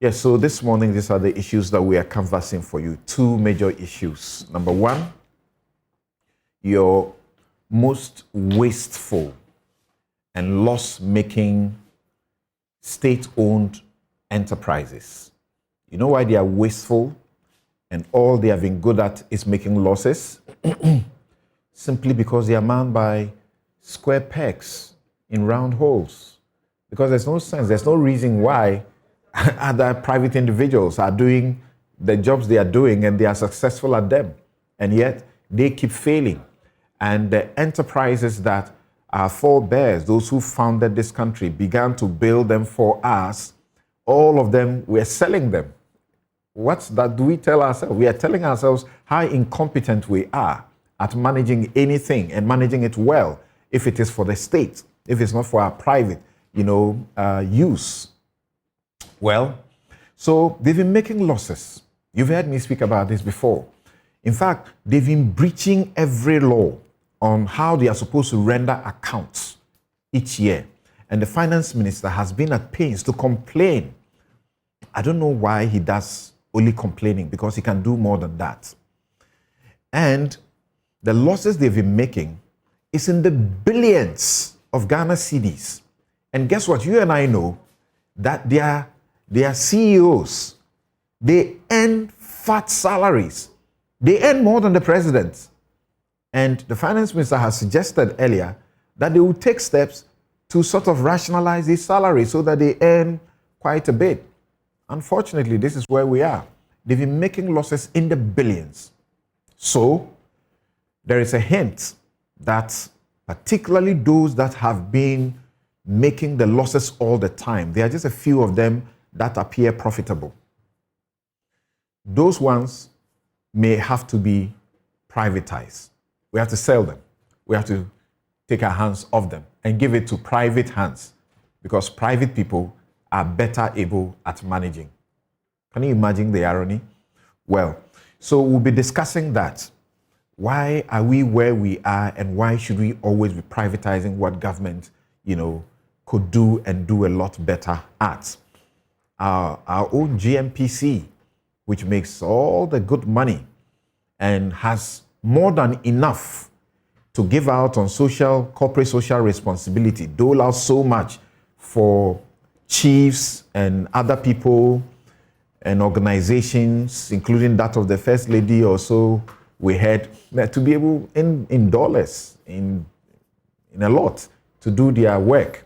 Yes, so this morning, these are the issues that we are canvassing for you. Two major issues. Number one, your most wasteful and loss-making state-owned enterprises. You know why they are wasteful and all they have been good at is making losses? Simply because they are manned by square pegs in round holes. Because there's no sense, there's no reason why other private individuals are doing the jobs they are doing and they are successful at them. And yet they keep failing. And the enterprises that our forebears, those who founded this country, began to build them for us, all of them, we're selling them. What's that do we tell ourselves? We are telling ourselves how incompetent we are at managing anything and managing it well, if it is for the state, if it's not for our private, use. Well, so they've been making losses. You've heard me speak about this before. In fact, they've been breaching every law on how they are supposed to render accounts each year. And the finance minister has been at pains to complain. I don't know why he does only complaining, because he can do more than that. And the losses they've been making is in the billions of Ghana cedis. And guess what? You and I know that their CEOs, they earn fat salaries. They earn more than the president. And the finance minister has suggested earlier that they will take steps to sort of rationalize these salaries so that they earn quite a bit. Unfortunately, this is where we are. They've been making losses in the billions. So there is a hint that particularly those that have been making the losses all the time, there are just a few of them that appear profitable. Those ones may have to be privatized. We have to sell them. We have to take our hands off them and give it to private hands, because private people are better able at managing. Can you imagine the irony? Well, so we'll be discussing that. Why are we where we are, and why should we always be privatizing what government, could do and do a lot better at? Our own GMPC, which makes all the good money and has more than enough to give out on corporate social responsibility, dole out so much for chiefs and other people and organizations, including that of the First Lady also, we had to be able, in dollars, in a lot, to do their work,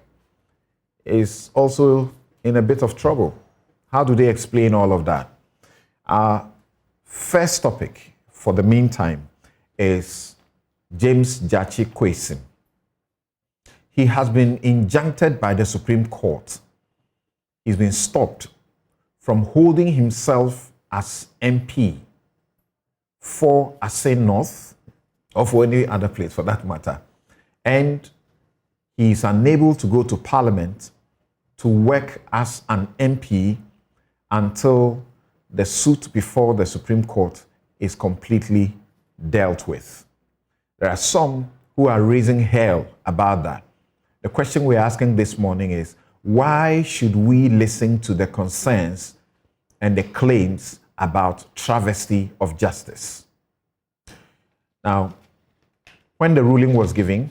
is also in a bit of trouble. How do they explain all of that? Our first topic, for the meantime, is James Gyakye Quayson. He has been injuncted by the Supreme Court. He's been stopped from holding himself as MP for Assin North, or for any other place for that matter. And he is unable to go to Parliament to work as an MP until the suit before the Supreme Court is completely dealt with. There are some who are raising hell about that. The question we're asking this morning is, why should we listen to the concerns and the claims about travesty of justice? Now, when the ruling was given,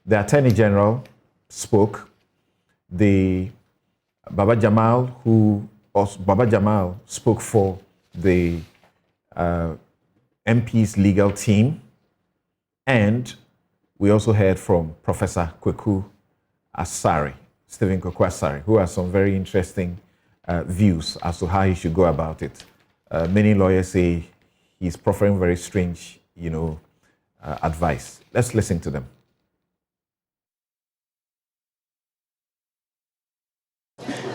the Attorney General spoke. Baba Jamal spoke for the MP's legal team, and we also heard from Professor Stephen Kwaku Asare, who has some very interesting views as to how he should go about it. Many lawyers say he's proffering very strange, advice. Let's listen to them.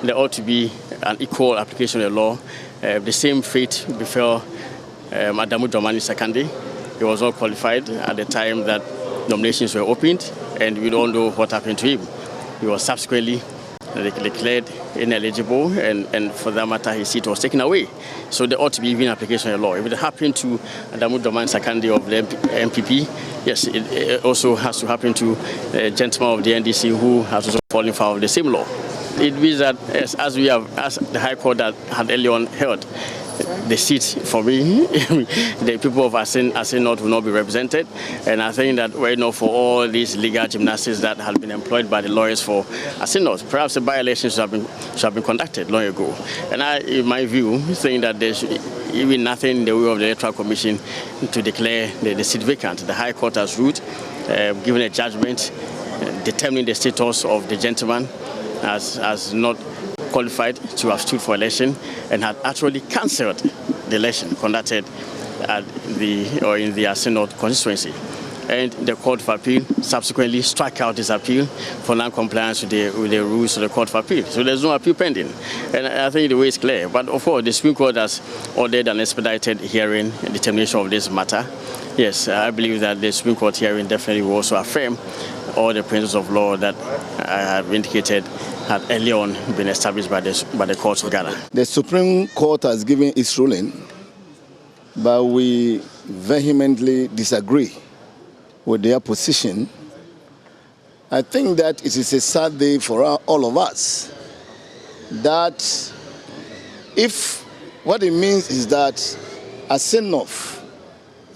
There ought to be an equal application of the law. The same fate befell Adamu Dramani Sakande. He was not qualified at the time that nominations were opened, and we don't know what happened to him. He was subsequently declared ineligible, and for that matter, his seat was taken away. So there ought to be even application of the law. If it happened to Adamu Dramani Sakande of the MPP, yes, it also has to happen to the gentleman of the NDC who has also fallen foul of the same law. it means that as the High Court that had earlier on held, the seat for me, the people of Asin North will not be represented. And I think that for all these legal gymnastics that had been employed by the lawyers for Asin North, perhaps the by-election should have been conducted long ago. And I, in my view, think that there should even nothing in the way of the Electoral Commission to declare the seat vacant. The High Court has ruled, given a judgment determining the status of the gentleman as not qualified to have stood for election, and had actually cancelled the election conducted in the Asin North constituency. And the Court of Appeal subsequently struck out his appeal for non-compliance with the rules of the Court of Appeal. So there's no appeal pending. And I think the way is clear. But of course, the Supreme Court has ordered an expedited hearing and determination of this matter. Yes, I believe that the Supreme Court hearing definitely will also affirm all the principles of law that I have indicated had early on been established by the courts of Ghana. The Supreme Court has given its ruling, but we vehemently disagree with their position. I think that it is a sad day for all of us, that if what it means is that Asin North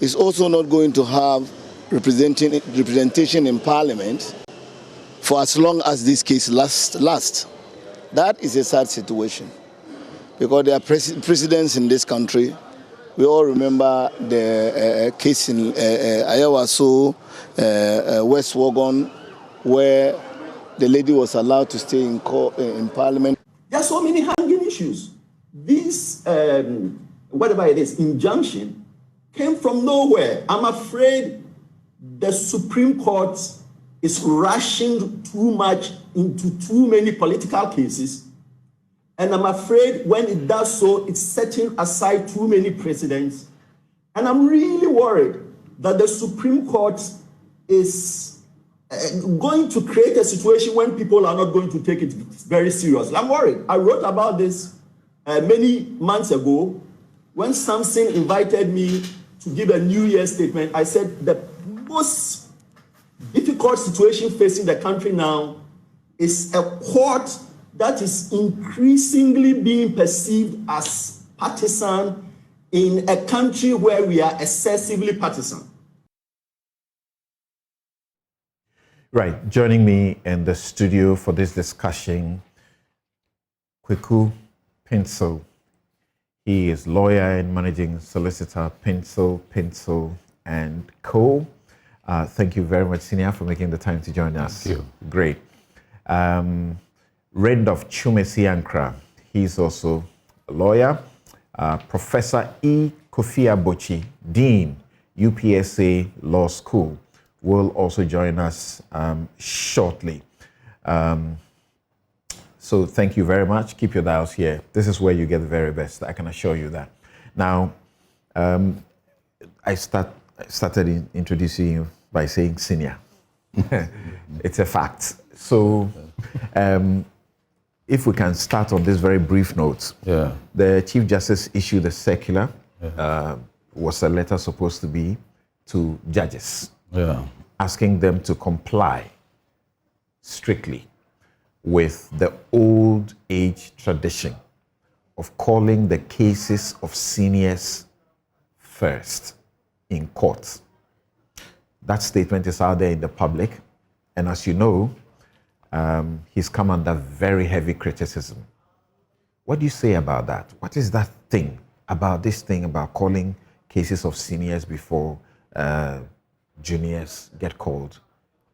is also not going to have representation in Parliament for as long as this case lasts. That is a sad situation, because there are precedents in this country. We all remember the case in Ayawaso, West Wagon, where the lady was allowed to stay in Parliament. There are so many hanging issues. This, whatever it is, injunction came from nowhere. I'm afraid the Supreme Court is rushing too much into too many political cases. And I'm afraid when it does so, it's setting aside too many precedents. And I'm really worried that the Supreme Court is going to create a situation when people are not going to take it very seriously. I'm worried. I wrote about this many months ago when Samson invited me to give a New Year statement. I said the most difficult situation facing the country now is a court that is increasingly being perceived as partisan in a country where we are excessively partisan. Right. Joining me in the studio for this discussion, Kweku Pinsel. He is lawyer and managing solicitor, Pinsel and Co. Thank you very much, Senior, for making the time to join us. Thank you. Great. Randolph Chumesi-Ankra. He's also a lawyer. Professor E. Kofi Abochi, Dean, UPSA Law School, will also join us shortly. So thank you very much. Keep your dials here. This is where you get the very best. I can assure you that. Now, I started introducing you by saying senior. It's a fact. So if we can start on this very brief note. Yeah. The Chief Justice issued a circular, was a letter supposed to be to judges, asking them to comply strictly with the old age tradition of calling the cases of seniors first in court. That statement is out there in the public, and as you know, he's come under very heavy criticism. What do you say about that? What is that thing about calling cases of seniors before juniors get called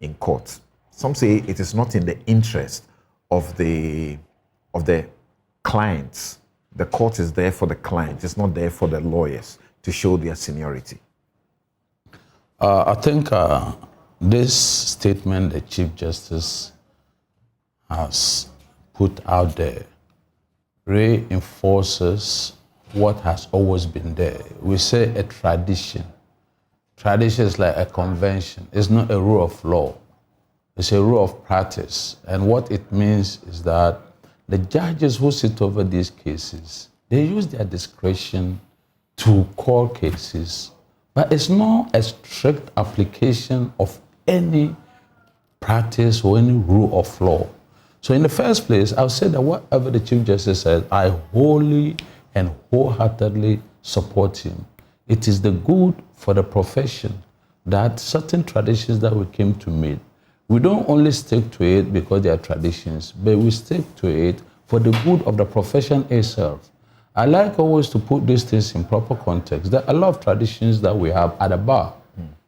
in court? Some say it is not in the interest of the clients. The court is there for the clients. It's not there for the lawyers to show their seniority. I think this statement the Chief Justice has put out there reinforces what has always been there. We say a tradition. Tradition is like a convention. It's not a rule of law. It's a rule of practice. And what it means is that the judges who sit over these cases, they use their discretion to call cases, but it's not a strict application of any practice or any rule of law. So in the first place, I'll say that whatever the Chief Justice says, I wholly and wholeheartedly support him. It is the good for the profession that certain traditions that we came to meet, we don't only stick to it because they are traditions, but we stick to it for the good of the profession itself. I like always to put these things in proper context. There are a lot of traditions that we have at a bar.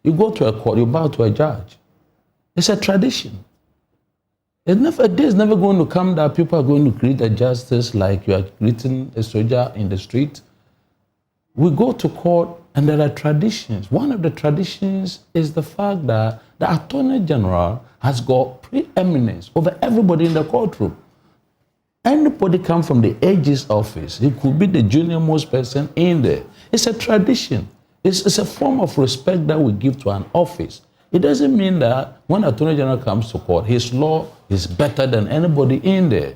You go to a court, you bow to a judge. It's a tradition. A day is never going to come that people are going to greet a justice like you are greeting a soldier in the street. We go to court and there are traditions. One of the traditions is the fact that the Attorney General has got preeminence over everybody in the courtroom. Anybody come from the AG's office, he could be the junior most person in there. It's a tradition. It's a form of respect that we give to an office. It doesn't mean that when Attorney General comes to court, his law is better than anybody in there.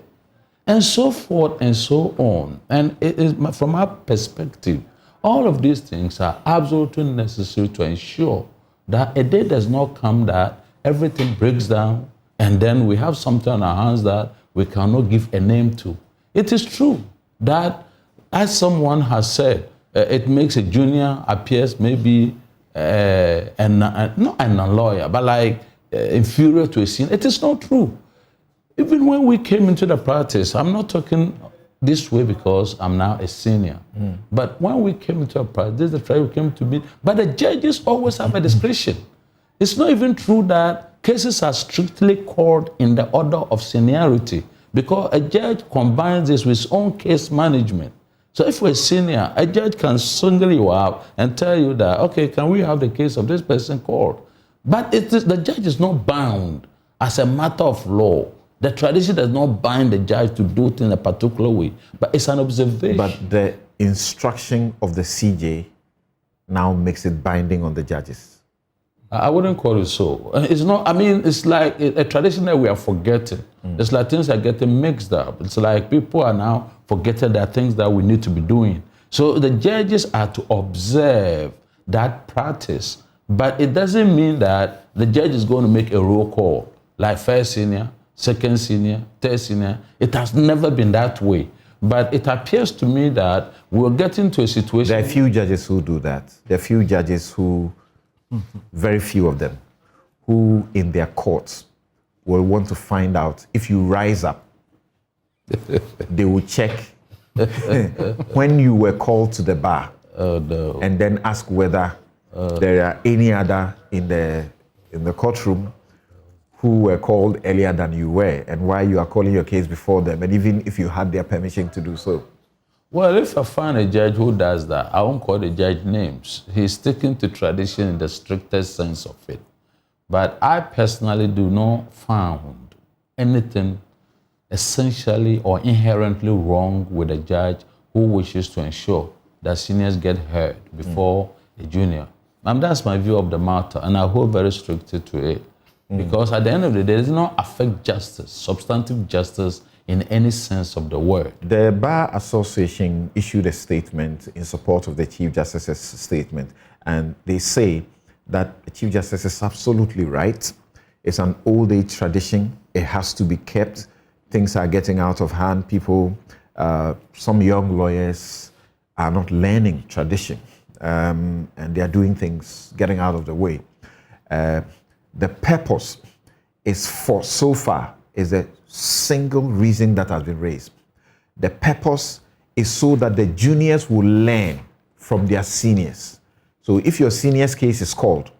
And so forth and so on. And it is, from our perspective, all of these things are absolutely necessary to ensure that a day does not come that everything breaks down and then we have something on our hands that we cannot give a name to. It is true that, as someone has said, it makes a junior appears maybe not a non-lawyer, but like inferior to a senior. It is not true. Even when we came into the practice, I'm not talking this way because I'm now a senior. But when we came into a practice, this is the trial we came to meet. But the judges always have a discretion. It's not even true that cases are strictly called in the order of seniority because a judge combines this with his own case management. So if we're senior, a judge can single you out and tell you that, okay, can we have the case of this person called? But the judge is not bound as a matter of law. The tradition does not bind the judge to do it in a particular way, but it's an observation. But the instruction of the CJ now makes it binding on the judges. I wouldn't call it so. It's not, I mean, it's like a tradition that we are forgetting. It's like things are getting mixed up. It's like people are now forgetting that things that we need to be doing. So the judges are to observe that practice, but it doesn't mean that the judge is going to make a roll call, like first senior, second senior, third senior. It has never been that way. But it appears to me that we're getting to a situation... There are few judges who do that. There are few judges who... very few of them, who in their courts will want to find out if you rise up. They will check when you were called to the bar, and then ask whether there are any other in the courtroom who were called earlier than you were, and why you are calling your case before them, and even if you had their permission to do so. Well, if I find a judge who does that, I won't call the judge names. He's sticking to tradition in the strictest sense of it. But I personally do not find anything essentially or inherently wrong with a judge who wishes to ensure that seniors get heard before a junior. And that's my view of the matter, and I hold very strictly to it. Because at the end of the day, it does not affect justice, substantive justice, in any sense of the word. The Bar Association issued a statement in support of the Chief Justice's statement, and they say that the Chief Justice is absolutely right. It's an old-age tradition. It has to be kept. Things are getting out of hand. People, some young lawyers are not learning tradition, and they are doing things, getting out of the way. The purpose is for, so far, is a single reason that has been raised. The purpose is so that the juniors will learn from their seniors. So if your senior's case is called,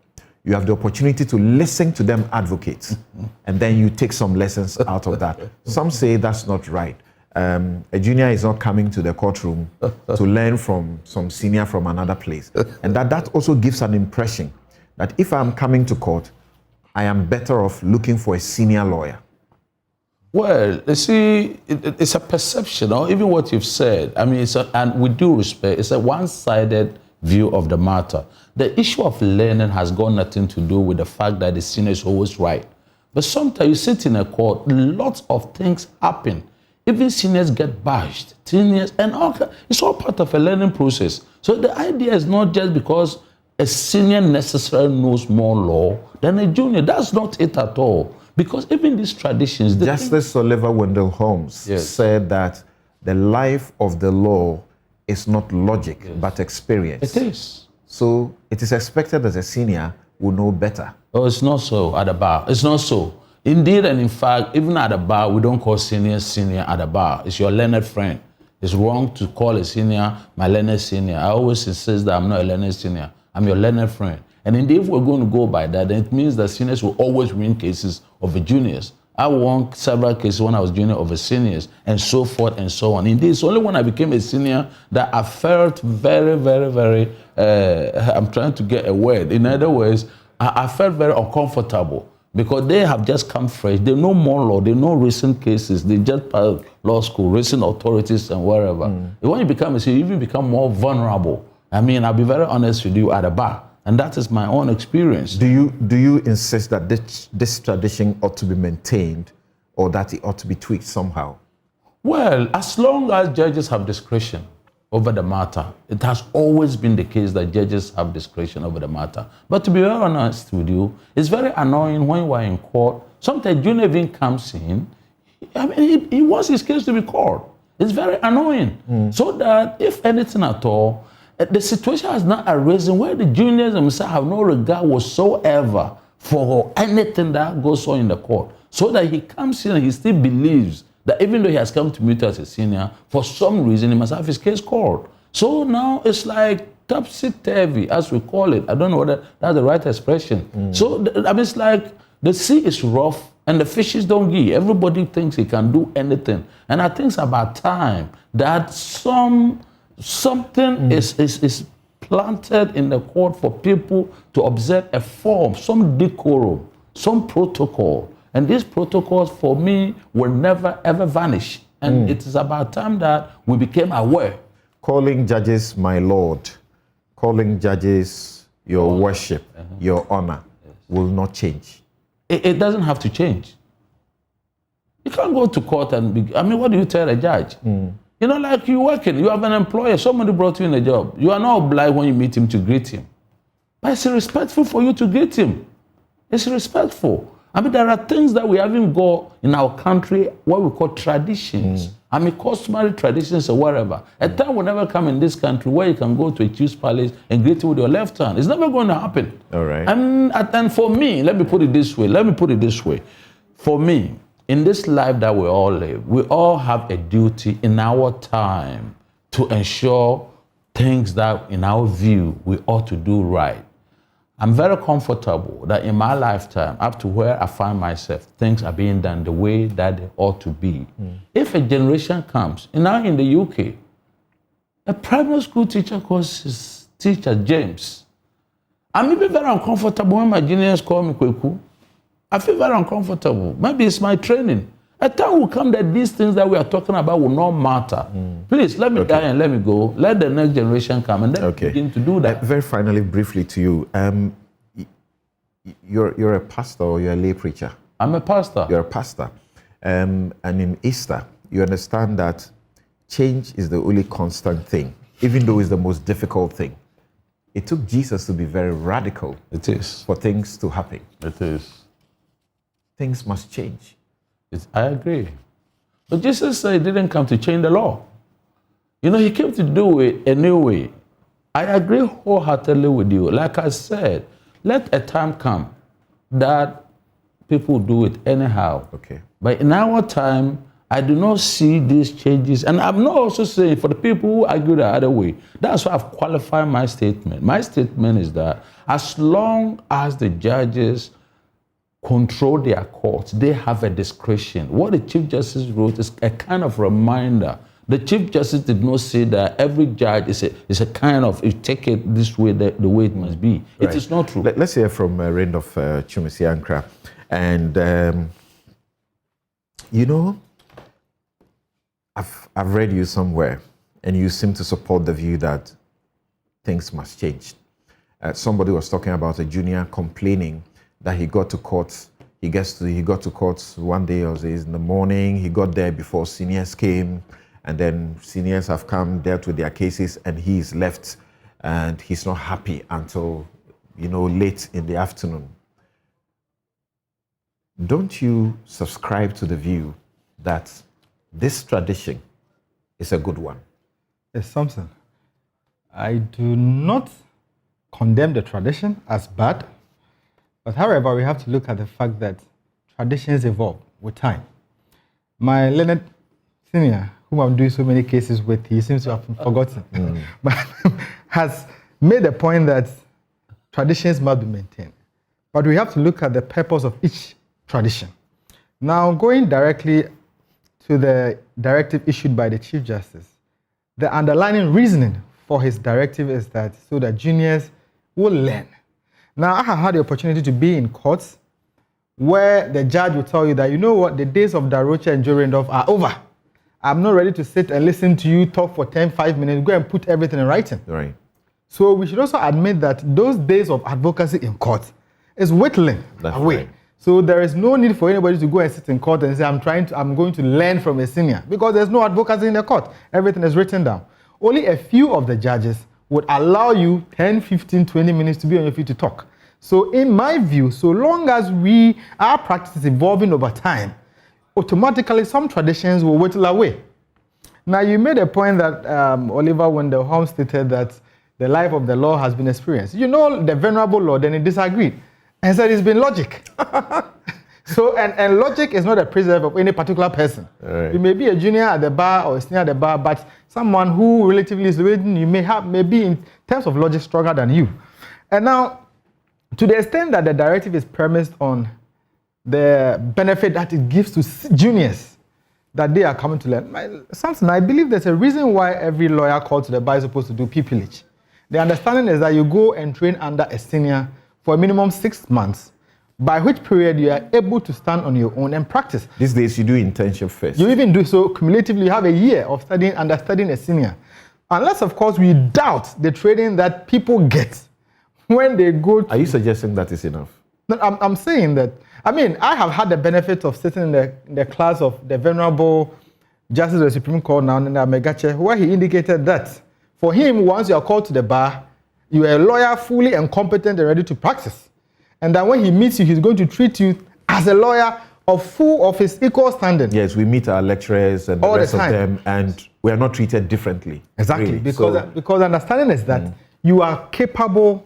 you have the opportunity to listen to them advocate, and then you take some lessons out of that. Some say that's not right. A junior is not coming to the courtroom to learn from some senior from another place. And that also gives an impression that if I'm coming to court, I am better off looking for a senior lawyer. Well, you see, it's a perception, or even what you've said. I mean, and with due respect, it's a one-sided view of the matter. The issue of learning has got nothing to do with the fact that the senior is always right. But sometimes you sit in a court, lots of things happen. Even seniors get bashed, seniors, and it's all part of a learning process. So the idea is not just because a senior necessarily knows more law than a junior. That's not it at all. Because even these traditions... Justice Oliver Wendell Holmes said that the life of the law is not logic, but experience. It is. So it is expected that a senior will know better. Oh, it's not so at the bar. It's not so. Indeed, and in fact, even at the bar, we don't call senior at the bar. It's your learned friend. It's wrong to call a senior my learned senior. I always insist that I'm not a learned senior. I'm your learned friend. And indeed, if we're going to go by that, then it means that seniors will always win cases of the juniors. I won several cases when I was junior of the seniors, and so forth and so on. Indeed, it's only when I became a senior that I felt very, very, very, I'm trying to get a word. In other words, I felt very uncomfortable because they have just come fresh. They know more law. They know recent cases. They just passed law school, recent authorities and wherever. When you become a senior, you even become more vulnerable. I mean, I'll be very honest with you at the bar. And that is my own experience. Do you insist that this tradition ought to be maintained or that it ought to be tweaked somehow? Well, as long as judges have discretion over the matter, it has always been the case that judges have discretion over the matter. But to be very honest with you, it's very annoying when you are in court. Sometimes junior even comes in. I mean, he wants his case to be called. It's very annoying. So that if anything at all, the situation has not arisen where the juniors themselves have no regard whatsoever for anything that goes on in the court. So that he comes in and he still believes that even though he has come to meet as a senior, for some reason he must have his case called. So now it's like topsy-turvy, as we call it. I don't know whether that's the right expression. So I mean, it's like the sea is rough and the fishes don't give. Everybody thinks he can do anything. And I think it's about time that something is planted in the court for people to observe a form, some decorum, some protocol. And these protocols, for me, will never, ever vanish. And it is about time that we became aware. Calling judges my lord, calling judges your worship, your honor, will not change. It doesn't have to change. You can't go to court and I mean, what do you tell a judge? You know, like you're working, you have an employer, somebody brought you in a job. You are not obliged when you meet him to greet him. But it's respectful for you to greet him. It's respectful. I mean, there are things that we haven't got in our country, what we call traditions. I mean, customary traditions or whatever. A time will never come in this country where you can go to a chief's palace and greet him with your left hand. It's never going to happen. All right. And for me, let me put it this way. For me, in this life that we all live, we all have a duty in our time to ensure things that, in our view, we ought to do right. I'm very comfortable that in my lifetime, up to where I find myself, things are being done the way that they ought to be. If a generation comes, and now in the UK, a primary school teacher calls his teacher James. I'm even very uncomfortable when my juniors call me Kweku. I feel very uncomfortable. Maybe it's my training. A time will come that these things that we are talking about will not matter. Please, let me die and let me go. Let the next generation come and then begin to do that. Very finally, briefly to you, you're a pastor or you're a lay preacher? I'm a pastor. You're a pastor. And in Easter, you understand that change is the only constant thing, even though it's the most difficult thing. It took Jesus to be very radical. It is. For things to happen. It is. Things must change. I agree. But Jesus said he didn't come to change the law. You know, he came to do it a new way. I agree wholeheartedly with you. Like I said, let a time come that people do it anyhow. Okay. But in our time, I do not see these changes. And I'm not also saying for the people who argue the other way. That's why I've qualified my statement. My statement is that as long as the judges control their courts, they have a discretion. What the Chief Justice wrote is a kind of reminder. The Chief Justice did not say that every judge is a kind of, you take it this way, the way it must be. Right. It is not true. Let's hear from Randolph Chumisi-Ankra. And, you know, I've read you somewhere, and you seem to support the view that things must change. Somebody was talking about a junior complaining that he got to court. He got to court one day, or in the morning. He got there before seniors came, and then seniors have come, dealt with their cases, and he's left, and he's not happy until, late in the afternoon. don't you subscribe to the view that this tradition is a good one? It's something. I do not condemn the tradition as bad, but however, we have to look at the fact that traditions evolve with time. My learned senior, whom I'm doing so many cases with, he seems to have forgotten, but has made the point that traditions must be maintained. But we have to look at the purpose of each tradition. Now, going directly to the directive issued by the Chief Justice, the underlying reasoning for his directive is that so that juniors will learn. Now, I have had the opportunity to be in courts where the judge will tell you that, you know what, the days of Darocha and Jorendorf are over. I'm not ready to sit and listen to you talk for 5 minutes, go and put everything in writing. Right. So we should also admit that those days of advocacy in court is whittling away. Right. So there is no need for anybody to go and sit in court and say, I'm going to learn from a senior, because there's no advocacy in the court. Everything is written down. Only a few of the judges would allow you 10, 15, 20 minutes to be on your feet to talk. So in my view, so long as our practice is evolving over time, automatically some traditions will whittle away. Now, you made a point that Oliver Wendell Holmes stated that the life of the law has been experienced. You know, the Venerable Lord, then he disagreed and said it's been logic. So, and logic is not a preserve of any particular person. Right. You may be a junior at the bar or a senior at the bar, but someone who relatively is waiting, you may be in terms of logic stronger than you. And now, to the extent that the directive is premised on the benefit that it gives to juniors, that they are coming to learn, something I believe there's a reason why every lawyer called to the bar is supposed to do pupillage. The understanding is that you go and train under a senior for a minimum 6 months, by which period you are able to stand on your own and practice. These days you do internship first. You even do so cumulatively. You have a year of studying a senior. Unless, of course, we doubt the training that people get when they go to... Are you suggesting that is enough? No, I'm saying that, I have had the benefit of sitting in the class of the Venerable Justice of the Supreme Court now, Nana Megache, where he indicated that for him, once you are called to the bar, you are a lawyer fully and competent and ready to practice. And that when he meets you, he's going to treat you as a lawyer of his equal standing. Yes, we meet our lecturers and the rest of them, and we are not treated differently. Exactly, really. because understanding is that you are capable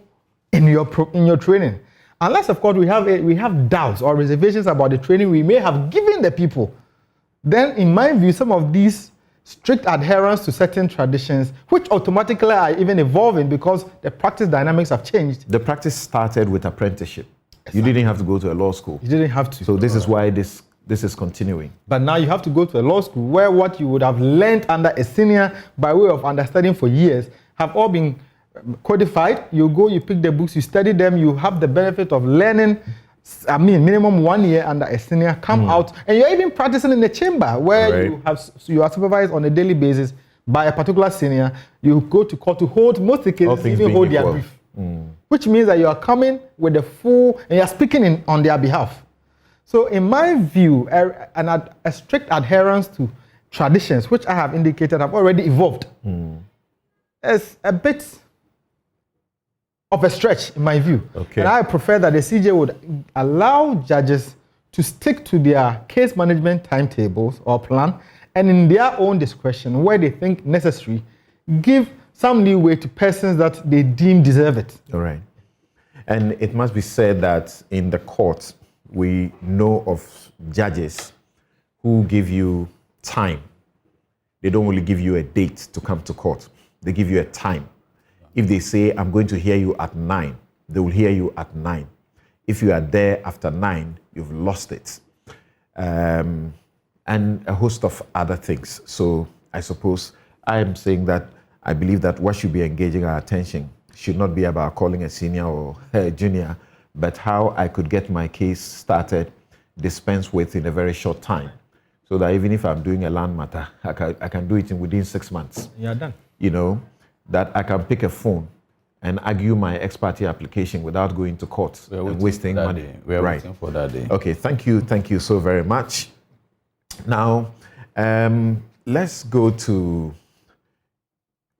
in your training. Unless, of course, we have doubts or reservations about the training we may have given the people, then, in my view, some of these strict adherence to certain traditions, which automatically are even evolving because the practice dynamics have changed. The practice started with apprenticeship. Exactly. You didn't have to go to a law school. You didn't have to. So this is why this is continuing. But now you have to go to a law school where what you would have learned under a senior by way of understanding for years have all been codified. You go, you pick the books, you study them, you have the benefit of learning, minimum 1 year under a senior, come out, and you're even practicing in the chamber where you are supervised on a daily basis by a particular senior. You go to court to hold, most cases, even hold their brief. Which means that you are coming with the full, and you are speaking on their behalf. So in my view, a strict adherence to traditions, which I have indicated have already evolved, is a bit of a stretch in my view. Okay. And I prefer that the CJ would allow judges to stick to their case management timetables or plan, and in their own discretion, where they think necessary, give some leeway to persons that they deem deserve it. All right. And it must be said that in the court, we know of judges who give you time. They don't only give you a date to come to court. They give you a time. If they say, I'm going to hear you at 9, they will hear you at 9. If you are there after 9, you've lost it. And a host of other things. So I suppose I am saying that I believe that what should be engaging our attention should not be about calling a senior or a junior, but how I could get my case started, dispensed with in a very short time. So that even if I'm doing a land matter, I can do it within 6 months. You're done. You know, that I can pick a phone and argue my ex parte application without going to court and wasting money. We are waiting for that day. Okay, thank you so very much. Now, let's go to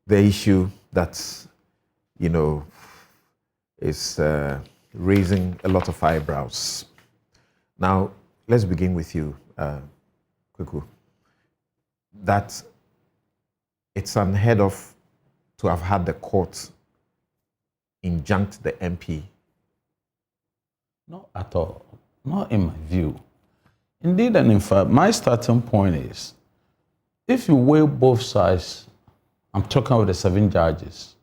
the issue that, is raising a lot of eyebrows. Now, let's begin with you, Kweku. That it's unheard of to have had the court injunct the MP. Not at all. Not in my view. Indeed and in fact, my starting point is, if you weigh both sides, I'm talking with the 7 judges,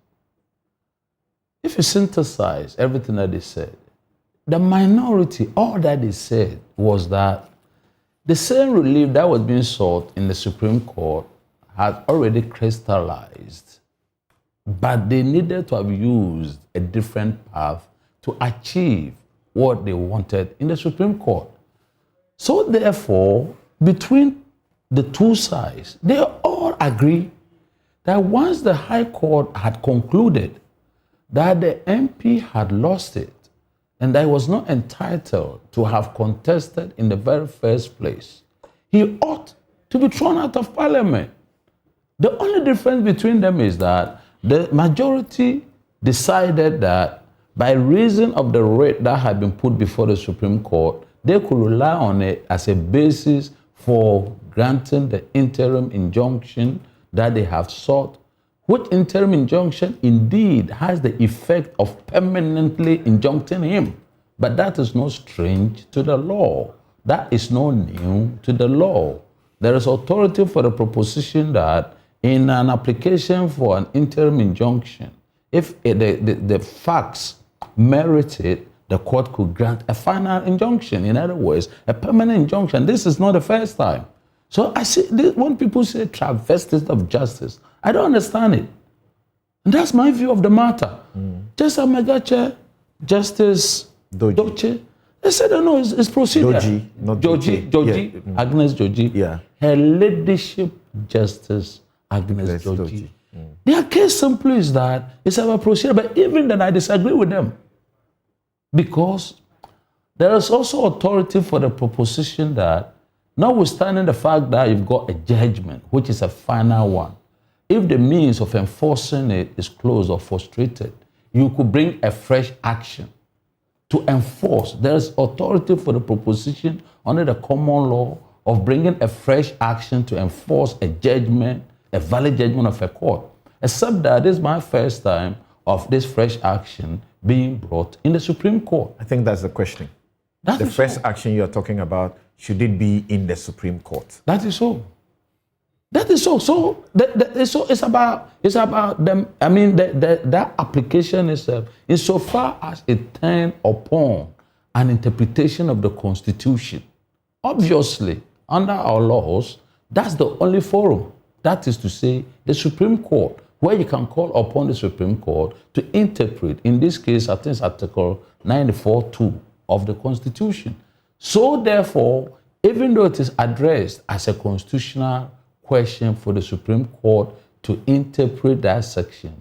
if you synthesize everything that they said, the minority, all that they said was that the same relief that was being sought in the Supreme Court had already crystallized, but they needed to have used a different path to achieve what they wanted in the Supreme Court. So therefore, between the two sides, they all agree that once the High Court had concluded that the MP had lost it and that he was not entitled to have contested in the very first place, he ought to be thrown out of Parliament. The only difference between them is that the majority decided that by reason of the writ that had been put before the Supreme Court, they could rely on it as a basis for granting the interim injunction that they have sought, which interim injunction indeed has the effect of permanently injuncting him. But that is not strange to the law. That is not new to the law. There is authority for the proposition that in an application for an interim injunction, if the facts merit it, the court could grant a final injunction. In other words, a permanent injunction. This is not the first time. So I see, when people say travestis of justice, I don't understand it. And that's my view of the matter. Justice Amegache, Justice Doche, they said, no, it's procedure. Joji, not Joji, Yeah. Agnes Joji. Yeah. Her ladyship, Justice Agnes Joji. Their case simply is that it's about procedure, but even then I disagree with them. Because there is also authority for the proposition that, notwithstanding the fact that you've got a judgment, which is a final one, if the means of enforcing it is closed or frustrated, you could bring a fresh action to enforce. There is authority for the proposition under the common law of bringing a fresh action to enforce a judgment, a valid judgment of a court. Except that this is my first time of this fresh action being brought in the Supreme Court. I think that's the question. That The is first so. action you're talking about, should it be in the Supreme Court? That is so. That is so. So it's about them. I mean, that application itself, insofar as it turns upon an interpretation of the Constitution. Obviously, under our laws, that's the only forum. That is to say, the Supreme Court, where you can call upon the Supreme Court to interpret, in this case, I think it's Article 94(2) of the Constitution. So therefore, even though it is addressed as a constitutional question for the Supreme Court to interpret that section,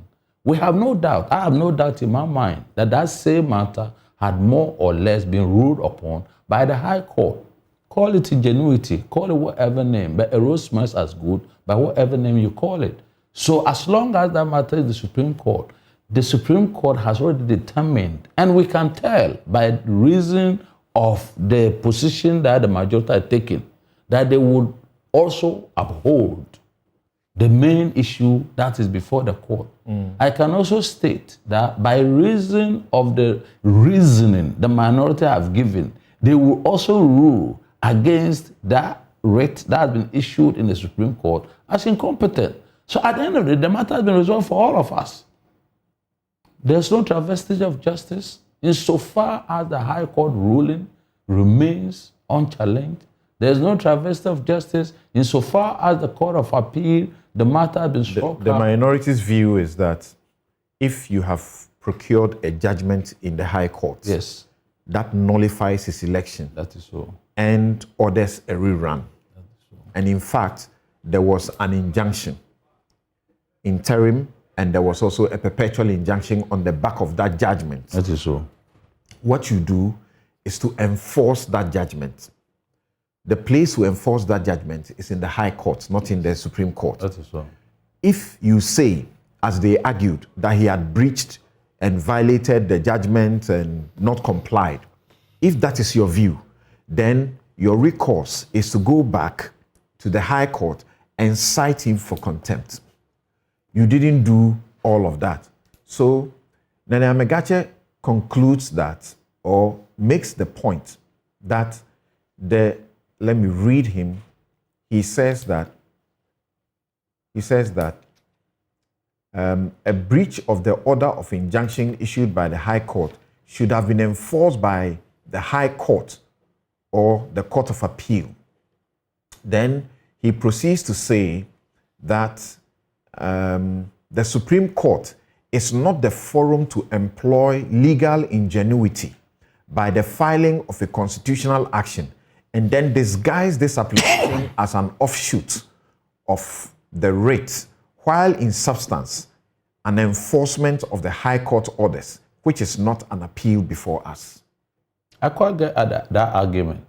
we have no doubt, I have no doubt in my mind, that that same matter had more or less been ruled upon by the High Court. Call it ingenuity, call it whatever name, but a rose smells as good by whatever name you call it. So as long as that matter is the Supreme Court has already determined, and we can tell by reason of the position that the majority are taking, that they would also uphold the main issue that is before the court. I can also state that by reason of the reasoning the minority have given, they will also rule against that writ that has been issued in the Supreme Court as incompetent. So at the end of the day, the matter has been resolved for all of us. There's no travesty of justice insofar as the High Court ruling remains unchallenged. There's no travesty of justice insofar as the Court of Appeal, the matter has been struck. The minority's view is that if you have procured a judgment in the High Court, Yes, that nullifies his election that is so. and orders a rerun. And in fact, there was an injunction, interim, and there was also a perpetual injunction on the back of that judgment. That is so. What you do is to enforce that judgment. The place to enforce that judgment is in the High Court, not in the Supreme Court. That is so. If you say, as they argued, that he had breached and violated the judgment and not complied, if that is your view, then your recourse is to go back to the High Court and cite him for contempt. You didn't do all of that. So Nene Amegache concludes that, or makes the point that let me read him. He says that a breach of the order of injunction issued by the High Court should have been enforced by the High Court or the Court of Appeal. Then he proceeds to say that the Supreme Court is not the forum to employ legal ingenuity by the filing of a constitutional action and then disguise this application as an offshoot of the writ, while in substance an enforcement of the High Court orders, which is not an appeal before us. I quite get at that argument.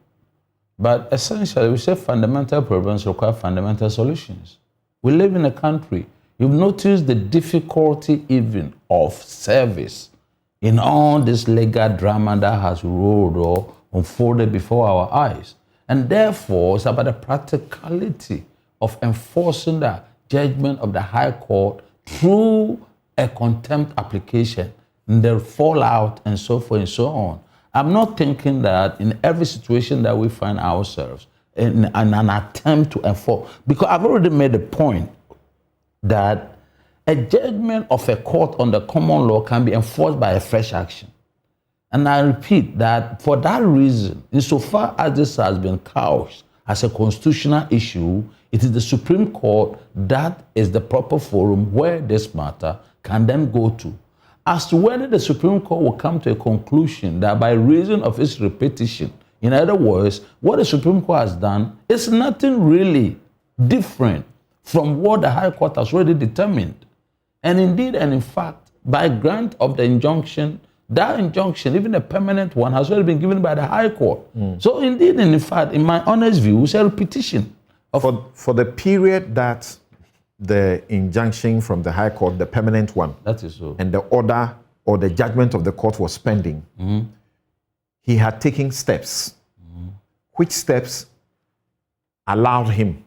But essentially, we say fundamental problems require fundamental solutions. We live in a country. You've noticed the difficulty even of service in all this legal drama that has rolled or unfolded before our eyes. And therefore, it's about the practicality of enforcing the judgment of the High Court through a contempt application, and the fallout and so forth and so on. I'm not thinking that in every situation that we find ourselves in an attempt to enforce, because I've already made a point that a judgment of a court on the common law can be enforced by a fresh action. And I repeat that for that reason, insofar as this has been couched as a constitutional issue, it is the Supreme Court that is the proper forum where this matter can then go to. As to whether the Supreme Court will come to a conclusion that by reason of its repetition, in other words, what the Supreme Court has done is nothing really different from what the High Court has already determined. And indeed, and in fact, by grant of the injunction, that injunction, even a permanent one, has already been given by the High Court. So indeed, and in fact, in my honest view, it's a repetition. For the period that the injunction from the High Court, the permanent one, that is so, and the order or the judgment of the court was pending, he had taken steps. Which steps allowed him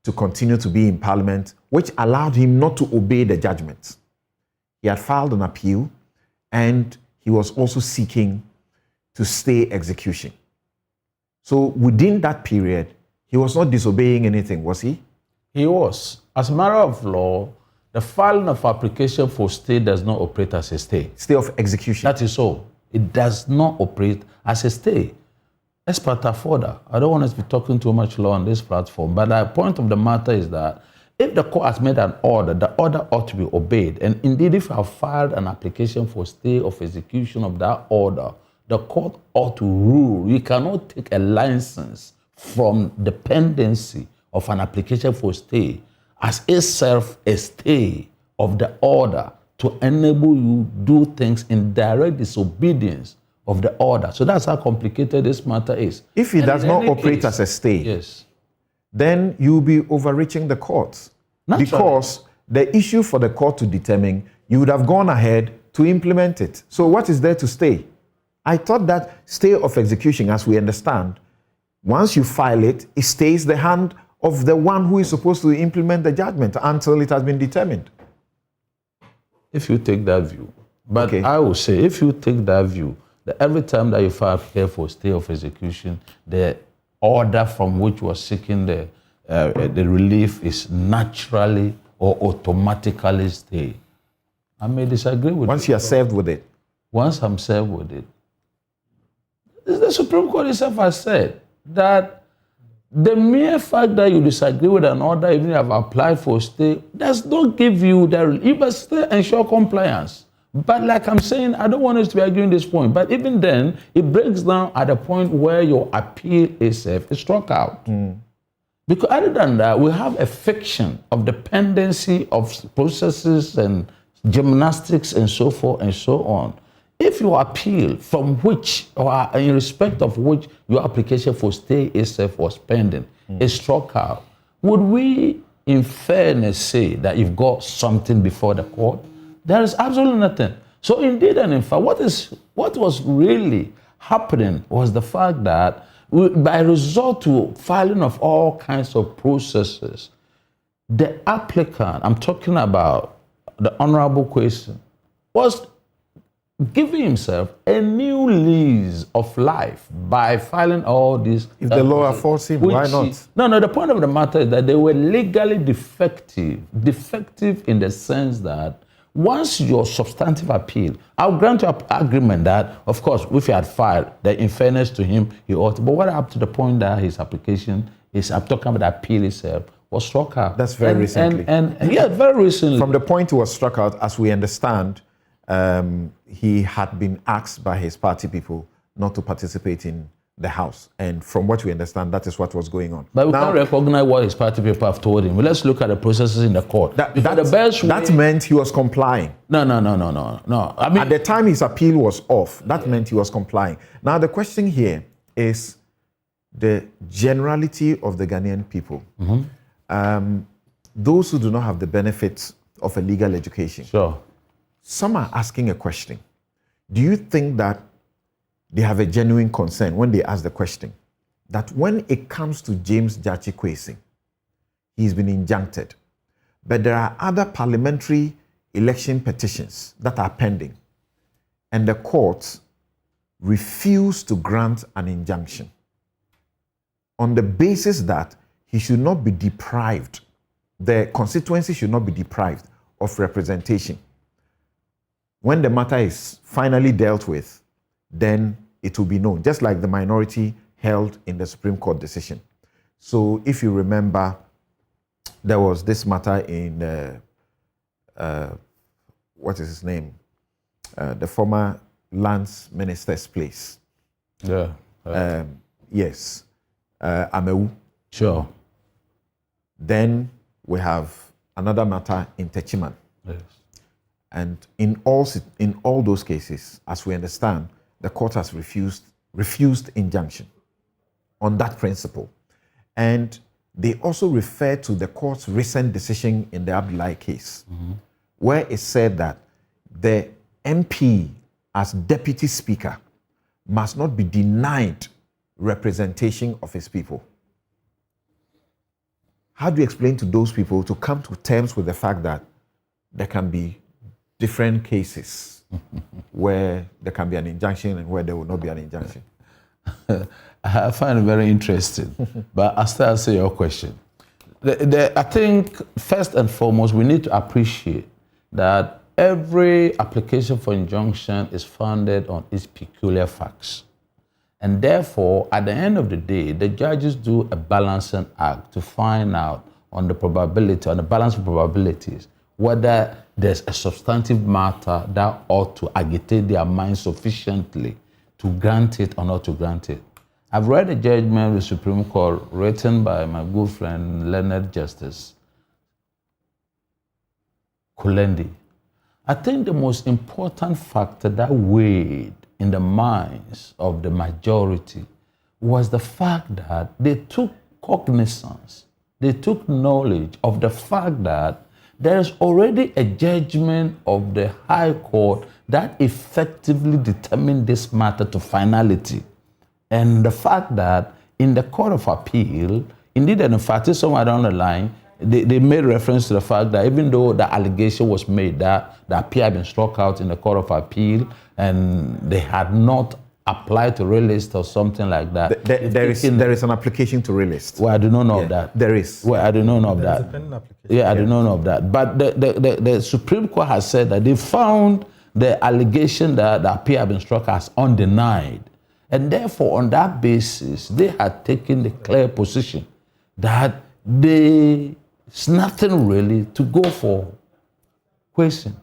to continue to be in Parliament, which allowed him not to obey the judgment? He had filed an appeal, and he was also seeking to stay execution. So within that period, he was not disobeying anything, was he? He was. As a matter of law, the filing of application for stay does not operate as a stay. Stay of execution. That is so. It does not operate as a stay. As per further, I don't want us to be talking too much law on this platform, but the point of the matter is that if the court has made an order, the order ought to be obeyed. And indeed, if you have filed an application for stay of execution of that order, the court ought to rule. You cannot take a license from the pendency of an application for stay as itself a stay of the order to enable you do things in direct disobedience of the order. So that's how complicated this matter is. If it does not operate as a stay, yes, then you'll be overreaching the courts. Naturally. Because the issue for the court to determine, you would have gone ahead to implement it. So what is there to stay? I thought that stay of execution, as we understand, once you file it, it stays the hand of the one who is supposed to implement the judgment until it has been determined. If you take that view. But Okay. I will say, if you take that view, that every time that you file for stay of execution, the order from which you are seeking the relief is naturally or automatically stay. I may disagree with Once you are served with it. Once I'm served with it. The Supreme Court itself has said that the mere fact that you disagree with an order, even if you have applied for stay, does not give you the, you must still ensure compliance. But like I'm saying, I don't want us to be arguing this point, but even then, it breaks down at a point where your appeal is struck out. Because other than that, we have a fiction of dependency of processes and gymnastics and so forth and so on. If you appeal from which, or in respect of which your application for stay itself was pending, is struck out, would we in fairness say that you've got something before the court? There is absolutely nothing. So indeed and in fact, what was really happening was the fact that By resort to filing of all kinds of processes, the applicant, I'm talking about the honorable question, was giving himself a new lease of life by filing all these. If the law affords him, why not? No, the point of the matter is that they were legally defective. Defective in the sense that once your substantive appeal, I'll grant you an agreement that, of course, if he had filed, that in fairness to him, he ought to. But what up to the point that his application is, I'm talking about the appeal itself, was struck out. That's very recently. And yeah, very recently. From the point he was struck out, as we understand, he had been asked by his party people not to participate in the House. And from what we understand, that is what was going on. But we can't recognize what his party people have told him. Well, let's look at the processes in the court. That meant he was complying. No. I mean, at the time his appeal was off, that meant he was complying. Now, the question here is the generality of the Ghanaian people. Those who do not have the benefits of a legal education. Sure. Some are asking a question. Do you think that they have a genuine concern when they ask the question that when it comes to James Gyakye Kwesi, he's been injuncted, but there are other parliamentary election petitions that are pending, and the courts refuse to grant an injunction on the basis that he should not be deprived, the constituency should not be deprived of representation. When the matter is finally dealt with, then it will be known, just like the minority held in the Supreme Court decision. So if you remember, there was this matter in, what is his name? The former Lands Minister's place. Yeah. Yes. Amewu. Sure. Then we have another matter in Techiman. Yes. And in all those cases, as we understand, the court has refused injunction on that principle. And they also refer to the court's recent decision in the Abdullahi case, where it said that the MP, as deputy speaker, must not be denied representation of his people. How do you explain to those people to come to terms with the fact that there can be different cases where there can be an injunction and where there will not be an injunction? I find it very interesting. But I'll still answer your question. I think, first and foremost, we need to appreciate that every application for injunction is founded on its peculiar facts. And therefore, at the end of the day, the judges do a balancing act to find out on the probability, on the balance of probabilities, whether there's a substantive matter that ought to agitate their mind sufficiently to grant it or not to grant it. I've read a judgment of the Supreme Court written by my good friend, learned Justice Kulendi. I think the most important factor that weighed in the minds of the majority was the fact that they took cognizance, they took knowledge of the fact that there is already a judgment of the High Court that effectively determined this matter to finality. And the fact that in the Court of Appeal, indeed, and in fact, somewhere down the line, they made reference to the fact that even though the allegation was made that the appeal had been struck out in the Court of Appeal and they had not applied to relist or something like that. There is an application to relist. Well, I do not know of that. There is. Well, I do not know of that. Yeah, I do not know of that. But the Supreme Court has said that they found the allegation that the appeal had been struck as undenied. And therefore, on that basis, they had taken the clear position that there's nothing really to go for question.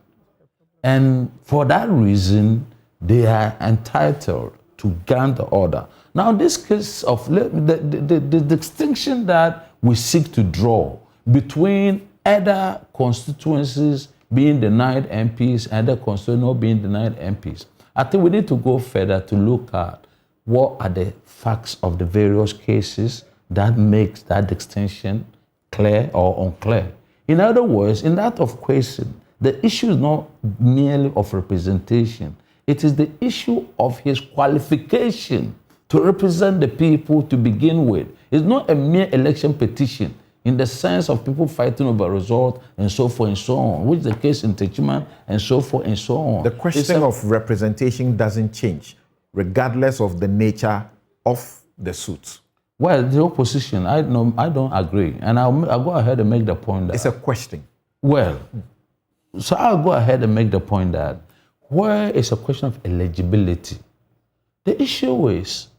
And for that reason, they are entitled to grant the order. Now, this case of the distinction that we seek to draw between other constituencies being denied MPs and other constituencies not being denied MPs, I think we need to go further to look at what are the facts of the various cases that makes that distinction clear or unclear. In other words, in that of question, the issue is not merely of representation. It is the issue of his qualification to represent the people to begin with. It's not a mere election petition in the sense of people fighting over result and so forth and so on, which is the case in Techiman and so forth and so on. The question of representation doesn't change, regardless of the nature of the suit. Well, the opposition, I don't agree. And I'll go ahead and make the point that... It's a question. Well, so I'll go ahead and make the point that where is a question of eligibility, the issue is,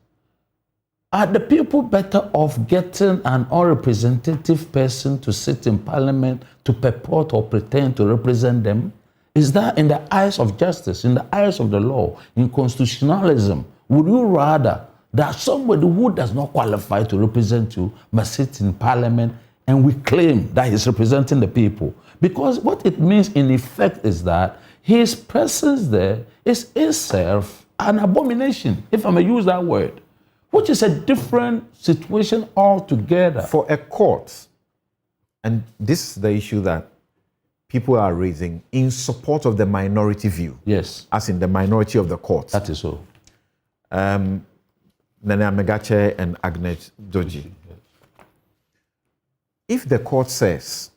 are the people better off getting an unrepresentative person to sit in parliament to purport or pretend to represent them? Is that in the eyes of justice, in the eyes of the law, in constitutionalism, would you rather that somebody who does not qualify to represent you must sit in parliament and we claim that he's representing the people? Because what it means in effect is that his presence there is itself an abomination, if I may use that word, which is a different situation altogether. For a court, and this is the issue that people are raising in support of the minority view. Yes. As in the minority of the court. That is so. Nana Megache and Agnes Doji. If the court says,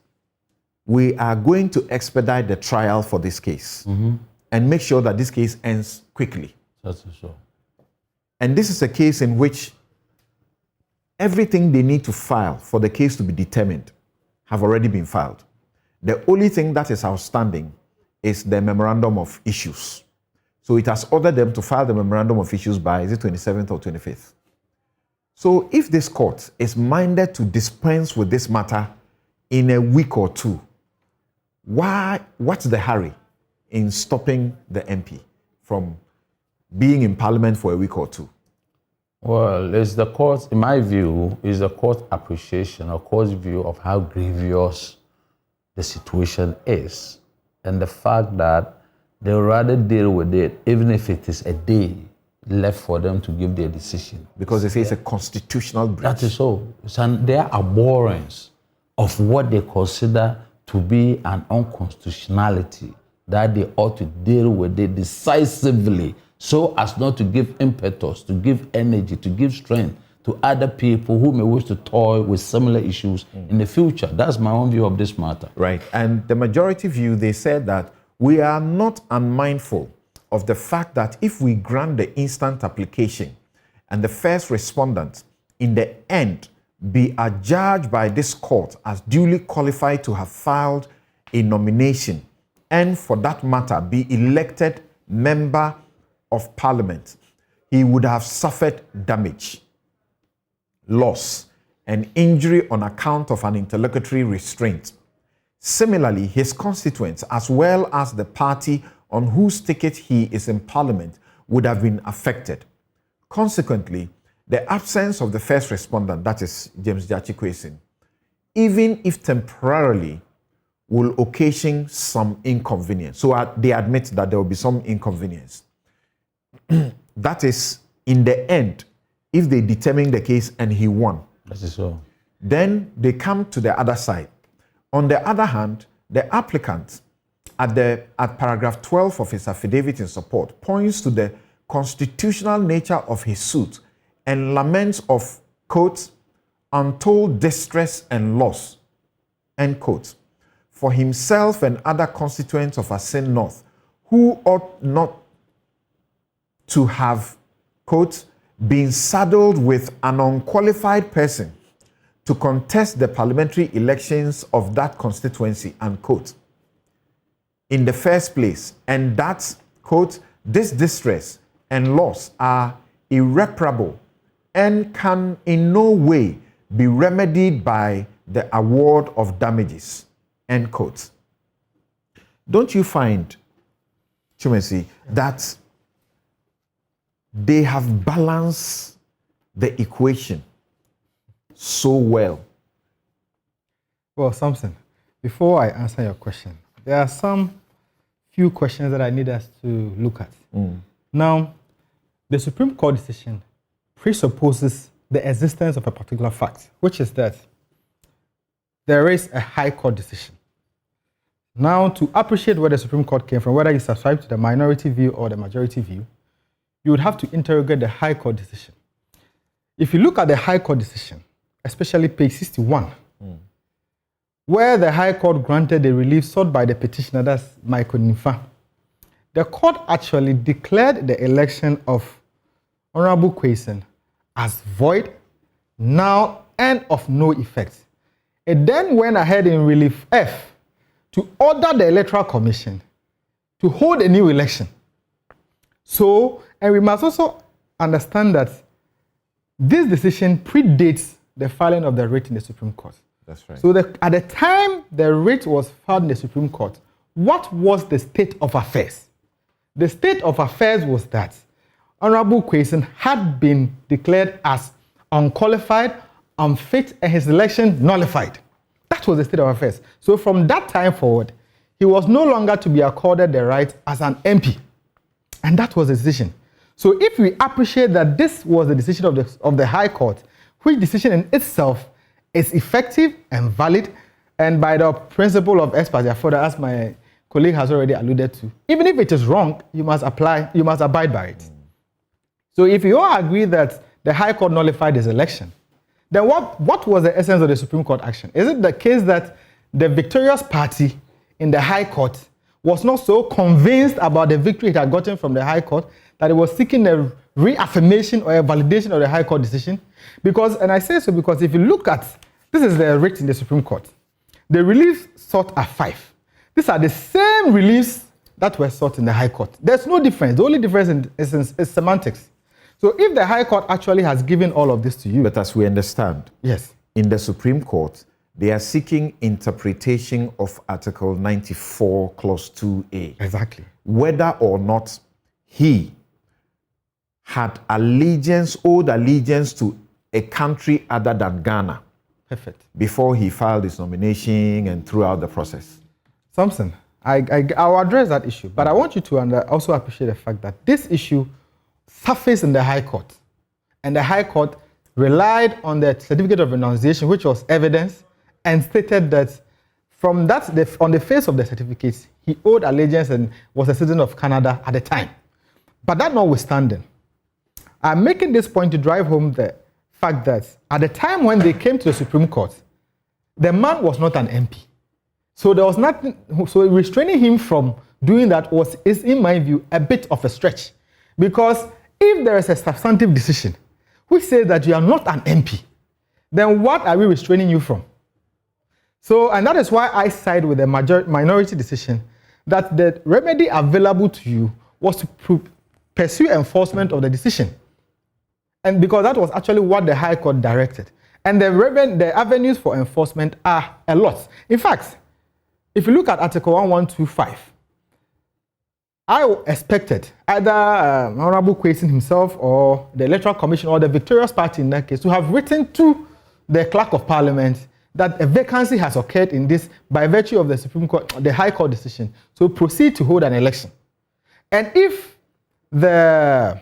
we are going to expedite the trial for this case and make sure that this case ends quickly. That is so. And this is a case in which everything they need to file for the case to be determined have already been filed. The only thing that is outstanding is the memorandum of issues. So it has ordered them to file the memorandum of issues by, is it 27th or 25th? So if this court is minded to dispense with this matter in a week or two, what's the hurry in stopping the MP from being in parliament for a week or two? Well, it's the court's, in my view, is the court's appreciation or court's view of how grievous the situation is, and the fact that they would rather deal with it, even if it is a day left for them to give their decision. Because they say it's a constitutional breach. That is so. It's their abhorrence of what they consider to be an unconstitutionality, that they ought to deal with it decisively so as not to give impetus, to give energy, to give strength to other people who may wish to toy with similar issues in the future. That's my own view of this matter. Right. And the majority view, they said that we are not unmindful of the fact that if we grant the instant application and the first respondent in the end be adjudged by this court as duly qualified to have filed a nomination and for that matter be elected member of parliament, he would have suffered damage, loss, and injury on account of an interlocutory restraint. Similarly, his constituents, as well as the party on whose ticket he is in parliament, would have been affected. Consequently, the absence of the first respondent, that is James Gyakye Quayson, even if temporarily, will occasion some inconvenience. So they admit that there will be some inconvenience. That is, in the end, if they determine the case and he won. That is so. Then they come to the other side. On the other hand, the applicant at paragraph 12 of his affidavit in support points to the constitutional nature of his suit and laments of, quote, untold distress and loss, end quote, for himself and other constituents of Asin North who ought not to have, quote, been saddled with an unqualified person to contest the parliamentary elections of that constituency, unquote, in the first place, and that, quote, this distress and loss are irreparable and can in no way be remedied by the award of damages, end quote. Don't you find, Chumesi, that they have balanced the equation so well? Well, Samson, before I answer your question, there are some few questions that I need us to look at. Now, the Supreme Court decision presupposes the existence of a particular fact, which is that there is a High Court decision. Now, to appreciate where the Supreme Court came from, whether you subscribe to the minority view or the majority view, you would have to interrogate the High Court decision. if you look at the High Court decision, especially page 61, where the High Court granted the relief sought by the petitioner, that's Michael Nifa, the court actually declared the election of Honorable Kwesen as void, null, and of no effect. It then went ahead in relief F to order the Electoral Commission to hold a new election. So, and we must also understand that this decision predates the filing of the writ in the Supreme Court. That's right. So at the time the writ was filed in the Supreme Court, what was the state of affairs? The state of affairs was that Honorable Kwesen had been declared as unqualified, unfit, and his election nullified. That was the state of affairs. So from that time forward, he was no longer to be accorded the right as an MP. And that was the decision. So if we appreciate that this was the decision of the High Court, which decision in itself is effective and valid, and by the principle of ex parte further, as my colleague has already alluded to, even if it is wrong, you must abide by it. So if you all agree that the High Court nullified his election, then what was the essence of the Supreme Court action? Is it the case that the victorious party in the High Court was not so convinced about the victory it had gotten from the High Court that it was seeking a reaffirmation or a validation of the High Court decision? Because, and I say so because if you look at, this is the writ in the Supreme Court. The reliefs sought are 5. These are the same reliefs that were sought in the High Court. There's no difference. The only difference in essence is semantics. So if the High Court actually has given all of this to you... But as we understand, yes, in the Supreme Court, they are seeking interpretation of Article 94, Clause 2A. Exactly. Whether or not he had owed allegiance to a country other than Ghana. Perfect. Before he filed his nomination and throughout the process. Samson, I'll address that issue, but I want you to also appreciate the fact that this issue surfaced in the High Court, and the High Court relied on the certificate of renunciation, which was evidence, and stated that from that, on the face of the certificates, he owed allegiance and was a citizen of Canada at the time. But that notwithstanding, I'm making this point to drive home the fact that at the time when they came to the Supreme Court, the man was not an MP. So there was nothing, so restraining him from doing that is, in my view, a bit of a stretch. Because if there is a substantive decision which says that you are not an MP, then what are we restraining you from? So, and that is why I side with the minority decision that the remedy available to you was to pursue enforcement of the decision. And because that was actually what the High Court directed. And the avenues for enforcement are a lot. In fact, if you look at Article 1125, I expected either Honorable Kwesen himself or the Electoral Commission or the victorious party in that case to have written to the Clerk of Parliament that a vacancy has occurred in this by virtue of the Supreme Court, the High Court decision, to proceed to hold an election. And if the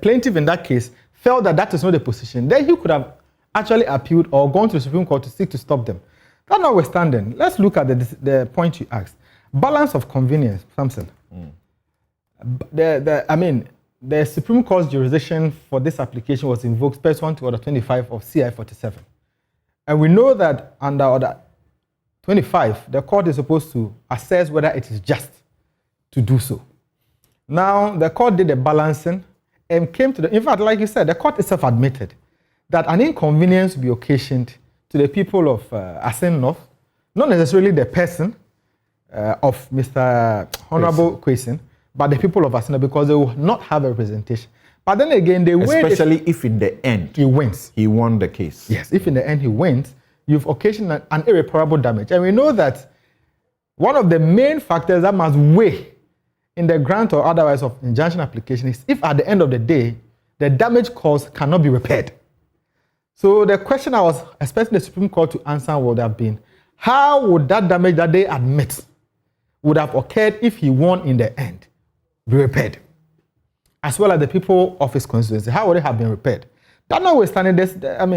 plaintiff in that case felt that that is not the position, then he could have actually appealed or gone to the Supreme Court to seek to stop them. That notwithstanding, let's look at the point you asked. Balance of convenience, Samson. The Supreme Court's jurisdiction for this application was invoked pursuant to Order 25 of CI 47. And we know that under Order 25, the court is supposed to assess whether it is just to do so. Now, the court did a balancing and came to in fact, like you said, the court itself admitted that an inconvenience will be occasioned to the people of Asin North, not necessarily the person of Mr. Honorable Kwesen, but the people of Asina, because they will not have a representation. But then again, the way... Especially if in the end... He wins. He won the case. Yes, if in the end he wins, you've occasioned an irreparable damage. And we know that one of the main factors that must weigh in the grant or otherwise of injunction application is if at the end of the day, the damage caused cannot be repaired. So the question I was expecting the Supreme Court to answer would have been, how would that damage that they admit would have occurred if he won in the end be repaired? As well as the people of his constituency, how would it have been repaired? That notwithstanding this,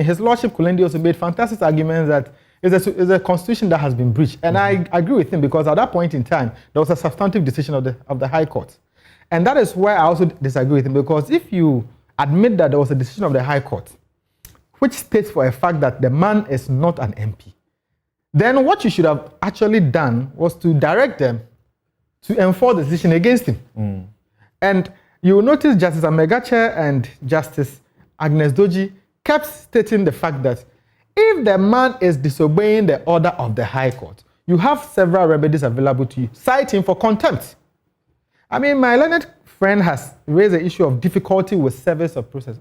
His Lordship Kulendi also made fantastic arguments that it's a constitution that has been breached. And I agree with him because at that point in time, there was a substantive decision of the High Court. And that is where I also disagree with him, because if you admit that there was a decision of the High Court which states for a fact that the man is not an MP, then what you should have actually done was to direct them to enforce the decision against him. And you will notice Justice Amegache and Justice Agnes Doji kept stating the fact that if the man is disobeying the order of the High Court, you have several remedies available to you. Cite him for contempt. I mean, my learned friend has raised the issue of difficulty with service of process.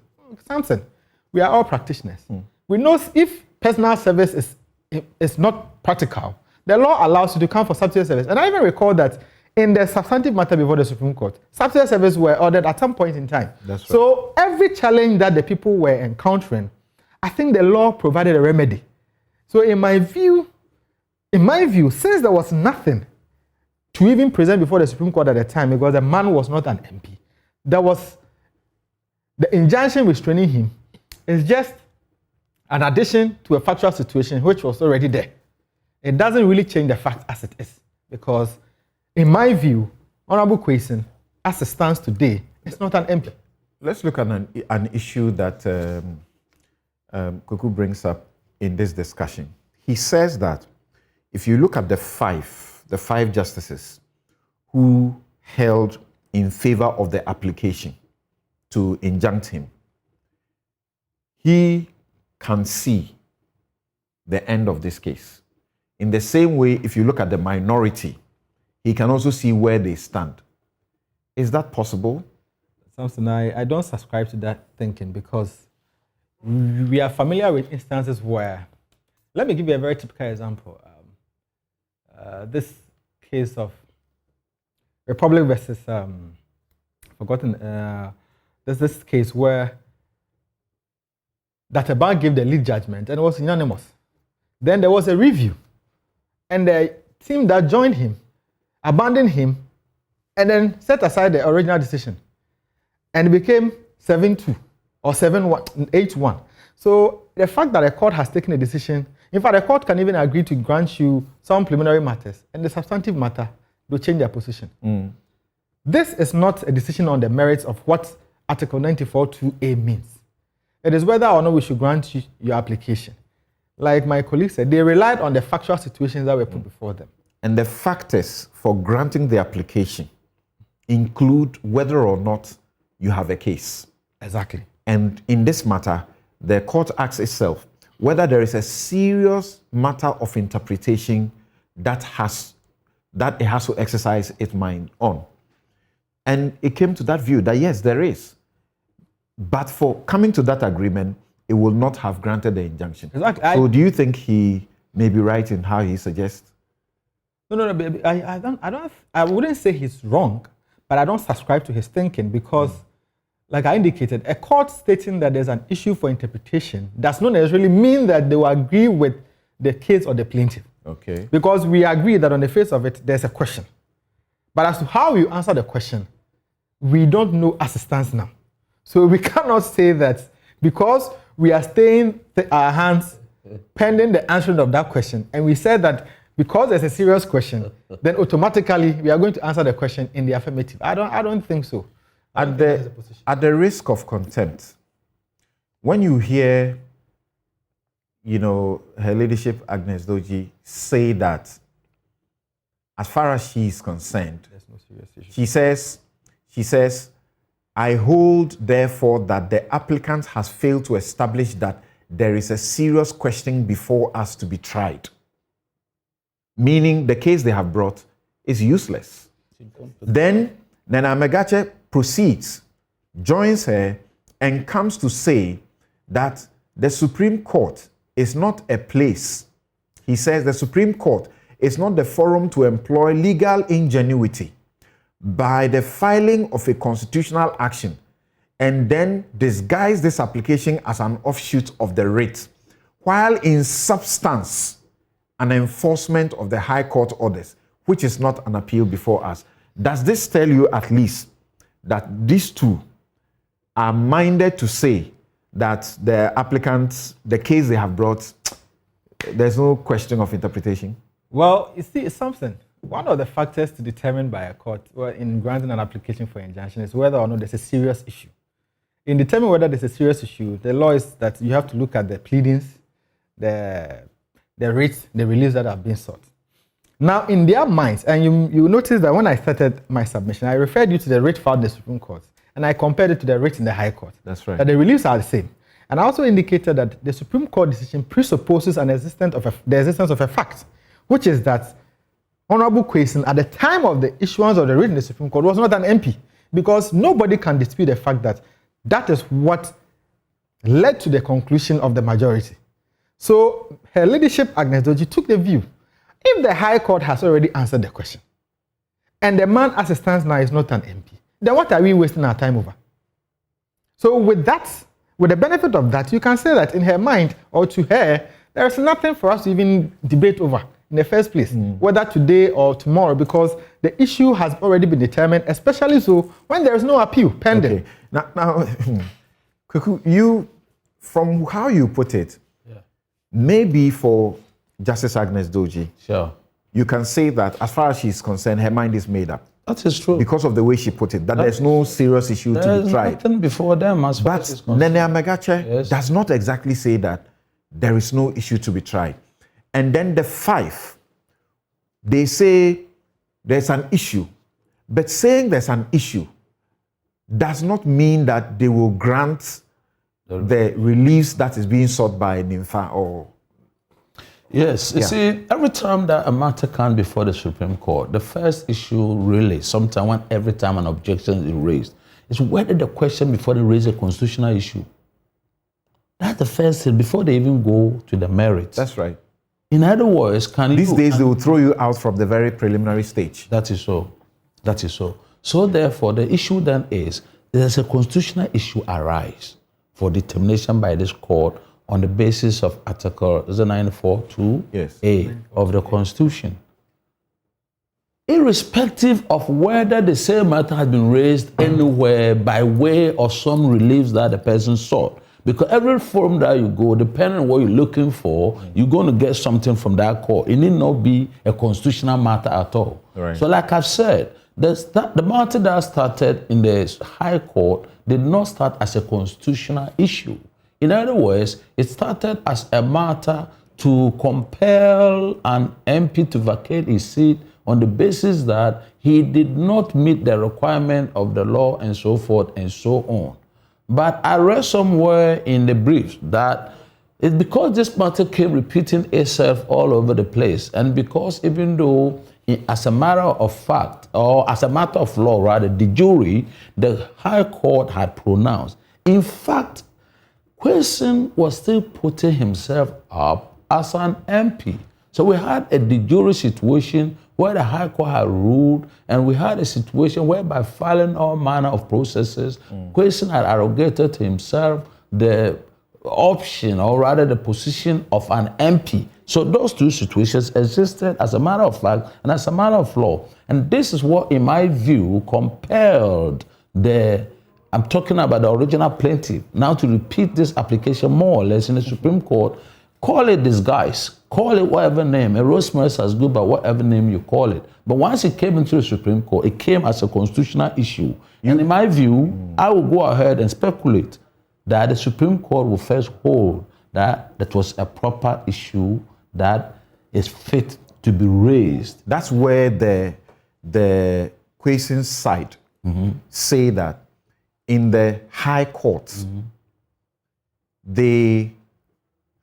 Samson, we are all practitioners. We know if personal service is not practical, the law allows you to come for subsidiary service. And I even recall that in the substantive matter before the Supreme Court, subsidiary service were ordered at some point in time. That's right. So every challenge that the people were encountering, I think the law provided a remedy. So in my view, since there was nothing to even present before the Supreme Court at the time, because the man was not an MP, there was the injunction restraining him is just an addition to a factual situation which was already there. It doesn't really change the fact as it is, because in my view, Honorable Kwesi, as it stands today, is not an MP. Let's look at an issue that Kuku brings up in this discussion. He says that if you look at the five justices who held in favor of the application to injunct him, he can see the end of this case. In the same way, if you look at the minority, he can also see where they stand. Is that possible? Samson, I don't subscribe to that thinking, because we are familiar with instances where, let me give you a very typical example. This case of Republic versus, there's this case where that Databan gave the lead judgment and it was unanimous. Then there was a review, and the team that joined him abandoned him and then set aside the original decision, and it became 7-2 or 7-1, 8-1. So the fact that a court has taken a decision, in fact, the court can even agree to grant you some preliminary matters, and the substantive matter will change their position. This is not a decision on the merits of what Article 94(2)A means. It is whether or not we should grant you your application. Like my colleague said, they relied on the factual situations that were put before them. And the factors for granting the application include whether or not you have a case. Exactly. And in this matter, the court asks itself whether there is a serious matter of interpretation that it has to exercise its mind on. And it came to that view that yes, there is. But for coming to that agreement, it will not have granted the injunction. Exactly. So do you think he may be right in how he suggests? No, I wouldn't say he's wrong, but I don't subscribe to his thinking, because, like I indicated, a court stating that there's an issue for interpretation does not necessarily mean that they will agree with the case or the plaintiff. Okay. Because we agree that on the face of it, there's a question. But as to how you answer the question, we don't know as it stands now. So we cannot say that because we are staying our hands pending the answering of that question, and we said that because there's a serious question, then automatically we are going to answer the question in the affirmative. I don't think so. At the risk of contempt, when you hear, Her Ladyship Agnes Doji say that, as far as she is concerned, there's no serious issue. She says, I hold, therefore, that the applicant has failed to establish that there is a serious question before us to be tried. Meaning the case they have brought is useless. Then Nana Amegache proceeds, joins her, and comes to say that the Supreme Court is not a place. He says the Supreme Court is not the forum to employ legal ingenuity by the filing of a constitutional action and then disguise this application as an offshoot of the writ, while in substance an enforcement of the High Court orders, which is not an appeal before us. Does this tell you at least that these two are minded to say that the applicants, the case they have brought, there's no question of interpretation? Well, you see, it's something. One of the factors to determine by a court in granting an application for injunction is whether or not there's a serious issue. in determining whether there's a serious issue, the law is that you have to look at the pleadings, the rates, the reliefs that have been sought. Now, in their minds, and you notice that when I started my submission, I referred you to the rate filed in the Supreme Court, and I compared it to the rate in the High Court. That's right. That the reliefs are the same. And I also indicated that the Supreme Court decision presupposes the existence of a fact, which is that Honorable Kwesi, at the time of the issuance of the writ in the Supreme Court, was not an MP, because nobody can dispute the fact that that is what led to the conclusion of the majority. So Her Ladyship Agnes Doji took the view, if the High Court has already answered the question, and the man as it stands now is not an MP, then what are we wasting our time over? So with that, with the benefit of that, you can say that in her mind, or to her, there is nothing for us to even debate over in the first place, whether today or tomorrow, because the issue has already been determined, especially so when there is no appeal pending. Okay. Now, Kweku, you, from how you put it, maybe for Justice Agnes Doji, Sure. you can say that as far as she's concerned, her mind is made up. That is true. Because of the way she put it, that there's no serious issue to be There's tried. nothing before them as far But as it's concerned. Nene Amegache Yes. does not exactly say that there is no issue to be tried. And then the 5, they say there's an issue. But saying there's an issue does not mean that they will grant the reliefs that is being sought by NIMFA or... Yes, you Yeah. see, every time that a matter comes before the Supreme Court, the first issue really, every time an objection is raised, is whether the question before they raise a constitutional issue. That's the first thing, before they even go to the merits. That's right. In other words, These days, they will throw you out from the very preliminary stage. That is so. That is so. So therefore, the issue then is, there's a constitutional issue arise for determination by this court on the basis of Article 942A of the Constitution. Irrespective of whether the same matter has been raised anywhere by way of some reliefs that the person sought. Because every forum that you go, depending on what you're looking for, you're going to get something from that court. It need not be a constitutional matter at all. Right. So like I've said, the matter that started in the High Court did not start as a constitutional issue. In other words, it started as a matter to compel an MP to vacate his seat on the basis that he did not meet the requirement of the law and so forth and so on. But I read somewhere in the briefs that it's because this matter came repeating itself all over the place, and because even though as a matter of fact, or as a matter of law rather, the jury, the High Court had pronounced, in fact, Kwesi was still putting himself up as an MP. So we had a de jure situation where the High Court had ruled, and we had a situation whereby filing all manner of processes, Kwesi had arrogated to himself the option, or rather the position of an MP. So those two situations existed as a matter of fact and as a matter of law. And this is what, in my view, compelled I'm talking about the original plaintiff, now to repeat this application more or less in the Supreme Court. Call it disguise, call it whatever name, a rosemary is as good by whatever name you call it. But once it came into the Supreme Court, it came as a constitutional issue. And in my view, I will go ahead and speculate that the Supreme Court will first hold that that was a proper issue that is fit to be raised. That's where the Kwesi side say that in the High Court, they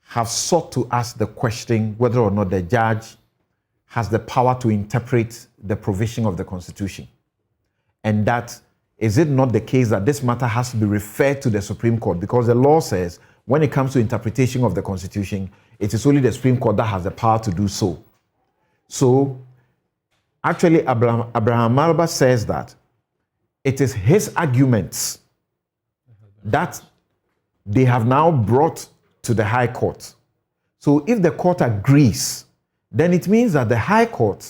have sought to ask the question whether or not the judge has the power to interpret the provision of the Constitution. And that, is it not the case that this matter has to be referred to the Supreme Court? Because the law says when it comes to interpretation of the Constitution, it is only the Supreme Court that has the power to do so. So, actually, Abraham Malba says that it is his arguments that they have now brought to the High Court. So if the court agrees, then it means that the High Court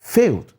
failed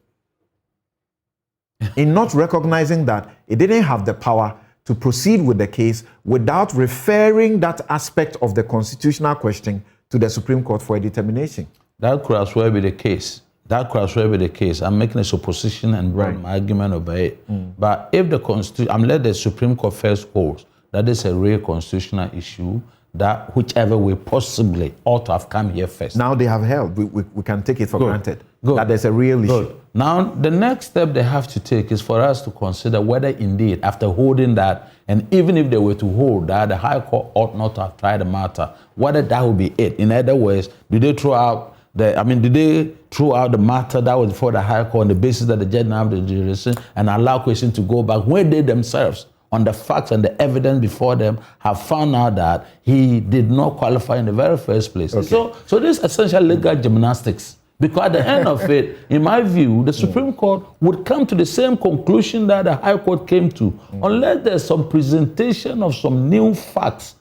in not recognizing that it didn't have the power to proceed with the case without referring that aspect of the constitutional question to the Supreme Court for a determination. That could as well be the case. that could as well be the case. I'm making a supposition and bring my argument over it. But if the Constitution, I'm let the Supreme Court first hold that is a real constitutional issue, that whichever way possibly ought to have come here first. Now they have held. We can take it for granted Good. that there's a real issue. Now, the next step they have to take is for us to consider whether indeed, after holding that, and even if they were to hold that, the High Court ought not to have tried the matter, whether that would be it. In other words, did they throw out the matter that was before the High Court on the basis that the judge now have the jurisdiction and allow questions to go back when they themselves, on the facts and the evidence before them, have found out that he did not qualify in the very first place. Okay. So this is essential legal gymnastics. Because at the end of it, in my view, the Supreme Court would come to the same conclusion that the High Court came to, unless there's some presentation of some new facts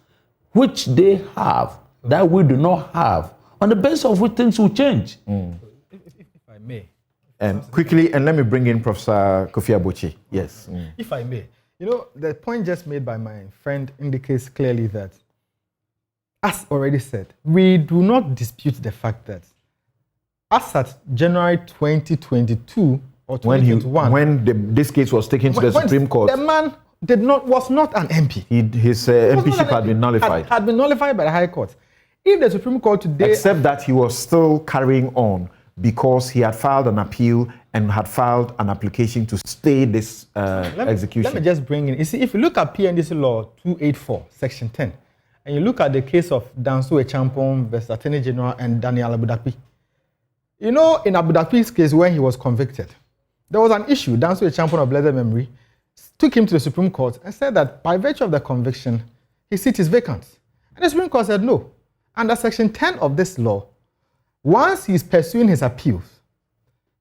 which they have that we do not have, on the basis of which things will change. If I may. Quickly, and let me bring in Professor Kofi Abochi. Yes. If I may. The point just made by my friend indicates clearly that, as already said, we do not dispute the fact that as at January 2022 or 2021, this case was taken to the Supreme Court, the man was not an MP. His MPship had been nullified. Had been nullified by the High Court. If the Supreme Court today... Except that he was still carrying on because he had filed an appeal and had filed an application to stay this execution. Let me just bring in... You see, if you look at PNDC Law 284, Section 10, and you look at the case of Danso Echampong versus Attorney General and Daniel Abudakpi, in Abu Dhabi's case, when he was convicted, there was an issue. Danso Echampong of blessed memory took him to the Supreme Court and said that by virtue of the conviction, his seat is vacant. And the Supreme Court said no. Under Section 10 of this law, once he's pursuing his appeals,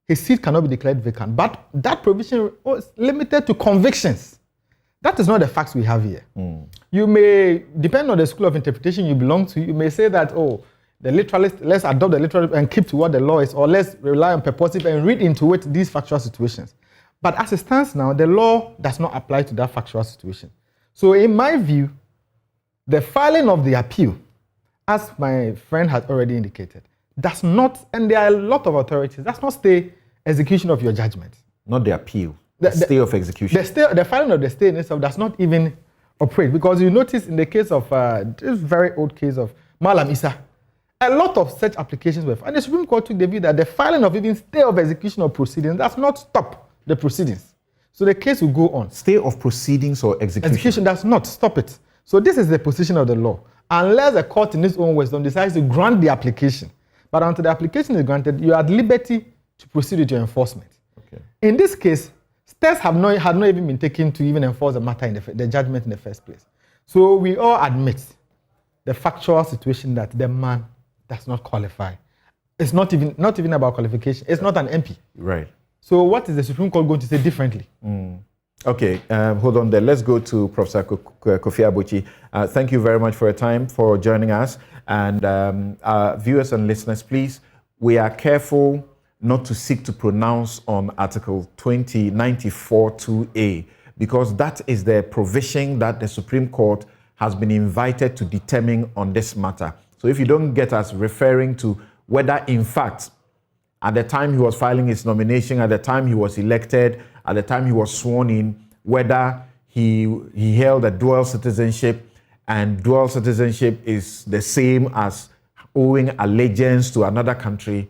his seat cannot be declared vacant. But that provision was limited to convictions. That is not the facts we have here. You may, depend on the school of interpretation you belong to, you may say that, the literalist, let's adopt the literalist and keep to what the law is, or let's rely on purposive and read into it these factual situations. But as it stands now, the law does not apply to that factual situation. So in my view, the filing of the appeal, as my friend has already indicated, does not, and there are a lot of authorities, does not stay execution of your judgment. Not the appeal, the stay of execution. The filing of the stay in itself does not even operate, because you notice in the case of this very old case of Malam Issa, a lot of such applications were, and the Supreme Court took the view that the filing of even stay of execution of proceedings does not stop the proceedings. So the case will go on. Stay of proceedings or execution? Execution does not stop it. So this is the position of the law. Unless the court in its own wisdom decides to grant the application. But until the application is granted, you are at liberty to proceed with your enforcement. Okay. In this case, steps had not even been taken to even enforce the matter, the judgment in the first place. So we all admit the factual situation that the man does not qualify. It's not even about qualification. It's not an MP. Right. So what is the Supreme Court going to say differently? Okay, hold on there. Let's go to Professor Kofi Abochi. Thank you very much for your time, for joining us. And viewers and listeners, please, we are careful not to seek to pronounce on Article 2094(2)A, because that is the provision that the Supreme Court has been invited to determine on this matter. So if you don't get us referring to whether, in fact, at the time he was filing his nomination, at the time he was elected, at the time he was sworn in, whether he held a dual citizenship, and dual citizenship is the same as owing allegiance to another country,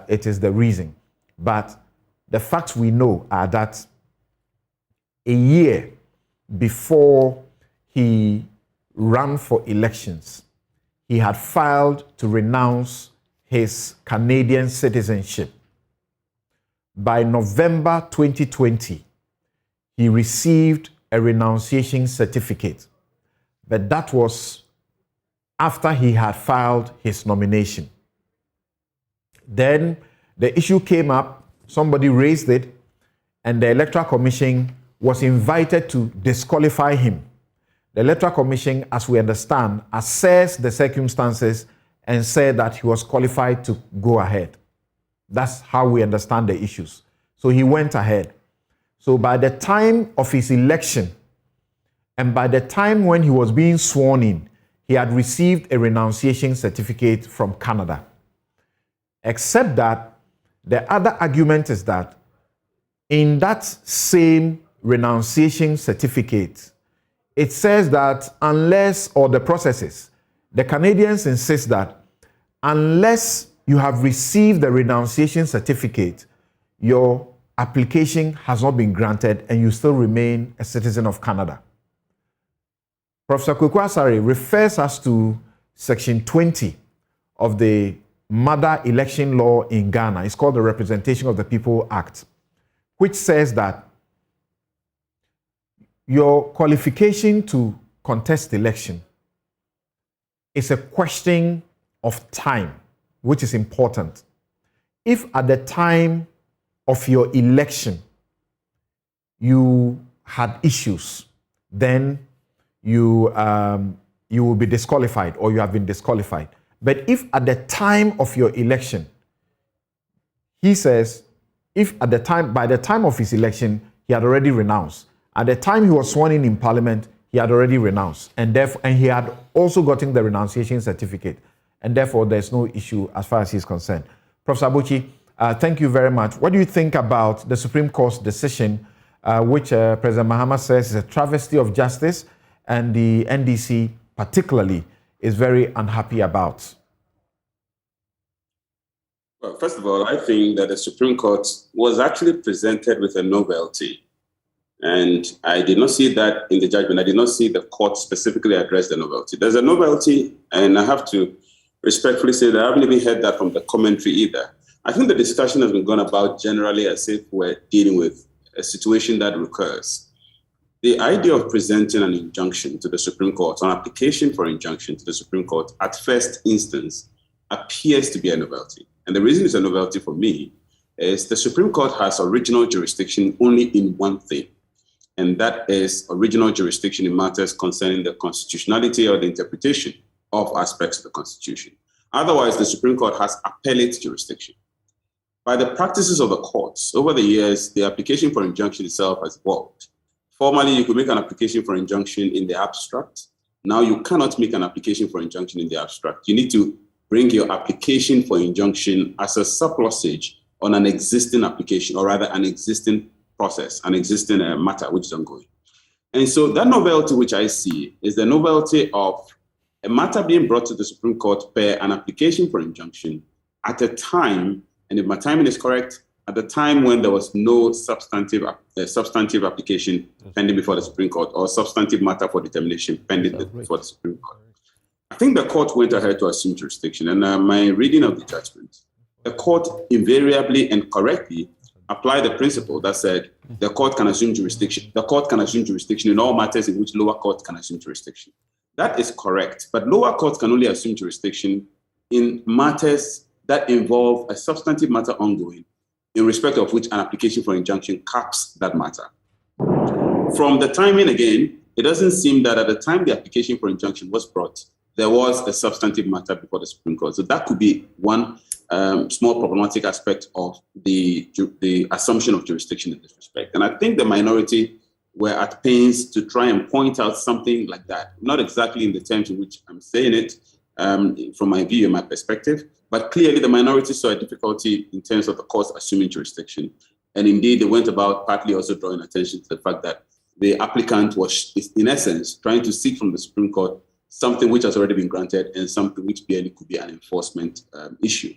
it is the reason. But the facts we know are that a year before he ran for elections, he had filed to renounce his Canadian citizenship. By November 2020, he received a renunciation certificate, but that was after he had filed his nomination. Then the issue came up, somebody raised it, and the Electoral Commission was invited to disqualify him. The Electoral Commission, as we understand, assessed the circumstances and said that he was qualified to go ahead. That's how we understand the issues. So he went ahead. So by the time of his election, and by the time when he was being sworn in, he had received a renunciation certificate from Canada. Except that The other argument is that in that same renunciation certificate, it says that unless, or the processes, the Canadians insist that unless you have received the renunciation certificate, your application has not been granted and you still remain a citizen of Canada. Professor Kweku Asare refers us to Section 20 of the mother election law in Ghana. It's called the Representation of the People Act, which says that your qualification to contest election is a question of time, which is important. If at the time of your election you had issues, then you will be disqualified, or you have been disqualified. But if at the time of your election, he says, if at the time, by the time of his election, he had already renounced. At the time he was sworn in Parliament, he had already renounced, and therefore, and he had also gotten the renunciation certificate, and therefore there's no issue as far as he's concerned. Professor Abuchi, thank you very much. What do you think about the Supreme Court's decision, which President Mahama says is a travesty of justice, and the NDC particularly is very unhappy about? Well, first of all, I think that the Supreme Court was actually presented with a novelty. And I did not see that in the judgment. I did not see the court specifically address the novelty. There's a novelty, and I have to respectfully say that I haven't even heard that from the commentary either. I think the discussion has been gone about generally as if we're dealing with a situation that recurs. The idea of presenting an injunction to the Supreme Court, an application for injunction to the Supreme Court at first instance, appears to be a novelty. And the reason it's a novelty for me is the Supreme Court has original jurisdiction only in one thing, and that is original jurisdiction in matters concerning the constitutionality or the interpretation of aspects of the Constitution. Otherwise, the Supreme Court has appellate jurisdiction. By the practices of the courts over the years, the application for injunction itself has evolved. Formerly, you could make an application for injunction in the abstract. Now you cannot make an application for injunction in the abstract. You need to bring your application for injunction as a surplusage on an existing application, or rather an existing process, an existing matter which is ongoing. And so that novelty which I see is the novelty of a matter being brought to the Supreme Court per an application for injunction at a time, and if my timing is correct, at the time when there was no substantive application pending before the Supreme Court, or substantive matter for determination pending before the Supreme Court. I think the court went ahead to assume jurisdiction, and my reading of the judgment, the court invariably and correctly applied the principle that said the court can assume jurisdiction. The court can assume jurisdiction in all matters in which lower court can assume jurisdiction. That is correct, but lower courts can only assume jurisdiction in matters that involve a substantive matter ongoing, in respect of which an application for injunction caps that matter. From the timing again, it doesn't seem that at the time the application for injunction was brought, there was a substantive matter before the Supreme Court. So that could be one small problematic aspect of the assumption of jurisdiction in this respect. And I think the minority were at pains to try and point out something like that, not exactly in the terms in which I'm saying it, from my view and my perspective, but clearly the minority saw a difficulty in terms of the courts assuming jurisdiction. And indeed, they went about partly also drawing attention to the fact that the applicant was, in essence, trying to seek from the Supreme Court something which has already been granted and something which barely could be an enforcement issue.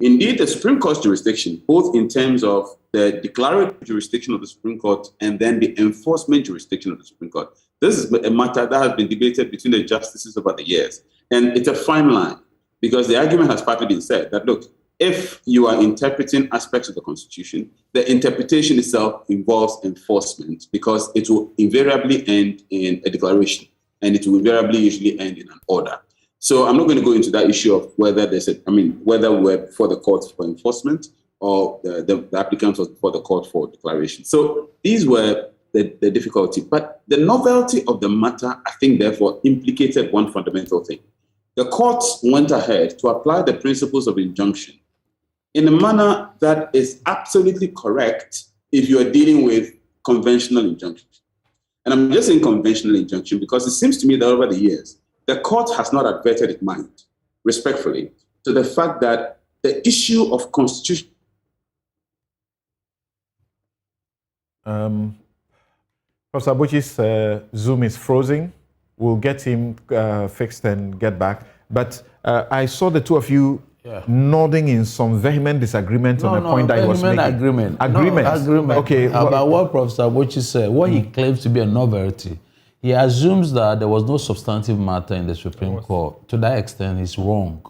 Indeed, the Supreme Court's jurisdiction, both in terms of the declaratory jurisdiction of the Supreme Court and then the enforcement jurisdiction of the Supreme Court, this is a matter that has been debated between the justices over the years. And it's a fine line, because the argument has partly been said that, look, if you are interpreting aspects of the Constitution, the interpretation itself involves enforcement, because it will invariably end in a declaration, and it will invariably usually end in an order. So I'm not going to go into that issue of whether whether we're before the court for enforcement or the applicant was before the court for declaration. So these were the difficulty. But the novelty of the matter, I think, therefore, implicated one fundamental thing. The courts went ahead to apply the principles of injunction in a manner that is absolutely correct if you are dealing with conventional injunctions. And I'm just saying conventional injunction because it seems to me that over the years, the court has not adverted its mind, respectfully, to the fact that the issue of constitutional Professor Abuchi's Zoom is frozen. We'll get him fixed and get back. But I saw the two of you nodding in some vehement disagreement on a point that he was making. Agreement. Okay. About what Professor Abuchi said, what he claims to be a novelty, he assumes that there was no substantive matter in the Supreme Court. To that extent, he's wrong.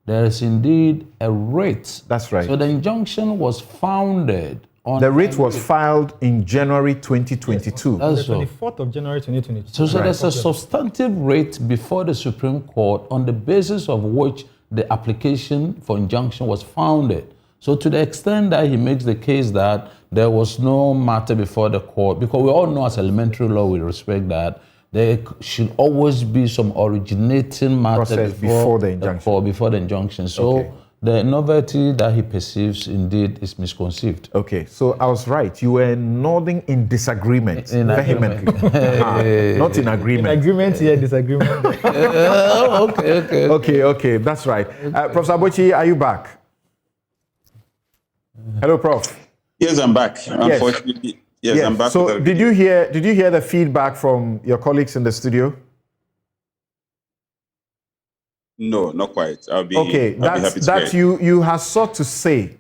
There is indeed a writ. That's right. So the injunction was founded on... The writ was filed in January 2022. That's The 24th of January 2022. So there's a substantive writ before the Supreme Court on the basis of which the application for injunction was founded. So to the extent that he makes the case that there was no matter before the court, because we all know as elementary law, we respect that, there should always be some originating matter before the injunction. So the novelty that he perceives indeed is misconceived. Okay, so I was right. You were nodding in disagreement, vehemently. Not in agreement. In agreement, yeah, disagreement. Okay, that's right. Professor Abuchi, are you back? Hello, Prof. Yes, I'm back. Unfortunately, yes, I'm back. So did you hear the feedback from your colleagues in the studio? No, not quite. I'll be happy to you have sought to say,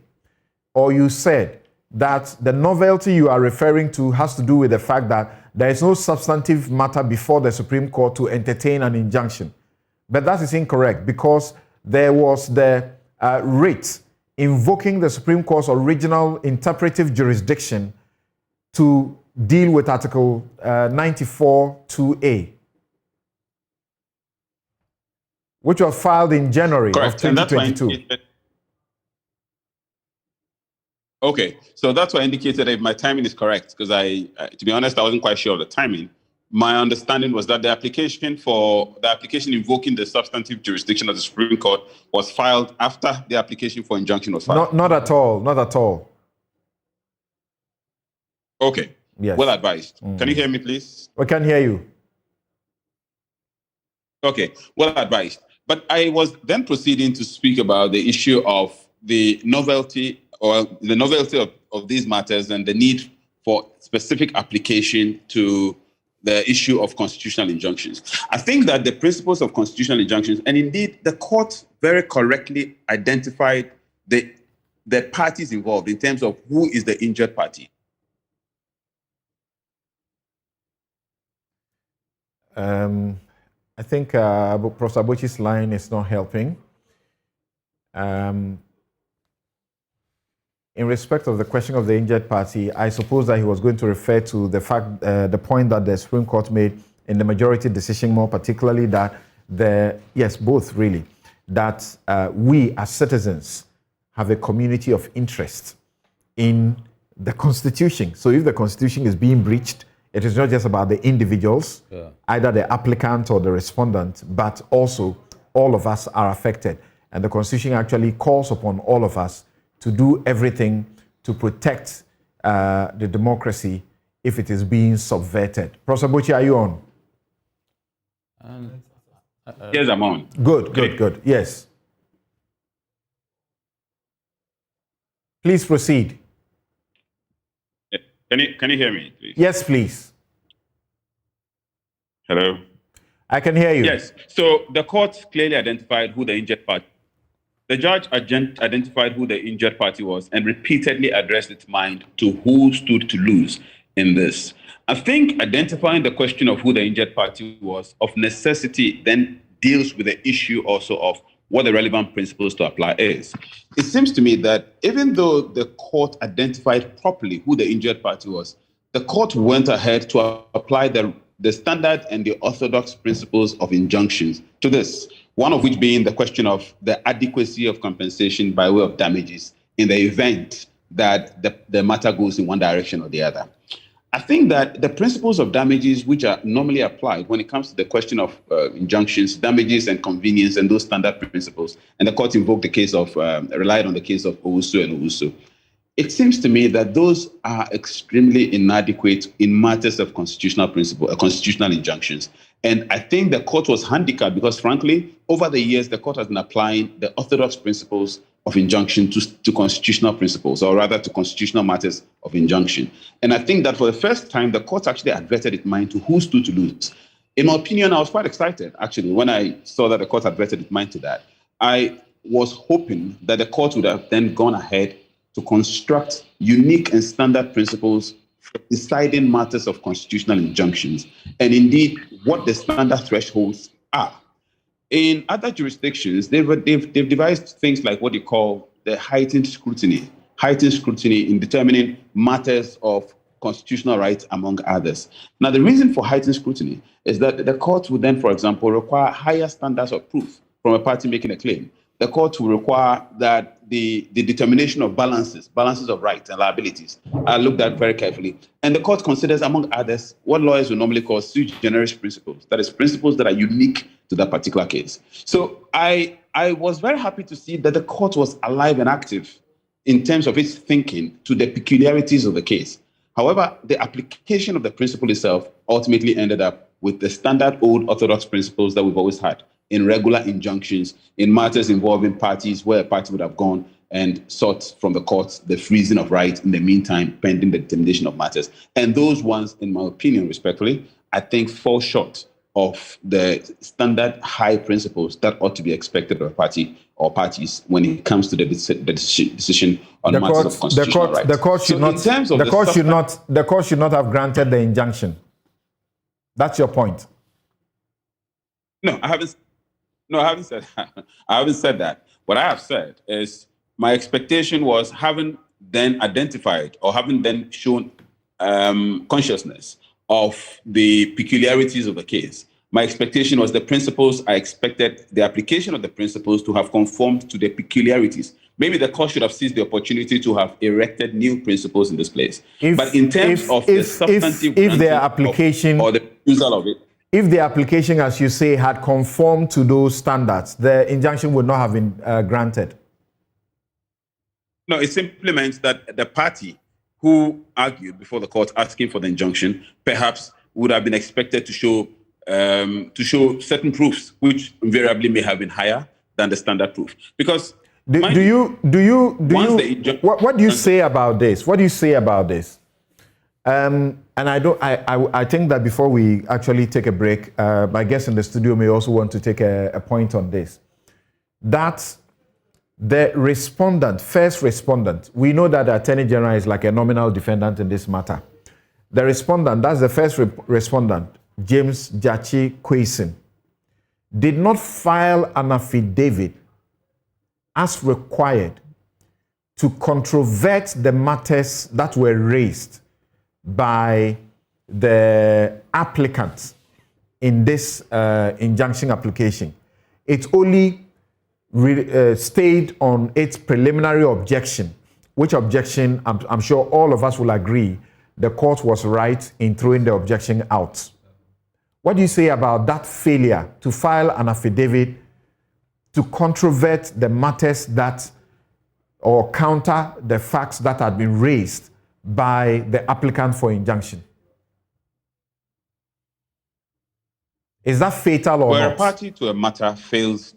or you said, that the novelty you are referring to has to do with the fact that there is no substantive matter before the Supreme Court to entertain an injunction. But that is incorrect, because there was the writ invoking the Supreme Court's original interpretive jurisdiction to deal with Article 94(2)(a), which was filed in January of 2022. Okay, so that's why I indicated if my timing is correct, because to be honest, I wasn't quite sure of the timing. My understanding was that the application invoking the substantive jurisdiction of the Supreme Court was filed after the application for injunction was filed. Not at all. Okay. Yes. Well advised. Can you hear me, please? We can hear you. Okay. Well advised. But I was then proceeding to speak about the issue of the novelty of these matters and the need for specific application to the issue of constitutional injunctions. I think that the principles of constitutional injunctions, and indeed the court very correctly identified the parties involved in terms of who is the injured party. I think Professor Abuchi's line is not helping. In respect of the question of the injured party, I suppose that he was going to refer to the fact, the point that the Supreme Court made in the majority decision, more particularly that both really, that we as citizens have a community of interest in the Constitution. So if the Constitution is being breached, it is not just about the individuals, either the applicant or the respondent, but also all of us are affected. And the Constitution actually calls upon all of us to do everything to protect the democracy if it is being subverted. Professor Abuchi, are you on? Yes, I'm on. Good. Yes. Please proceed. Can you hear me, please? Yes, please. Hello? I can hear you. Yes. So the court clearly identified who the injured party. The judge identified who the injured party was and repeatedly addressed its mind to who stood to lose in this. I think identifying the question of who the injured party was of necessity then deals with the issue also of what the relevant principles to apply is. It seems to me that even though the court identified properly who the injured party was, the court went ahead to apply the standard and the orthodox principles of injunctions to this, one of which being the question of the adequacy of compensation by way of damages in the event that the matter goes in one direction or the other. I think that the principles of damages which are normally applied when it comes to the question of injunctions, damages and convenience and those standard principles, and the court invoked the case of, relied on the case of Owusu and Owusu. It seems to me that those are extremely inadequate in matters of constitutional principle, constitutional injunctions. And I think the court was handicapped because, frankly, over the years, the court has been applying the orthodox principles of injunction to constitutional principles, or rather to constitutional matters of injunction. And I think that for the first time, the court actually averted its mind to who stood to lose. In my opinion, I was quite excited, actually, when I saw that the court averted its mind to that. I was hoping that the court would have then gone ahead to construct unique and standard principles for deciding matters of constitutional injunctions, and indeed what the standard thresholds are. In other jurisdictions, they've devised things like what you call the heightened scrutiny in determining matters of constitutional rights, among others. Now, the reason for heightened scrutiny is that the court would then, for example, require higher standards of proof from a party making a claim. The court will require that the determination of balances of rights and liabilities are looked at very carefully. And the court considers, among others, what lawyers will normally call sui generis principles, that is, principles that are unique to that particular case. So I was very happy to see that the court was alive and active in terms of its thinking to the peculiarities of the case. However, the application of the principle itself ultimately ended up with the standard old orthodox principles that we've always had in regular injunctions, in matters involving parties where a party would have gone and sought from the courts the freezing of rights in the meantime, pending the determination of matters. And those ones, in my opinion, respectfully, I think fall short of the standard high principles that ought to be expected of a party or parties when it comes to the decision on matters of constitutional rights. The court should not have granted the injunction. That's your point. No, I haven't said that. I haven't said that. What I have said is my expectation was, having then identified or having then shown consciousness of the peculiarities of the case, my expectation was I expected the application of the principles to have conformed to the peculiarities. Maybe the court should have seized the opportunity to have erected new principles in this place. But in terms of the substantive application or the refusal of it, if the application, as you say, had conformed to those standards, the injunction would not have been granted. No, it simply meant that the party who argued before the court asking for the injunction perhaps would have been expected to show certain proofs, which invariably may have been higher than the standard proof. Because what do you say about this? What do you say about this? And I think that before we actually take a break, my guest in the studio may also want to take a point on this. That the first respondent, we know that the Attorney General is like a nominal defendant in this matter. The respondent, that's the first respondent, James Jachi Kwesen, did not file an affidavit as required to controvert the matters that were raised by the applicants in this injunction application. It only stayed on its preliminary objection, which objection I'm sure all of us will agree the court was right in throwing the objection out. What do you say about that failure to file an affidavit to controvert the matters that, or counter the facts that had been raised by the applicant for injunction? Is that fatal or not? Where a party to a matter fails,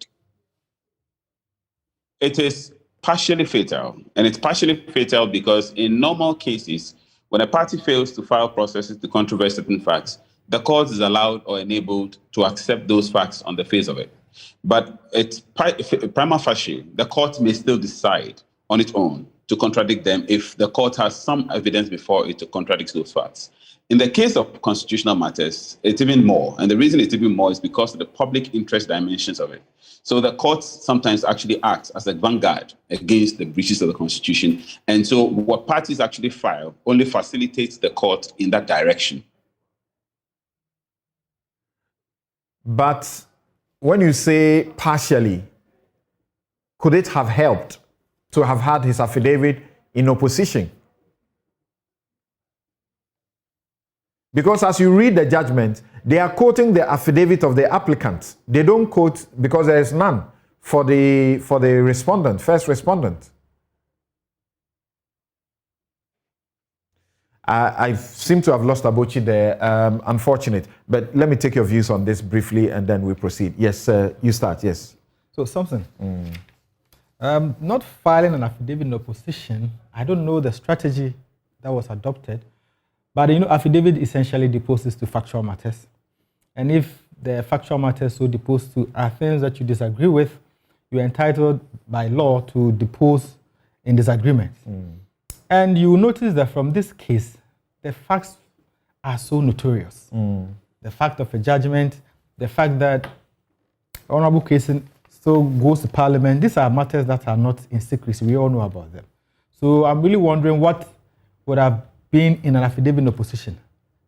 it is partially fatal. And it's partially fatal because in normal cases, when a party fails to file processes to controvert certain facts, the court is allowed or enabled to accept those facts on the face of it. But it's prima facie, the court may still decide on its own to contradict them if the court has some evidence before it to contradict those facts. In the case of constitutional matters, it's even more. And the reason it's even more is because of the public interest dimensions of it. So the courts sometimes actually act as a vanguard against the breaches of the Constitution. And so what parties actually file only facilitates the court in that direction. But when you say partially, could it have helped to have had his affidavit in opposition? Because as you read the judgment, they are quoting the affidavit of the applicant. They don't quote, because there is none for the respondent, first respondent. I seem to have lost Abochi there, unfortunate. But let me take your views on this briefly and then we proceed. Yes, you start, yes. So something. Not filing an affidavit in opposition, I don't know the strategy that was adopted, but affidavit essentially deposes to factual matters. And if the factual matters so deposed to are things that you disagree with, you're entitled by law to depose in disagreement. And you notice that from this case, the facts are so notorious. The fact of a judgment, the fact that honorable case still goes to Parliament, these are matters that are not in secrecy. We all know about them. So I'm really wondering what would have been in an affidavit in opposition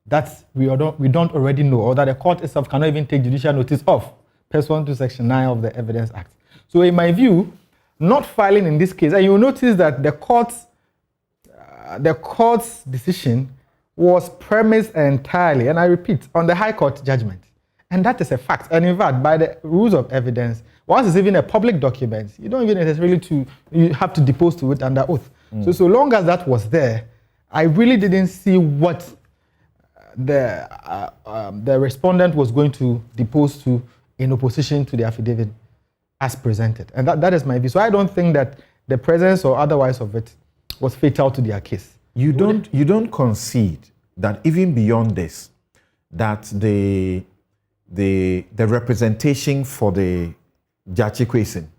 that we don't already know, or that the court itself cannot even take judicial notice of, pursuant to Section 9 of the Evidence Act. So in my view, not filing in this case, and you'll notice that the court's decision was premised entirely, and I repeat, on the High Court judgment. And that is a fact. And in fact, by the rules of evidence, once it's even a public document, you don't even necessarily you have to depose to it under oath. So long as that was there, I really didn't see what the respondent was going to depose to in opposition to the affidavit as presented. And that is my view. So I don't think that the presence or otherwise of it was fatal to their case. You don't concede that even beyond this, that the representation for the Judge Equation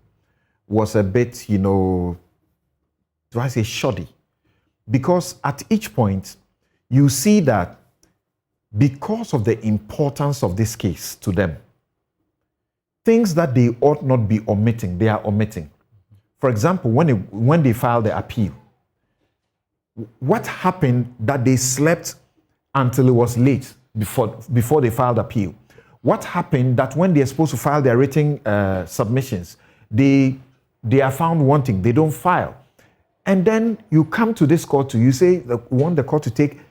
was a bit, do I say shoddy? Because at each point, you see that because of the importance of this case to them, things that they ought not be omitting, they are omitting. For example, when they filed the appeal, what happened that they slept until it was late before they filed appeal? What happened that when they're supposed to file their written submissions, they are found wanting, they don't file? And then you come to this court you say that you want the court to take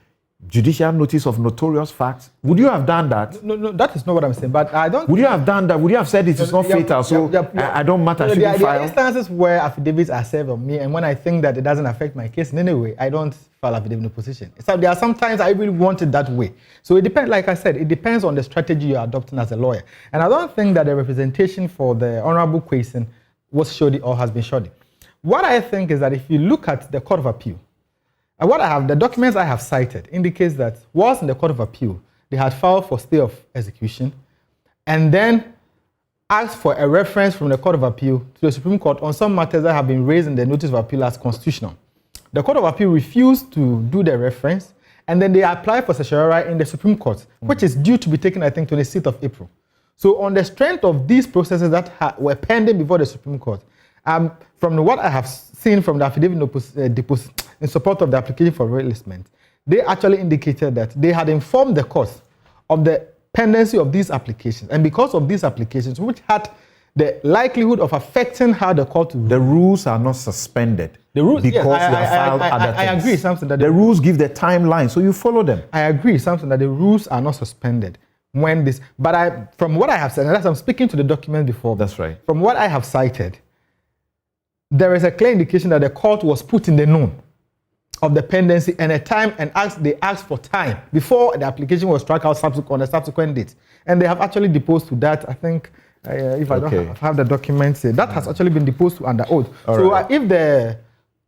judicial notice of notorious facts. Would you have done that? No, that is not what I'm saying. But I don't. Would you have done that? Would you have said it is not fatal? So I don't matter. There Shouldn't file. are instances where affidavits are served on me, and when I think that it doesn't affect my case in any way, I don't file affidavit in opposition. So there are sometimes I really want it that way. So it depends. Like I said, it depends on the strategy you are adopting as a lawyer. And I don't think that the representation for the honorable question was shoddy or has been shoddy. What I think is that if you look at the Court of Appeal, the documents I have cited indicates that whilst in the Court of Appeal, they had filed for stay of execution and then asked for a reference from the Court of Appeal to the Supreme Court on some matters that have been raised in the Notice of Appeal as constitutional. The Court of Appeal refused to do the reference, and then they applied for certiorari in the Supreme Court, which is due to be taken, I think, 26th of April. So on the strength of these processes that were pending before the Supreme Court, from what I have seen from the affidavit in support of the application for releasement, they actually indicated that they had informed the court of the pendency of these applications. And because of these applications, which had the likelihood of affecting how the court... The rules are not suspended. The rules, because yes, they have filed other things. I agree, something that... The rules give the timeline, so you follow them. I agree, something that the rules are not suspended when this... But from what I have said, and as I'm speaking to the document before... That's right. From what I have cited, there is a clear indication that the court was put in the known of the pendency and they asked for time before the application was struck out on a subsequent date. And they have actually deposed to that, I think, if I don't have the documents here, that has actually been deposed to under oath. If the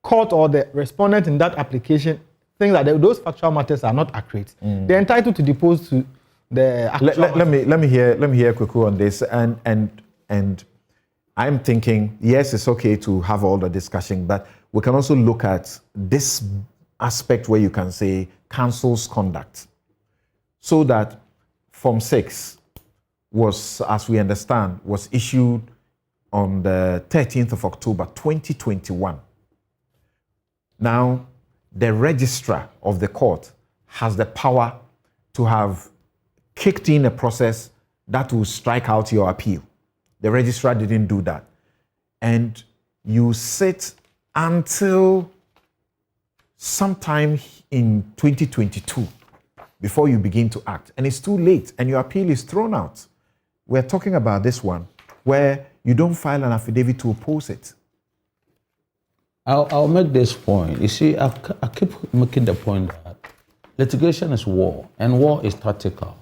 court or the respondent in that application thinks that those factual matters are not accurate, they're entitled to depose to the actual let me hear Kuku on this, and I'm thinking, yes, it's okay to have all the discussion, but we can also look at this aspect where you can say counsel's conduct. So that Form 6 was, as we understand, was issued on the 13th of October, 2021. Now, the registrar of the court has the power to have kicked in a process that will strike out your appeal. The registrar didn't do that. And you sit until sometime in 2022 before you begin to act. And it's too late and your appeal is thrown out. We're talking about this one where you don't file an affidavit to oppose it. I'll make this point. You see, I keep making the point that litigation is war and war is tactical.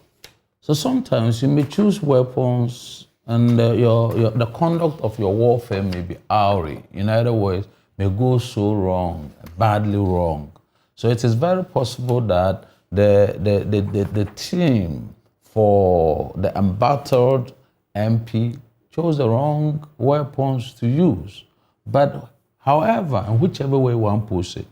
So sometimes you may choose weapons and the conduct of your warfare may be hourly. In other words, may go so wrong, badly wrong. So it is very possible that the team for the embattled MP chose the wrong weapons to use. But however, in whichever way one puts it,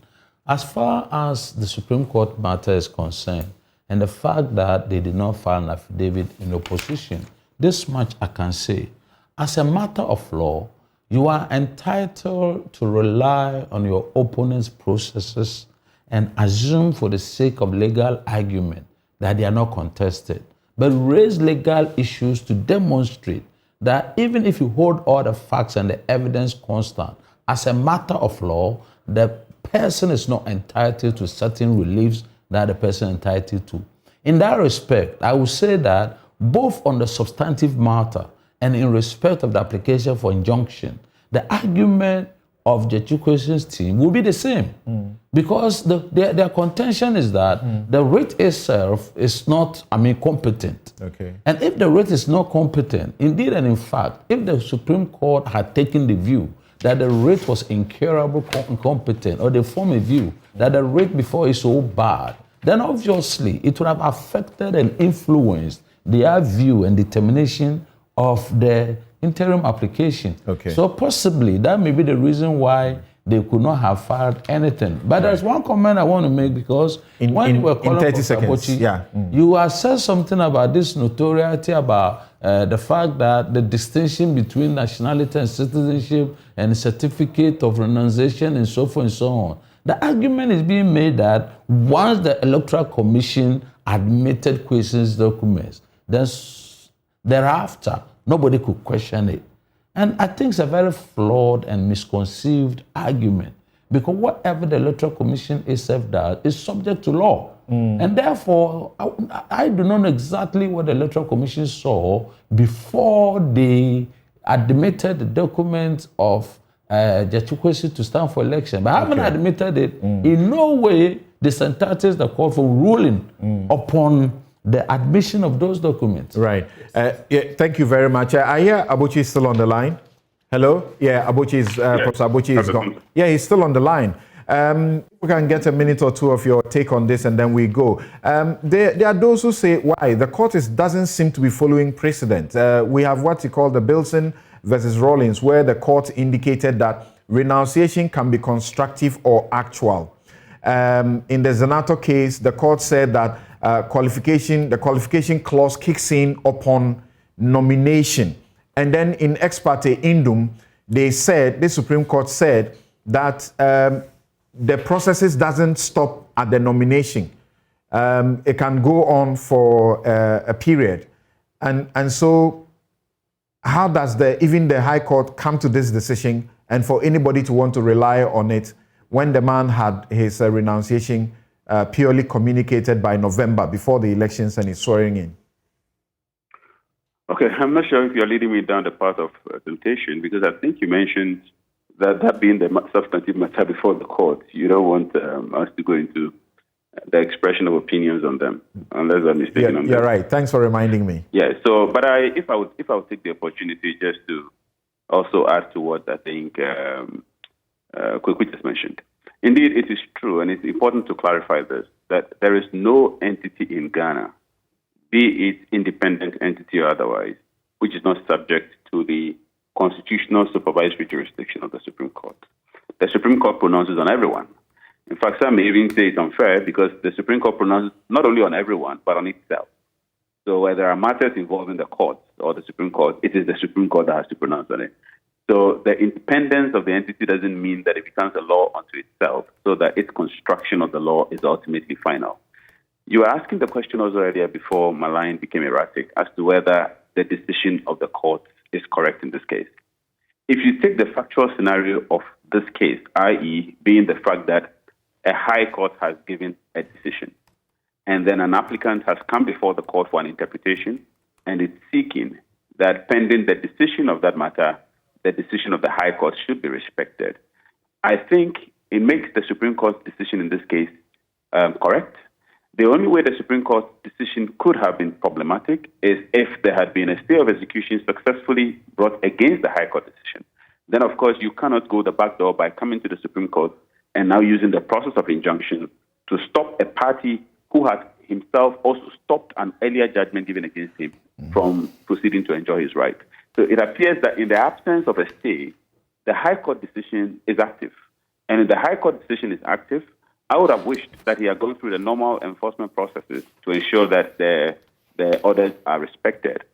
as far as the Supreme Court matter is concerned, and the fact that they did not file an affidavit in opposition, this much I can say. As a matter of law, you are entitled to rely on your opponent's processes and assume for the sake of legal argument that they are not contested, but raise legal issues to demonstrate that even if you hold all the facts and the evidence constant, as a matter of law, the person is not entitled to certain reliefs that the person is entitled to. In that respect, I would say that both on the substantive matter and in respect of the application for injunction, the argument of the Chukwuesin's team will be the same. Because their contention is that the writ itself is not, competent. Okay. And if the writ is not competent, indeed and in fact, if the Supreme Court had taken the view that the writ was incurable incompetent, or they form a view that the writ before is so bad, then obviously it would have affected and influenced their view and determination of the interim application. Okay. So possibly that may be the reason why they could not have filed anything. But there's one comment I want to make, because when you were calling 30 for seconds, Sabochi, yeah. you have said something about this notoriety, about the fact that the distinction between nationality and citizenship and certificate of renunciation and so forth and so on. The argument is being made that once the Electoral Commission admitted Kwesi's documents, then thereafter, nobody could question it. And I think it's a very flawed and misconceived argument, because whatever the Electoral Commission itself does is subject to law. And therefore, I do not know exactly what the Electoral Commission saw before they admitted the documents of Chukwuesi to stand for election. But having admitted it, in no way disentitles the court from ruling upon the admission of those documents. Right. Yeah, thank you very much. I hear Abuchi is still on the line. Hello? Yeah, Professor Abuchi is gone. Yeah, he's still on the line. We can get a minute or two of your take on this and then we go. There are those who say, why? The court doesn't seem to be following precedent. We have what you call the Bilson versus Rawlings, where the court indicated that renunciation can be constructive or actual. In the Zanato case, the court said that the qualification clause kicks in upon nomination. And then in Ex parte Indum, the Supreme Court said that the processes doesn't stop at the nomination. It can go on for a period. And so how does even the High Court come to this decision, and for anybody to want to rely on it when the man had his renunciation purely communicated by November before the elections and his swearing in? Okay, I'm not sure if you're leading me down the path of temptation, because I think you mentioned that being the substantive matter before the court, you don't want us to go into the expression of opinions on them, unless I'm mistaken on that. You're right. Thanks for reminding me. Yeah. So, but if I would take the opportunity just to also add to what I think Kwekwe just mentioned. Indeed, it is true, and it's important to clarify this, that there is no entity in Ghana, be it independent entity or otherwise, which is not subject to the constitutional supervisory jurisdiction of the Supreme Court. The Supreme Court pronounces on everyone. In fact, some may even say it's unfair because the Supreme Court pronounces not only on everyone, but on itself. So where there are matters involving the courts or the Supreme Court, it is the Supreme Court that has to pronounce on it. So the independence of the entity doesn't mean that it becomes a law unto itself, so that its construction of the law is ultimately final. You were asking the question also earlier before my line became erratic as to whether the decision of the court is correct in this case. If you take the factual scenario of this case, i.e. being the fact that a high court has given a decision, and then an applicant has come before the court for an interpretation, and it's seeking that pending the decision of that matter, the decision of the high court should be respected. I think it makes the Supreme Court's decision in this case correct, The only way the Supreme Court decision could have been problematic is if there had been a stay of execution successfully brought against the High Court decision. Then, of course, you cannot go the back door by coming to the Supreme Court and now using the process of injunction to stop a party who had himself also stopped an earlier judgment given against him from proceeding to enjoy his right. So it appears that in the absence of a stay, the High Court decision is active. And if the High Court decision is active, I would have wished that he had gone through the normal enforcement processes to ensure that the orders are respected.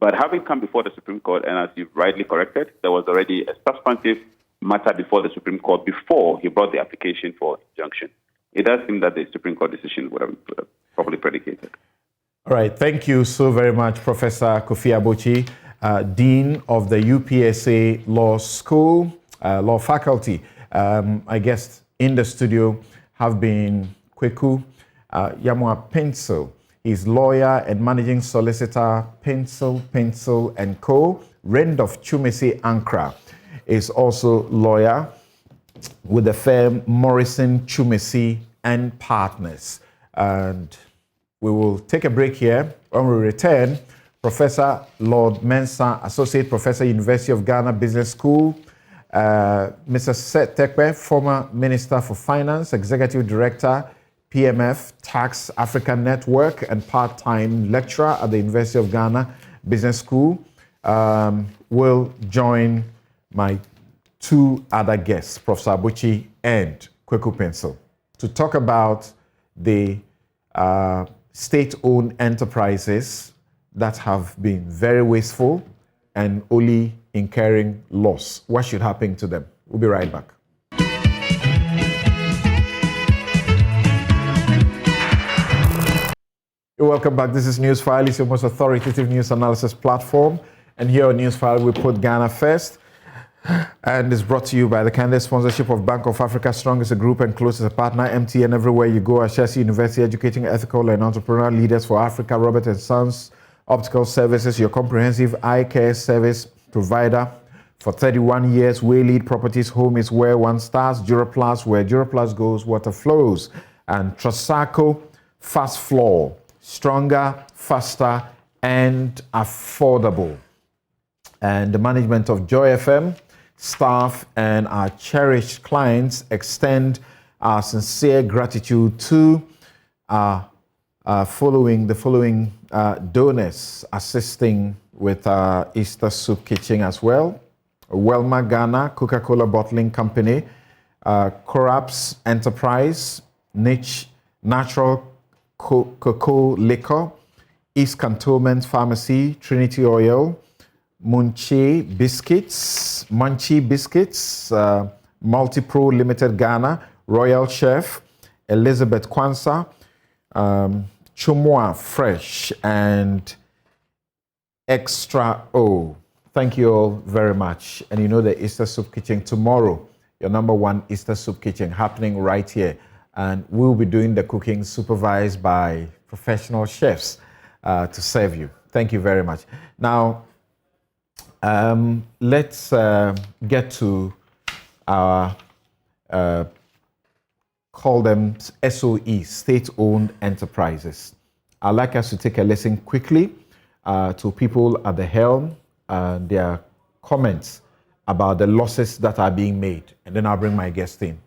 But having come before the Supreme Court, and as you've rightly corrected, there was already a substantive matter before the Supreme Court before he brought the application for injunction. It does seem that the Supreme Court decision would have been properly predicated. All right. Thank you so very much, Professor Kofi Abochi, Dean of the UPSA Law School, Law Faculty. I guess in the studio have been Kweku Yamwa Pencil. He's lawyer and managing solicitor, Pencil & Co. Randolph Chumesi Ankara is also lawyer with the firm Morrison Chumesi and Partners. And we will take a break here. When we return, Professor Lord Mensah, Associate Professor, University of Ghana Business School, Mr. Seth Tekpe, former Minister for Finance, Executive Director, PMF, Tax Africa Network, and part-time lecturer at the University of Ghana Business School, will join my two other guests, Professor Abochi and Kweku Pencil, to talk about the state-owned enterprises that have been very wasteful and only incurring loss. What should happen to them? We'll be right back. You're welcome back. This is Newsfile. It's your most authoritative news analysis platform. And here on Newsfile, we put Ghana first. And it's brought to you by the candidate sponsorship of Bank of Africa, strong as a group and close as a partner. MTN everywhere you go. Ashesi University, educating ethical and entrepreneurial leaders for Africa. Robert and Sons Optical Services, your comprehensive eye care service provider for 31 years. Waylead Properties, home is where one starts. Duraplast, where Duraplast goes, water flows. And Trasaco Fast Floor, stronger, faster, and affordable. And the management of Joy FM, staff, and our cherished clients extend our sincere gratitude to our following donors assisting with our Easter Soup Kitchen as well. Welma Ghana, Coca-Cola Bottling Company, Coraps Enterprise, Niche Natural Cocoa Liquor, East Cantonment Pharmacy, Trinity Oil, Munchie Biscuits, Multipro Limited Ghana, Royal Chef, Elizabeth Kwanzaa, Chumwa Fresh, and Extra O. Thank you all very much. And you know the Easter Soup Kitchen tomorrow, your number one Easter Soup Kitchen happening right here. And we'll be doing the cooking supervised by professional chefs to serve you. Thank you very much. Now, let's get to our, call them SOE, state-owned enterprises. I'd like us to take a listen quickly to people at the helm, their comments about the losses that are being made. And then I'll bring my guest in.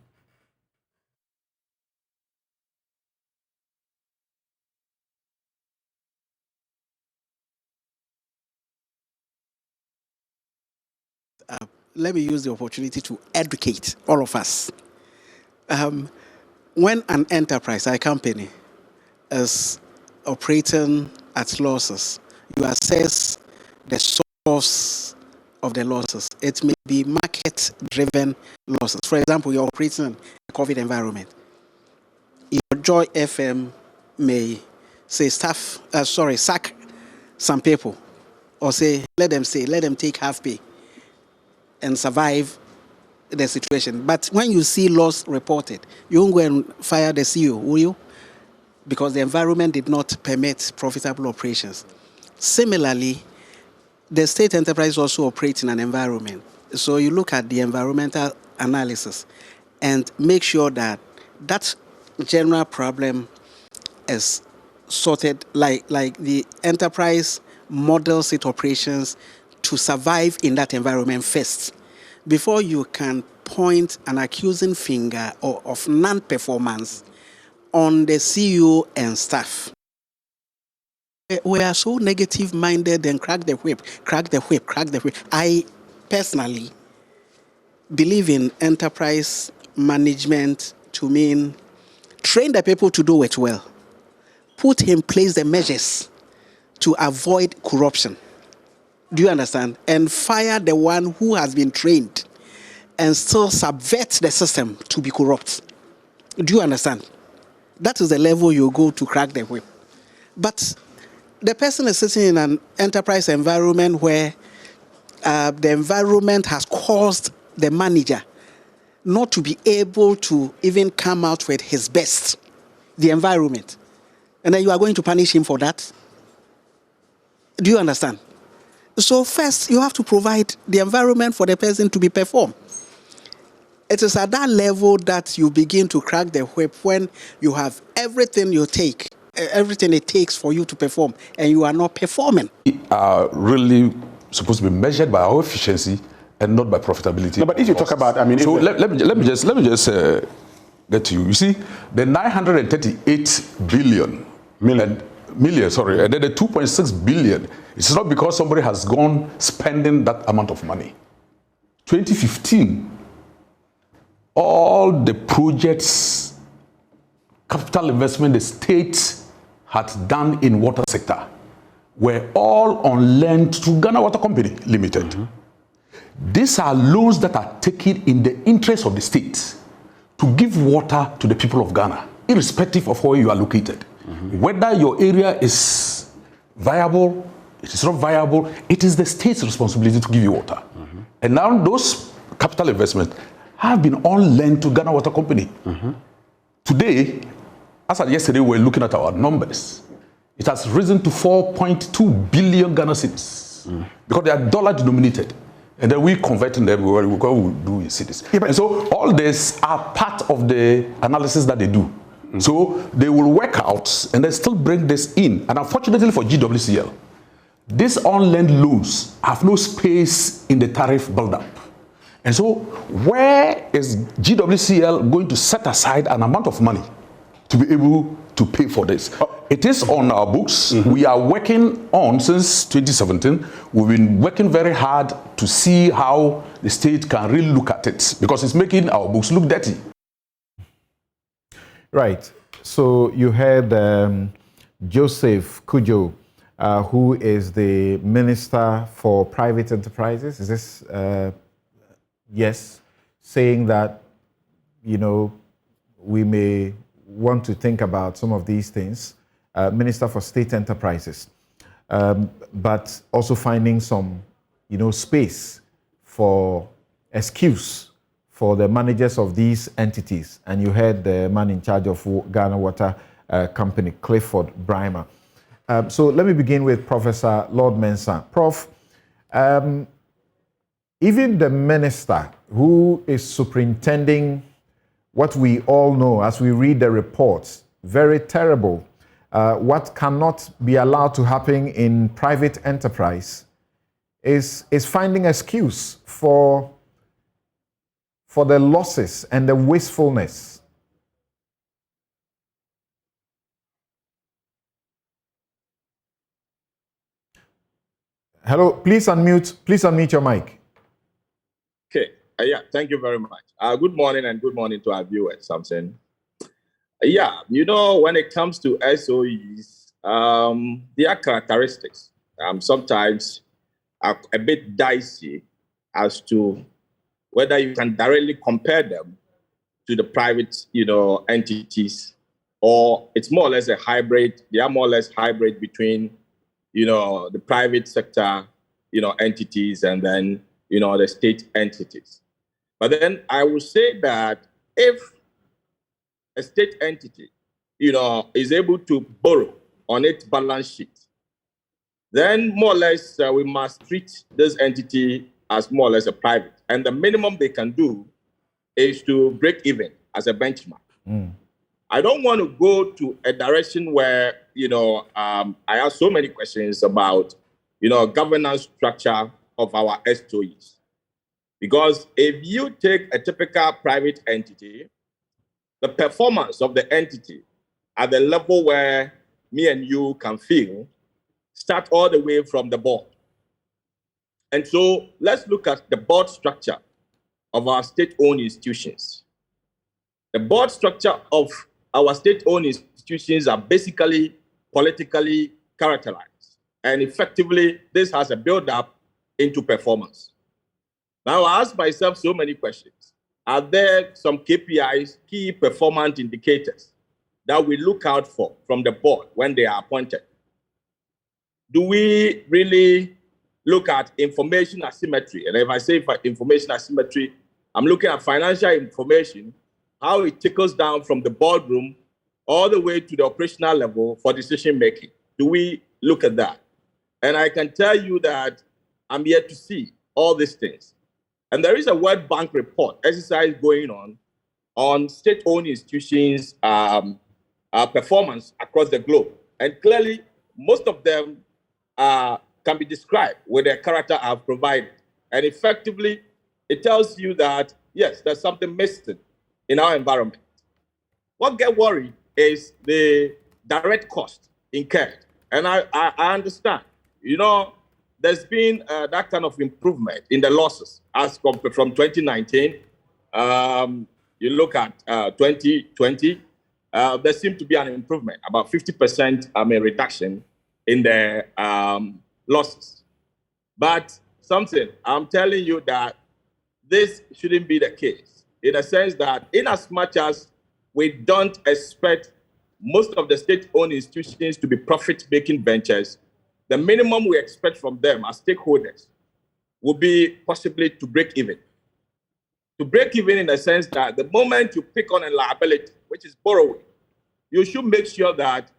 Let me use the opportunity to educate all of us. When an enterprise, a company, is operating at losses, you assess the source of the losses. It may be market-driven losses. For example, you're operating in a COVID environment. Your Joy FM may say sack some people, or let them take half pay and survive the situation. But when you see loss reported, you won't go and fire the CEO, will you? Because the environment did not permit profitable operations. Similarly, the state enterprise also operates in an environment. So you look at the environmental analysis and make sure that that general problem is sorted, like the enterprise models its operations to survive in that environment first, before you can point an accusing finger of non-performance on the CEO and staff. We are so negative-minded and crack the whip. I personally believe in enterprise management to mean train the people to do it well, put in place the measures to avoid corruption. Do you understand? And fire the one who has been trained and still subvert the system to be corrupt. Do you understand? That is the level you go to crack the whip. But the person is sitting in an enterprise environment where the environment has caused the manager not to be able to even come out with his best, the environment. And then you are going to punish him for that? Do you understand? So first, you have to provide the environment for the person to be performed. It is at that level that you begin to crack the whip, when you have everything it takes for you to perform, and you are not performing. We are really supposed to be measured by our efficiency and not by profitability. No, but if you talk about, I mean, so let me just get to you. You see, the 938 million, and then the 2.6 billion. It's not because somebody has gone spending that amount of money. 2015, all the projects, capital investment the state had done in water sector were all on lent to Ghana Water Company Limited. Mm-hmm. These are loans that are taken in the interest of the state to give water to the people of Ghana, irrespective of where you are located. Mm-hmm. Whether your area is viable, it is not viable, it is the state's responsibility to give you water. Mm-hmm. And now those capital investments have been all lent to Ghana Water Company. Mm-hmm. Today, as of yesterday, we're looking at our numbers. It has risen to 4.2 billion Ghana cedis because they are dollar denominated. And then we convert them everywhere we do in cities. Yeah, and so all this are part of the analysis that they do. Mm-hmm. So they will work out and then still bring this in. And unfortunately for GWCL, these on-lend loans have no space in the tariff build-up. And so where is GWCL going to set aside an amount of money to be able to pay for this? It is on our books. Mm-hmm. We are working on, since 2017, we've been working very hard to see how the state can really look at it, because it's making our books look dirty. Right. So you heard Joseph Kujo, who is the Minister for Private Enterprises. Is this, yes, saying that, you know, we may want to think about some of these things. Minister for State Enterprises, but also finding some, you know, space for excuse for the managers of these entities. And you heard the man in charge of Ghana Water Company, Clifford Brimer. So let me begin with Professor Lord Mensah. Prof, even the minister who is superintending what we all know as we read the reports, very terrible. What cannot be allowed to happen in private enterprise is finding excuse for the losses and the wastefulness. Hello, please unmute your mic. Okay, yeah, thank you very much. Good morning and good morning to our viewers, Samson. Yeah, you know, when it comes to SOEs, their characteristics sometimes are a bit dicey as to whether you can directly compare them to the private, you know, entities, or it's more or less a hybrid. They are more or less hybrid between, you know, the private sector, you know, entities and then, you know, the state entities. But then I would say that if a state entity, you know, is able to borrow on its balance sheet, then more or less we must treat this entity as more or less a private. And the minimum they can do is to break even as a benchmark. I don't want to go to a direction where, I have so many questions about, governance structure of our SOEs. Because if you take a typical private entity, the performance of the entity at the level where me and you can feel start all the way from the board. And so let's look at the board structure of our state-owned institutions. The board structure of our state-owned institutions are basically politically characterized. And effectively, this has a build-up into performance. Now, I ask myself so many questions. Are there some KPIs, key performance indicators, that we look out for from the board when they are appointed? Do we really look at information asymmetry? And if I say information asymmetry, I'm looking at financial information, how it trickles down from the boardroom all the way to the operational level for decision making. Do we look at that? And I can tell you that I'm yet to see all these things. And there is a World Bank report exercise going on state-owned institutions' performance across the globe. And clearly, most of them can be described with the character I've provided. And effectively, it tells you that, yes, there's something missing in our environment. What gets worried is the direct cost incurred. And I understand, there's been that kind of improvement in the losses as compared from 2019. You look at 2020, there seemed to be an improvement, about 50% reduction in the losses. But I'm telling you that this shouldn't be the case, in a sense that in as much as we don't expect most of the state-owned institutions to be profit-making ventures, the minimum we expect from them as stakeholders will be possibly to break even. To break even in the sense that the moment you pick on a liability, which is borrowing, you should make sure that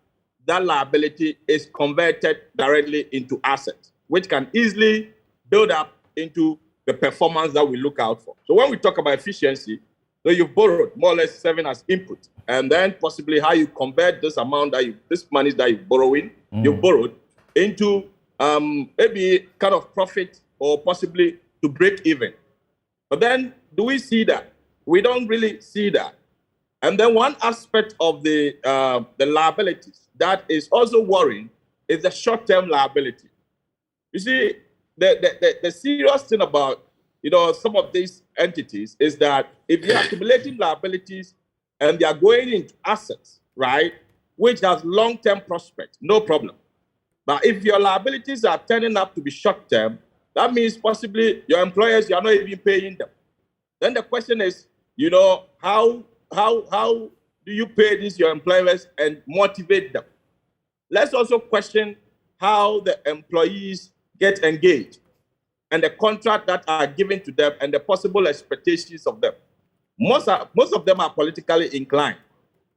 that liability is converted directly into assets, which can easily build up into the performance that we look out for. So when we talk about efficiency, so you've borrowed more or less serving as input, and then possibly how you convert this amount this money that you're borrowing, you've borrowed into maybe kind of profit or possibly to break even. But then do we see that? We don't really see that. And then one aspect of the liabilities that is also worrying is the short-term liability. You see, the serious thing about some of these entities is that if you're accumulating liabilities and they are going into assets, right, which has long-term prospects, no problem. But if your liabilities are turning up to be short-term, that means possibly your employers, you're not even paying them. Then the question is, how do you pay these your employers and motivate them? Let's also question how the employees get engaged and the contract that are given to them and the possible expectations of them. Most of them are politically inclined.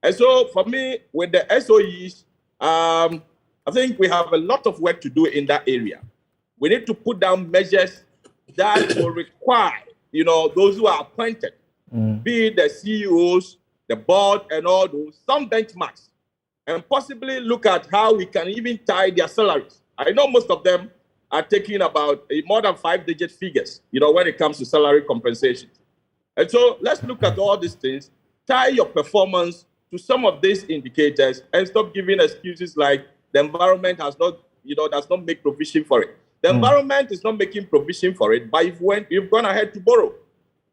And so for me, with the SOEs, I think we have a lot of work to do in that area. We need to put down measures that will require, those who are appointed, be it the CEOs, the board, and all those, some benchmarks, and possibly look at how we can even tie their salaries. I know most of them are taking about more than 5-digit figures, when it comes to salary compensation. And so let's look at all these things, tie your performance to some of these indicators, and stop giving excuses like the environment has not, does not make provision for it. The environment is not making provision for it, but you've gone ahead to borrow.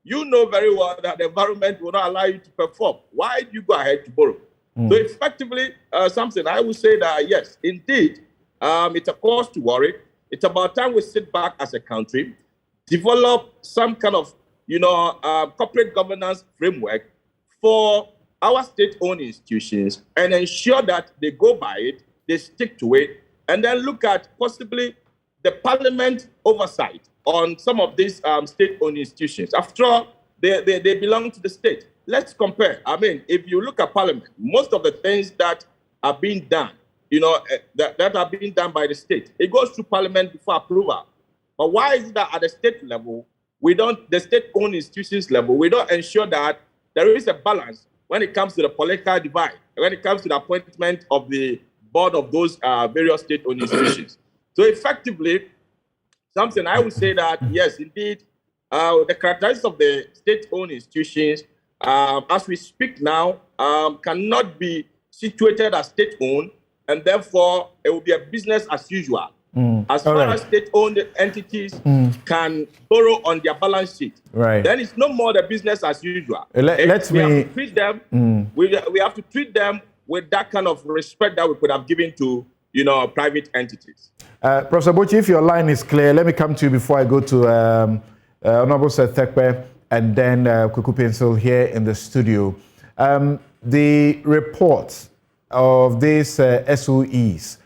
You know very well that the environment will not allow you to perform. Why do you go ahead to borrow? So effectively, something I would say that, yes, indeed, it's a cause to worry. It's about time we sit back as a country, develop some kind of, corporate governance framework for our state-owned institutions and ensure that they go by it, they stick to it, and then look at possibly the parliament oversight on some of these state-owned institutions. After all, they belong to the state. Let's compare. I mean, if you look at parliament, most of the things that are being done, that are being done by the state, it goes through parliament before approval. But why is it that at the state level, the state-owned institutions level, we don't ensure that there is a balance when it comes to the political divide, when it comes to the appointment of the board of those various state-owned institutions. So effectively, something I would say that, yes, indeed, the characteristics of the state-owned institutions, as we speak now, cannot be situated as state-owned, and therefore it will be a business as usual. As far as state-owned entities can borrow on their balance sheet, then it's no more the business as usual. We have to treat them. We have to treat them with that kind of respect that we could have given to, private entities. Professor Bochi, if your line is clear, let me come to you before I go to Honorable Seth Thekpe and then Kuku Pencil here in the studio. The report of these SOEs.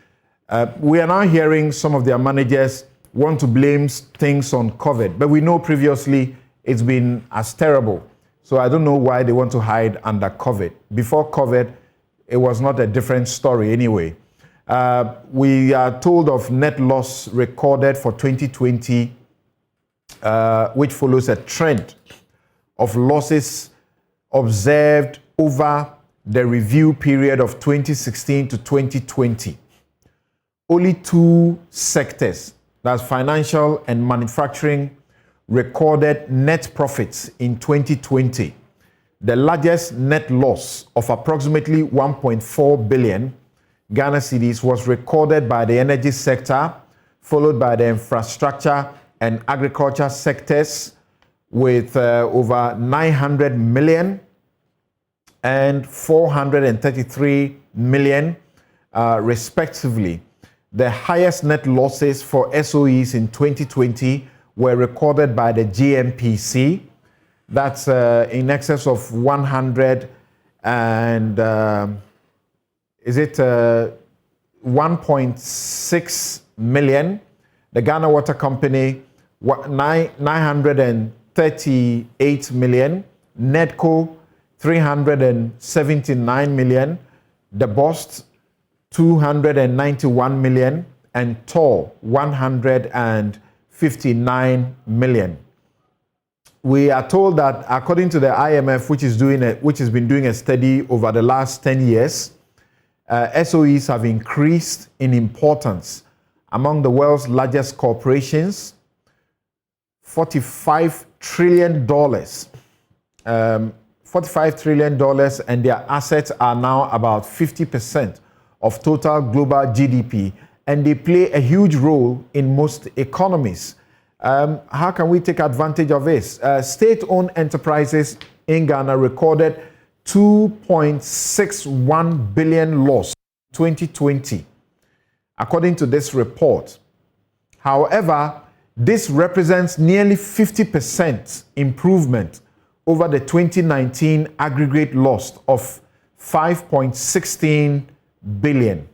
We are now hearing some of their managers want to blame things on COVID, but we know previously it's been as terrible. So I don't know why they want to hide under COVID. Before COVID, it was not a different story anyway. We are told of net loss recorded for 2020, which follows a trend of losses observed over the review period of 2016 to 2020. Only two sectors, that's financial and manufacturing, recorded net profits in 2020. The largest net loss of approximately 1.4 billion Ghana cedis was recorded by the energy sector, followed by the infrastructure and agriculture sectors with over 900 million and 433 million respectively. The highest net losses for SOEs in 2020 were recorded by the GMPC. That's in excess of 100 and 1.6 million. The Ghana Water Company, 938 million. NEDCO, 379 million. The BOST, 291 million, and TOR 159 million. We are told that according to the IMF, which has been doing a study over the last 10 years, SOEs have increased in importance among the world's largest corporations. $45 trillion, and their assets are now about 50% of total global GDP, and they play a huge role in most economies. How can we take advantage of this? State-owned enterprises in Ghana recorded 2.61 billion loss in 2020, according to this report. However, this represents nearly 50% improvement over the 2019 aggregate loss of 5.16 billion.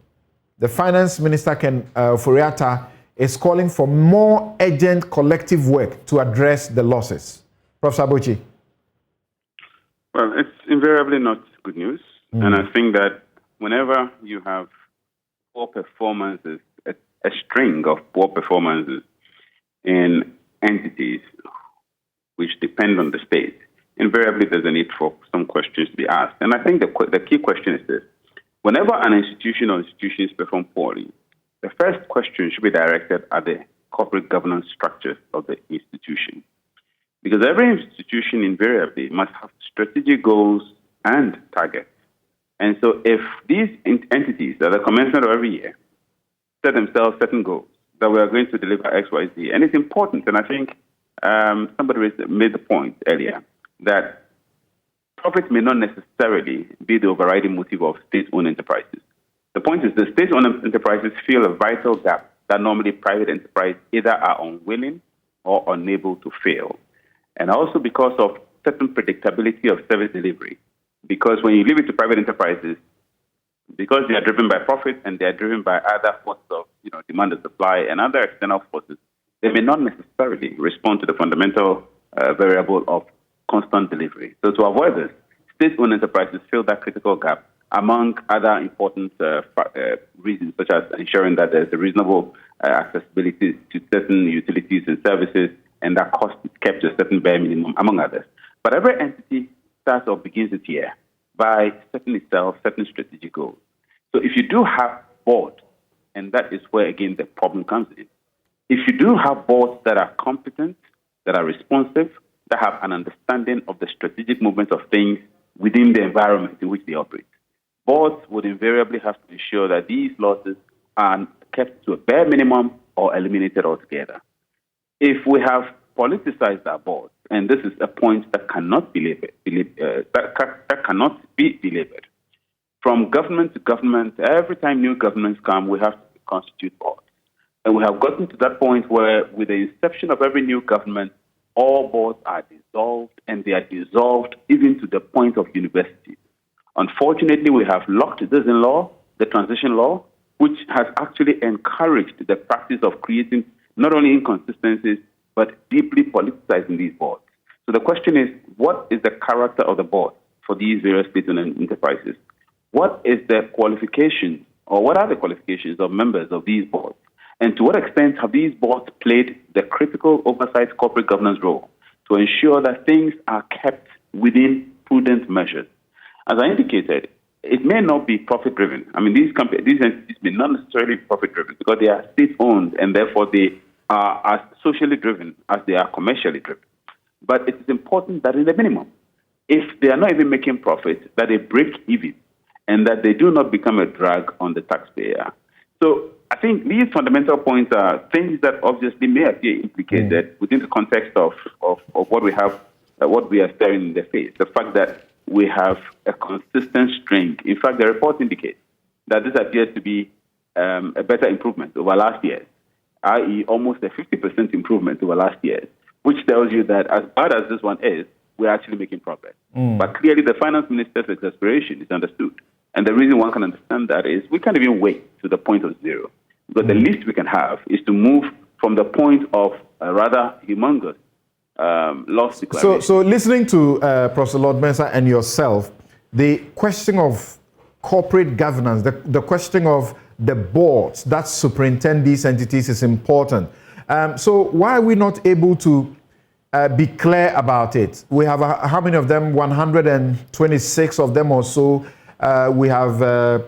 The finance minister, Ken Furiata, is calling for more urgent collective work to address the losses. Professor Bochi. Well, it's invariably not good news. And I think that whenever you have poor performances, a string of poor performances in entities which depend on the state, invariably there's a need for some questions to be asked. And I think the key question is this. Whenever an institution or institutions perform poorly, the first question should be directed at the corporate governance structures of the institution. Because every institution invariably must have strategic goals and targets. And so if these entities at the commencement of every year set themselves certain goals that we are going to deliver X, Y, Z, and it's important, and I think somebody made the point earlier, that profit may not necessarily be the overriding motive of state-owned enterprises. The point is that state-owned enterprises feel a vital gap that normally private enterprises either are unwilling or unable to fill. And also because of certain predictability of service delivery. Because when you leave it to private enterprises, because they are driven by profit and they are driven by other forces of demand and supply and other external forces, they may not necessarily respond to the fundamental variable of constant delivery. So to avoid this, state-owned enterprises fill that critical gap among other important reasons, such as ensuring that there's a reasonable accessibility to certain utilities and services, and that cost is kept to a certain bare minimum, among others. But every entity starts or begins its year by setting itself certain strategic goals. So if you do have boards, and that is where, again, the problem comes in, if you do have boards that are competent, that are responsive, that have an understanding of the strategic movements of things within the environment in which they operate, boards would invariably have to ensure that these losses are kept to a bare minimum or eliminated altogether. If we have politicized our boards, and this is a point that cannot be belabored, from government to government, every time new governments come, we have to constitute boards. And we have gotten to that point where, with the inception of every new government, all boards are dissolved, and they are dissolved even to the point of universities. Unfortunately, we have locked this in law, the transition law, which has actually encouraged the practice of creating not only inconsistencies, but deeply politicizing these boards. So the question is, what is the character of the board for these various state-owned enterprises? What is the qualifications, or what are the qualifications of members of these boards? And to what extent have these boards played the critical oversight corporate governance role to ensure that things are kept within prudent measures? As I indicated, it may not be profit-driven. I mean, these entities may not necessarily be profit-driven because they are state-owned, and therefore they are as socially driven as they are commercially driven. But it is important that, in the minimum, if they are not even making profit, that they break even and that they do not become a drag on the taxpayer. So I think these fundamental points are things that obviously may appear implicated within the context of what we have, what we are staring in the face. The fact that we have a consistent strength. In fact, the report indicates that this appears to be a better improvement over last year, i.e. almost a 50% improvement over last year, which tells you that as bad as this one is, we're actually making progress. But clearly the finance minister's exasperation is understood. And the reason one can understand that is we can't even wait to the point of zero. But the least we can have is to move from the point of a rather humongous loss declaration. So listening to Professor Lord Mensah and yourself, the question of corporate governance, the question of the boards that superintend these entities is important. So why are we not able to be clear about it? We have how many of them? 126 of them or so. We have a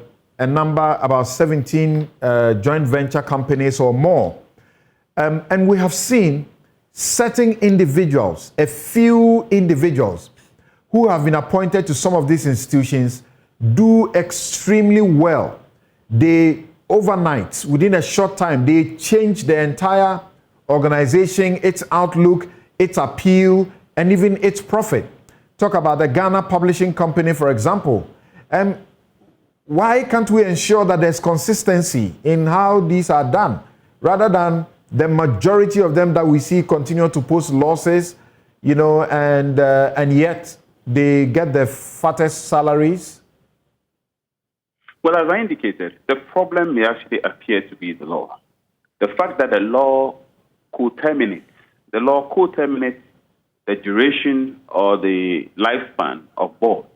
number, about 17 joint venture companies or more. And we have seen certain individuals, a few individuals who have been appointed to some of these institutions do extremely well. They, overnight, within a short time, they change the entire organization, its outlook, its appeal, and even its profit. Talk about the Ghana Publishing Company, for example. Why can't we ensure that there's consistency in how these are done, rather than the majority of them that we see continue to post losses, you know, and yet they get the fattest salaries? Well, as I indicated, the problem may actually appear to be the law. The fact that the law co-terminates the duration or the lifespan of boards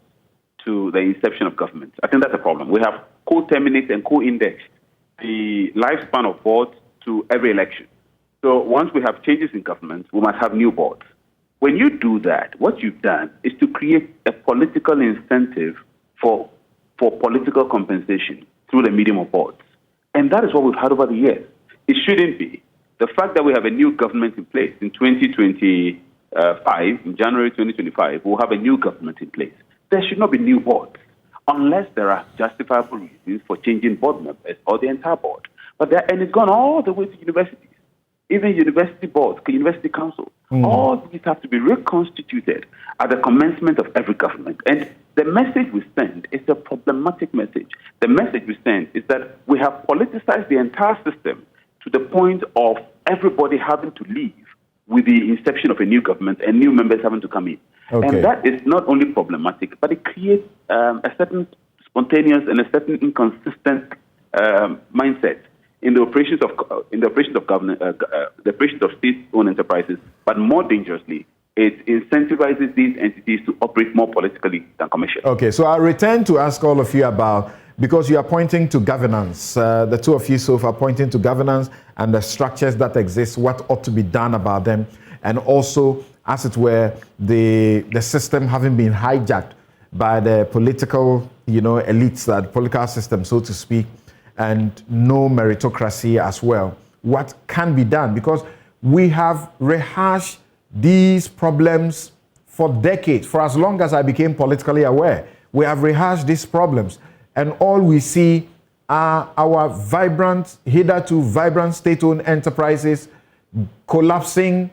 to the inception of government. I think that's a problem. We have co-terminated and co-indexed the lifespan of boards to every election. So once we have changes in government, we must have new boards. When you do that, what you've done is to create a political incentive for political compensation through the medium of boards. And that is what we've had over the years. It shouldn't be. The fact that we have a new government in place in 2025, in January 2025, we'll have a new government in place. There should not be new boards unless there are justifiable reasons for changing board members or the entire board. And it's gone all the way to universities, even university boards, university councils. All these have to be reconstituted at the commencement of every government. And the message we send is a problematic message. The message we send is that we have politicized the entire system to the point of everybody having to leave with the inception of a new government and new members having to come in. Okay. And that is not only problematic, but it creates a certain spontaneous and a certain inconsistent mindset in the operations of government, the operations of state-owned enterprises. But more dangerously, it incentivizes these entities to operate more politically than commercially. Okay, so I'll return to ask all of you about, because you are pointing to governance, the two of you so far pointing to governance and the structures that exist, what ought to be done about them, and also, as it were, the system having been hijacked by the political, elites, that political system, so to speak, and no meritocracy as well. What can be done? Because we have rehashed these problems for decades, for as long as I became politically aware. We have rehashed these problems, and all we see are our hitherto vibrant state-owned enterprises collapsing,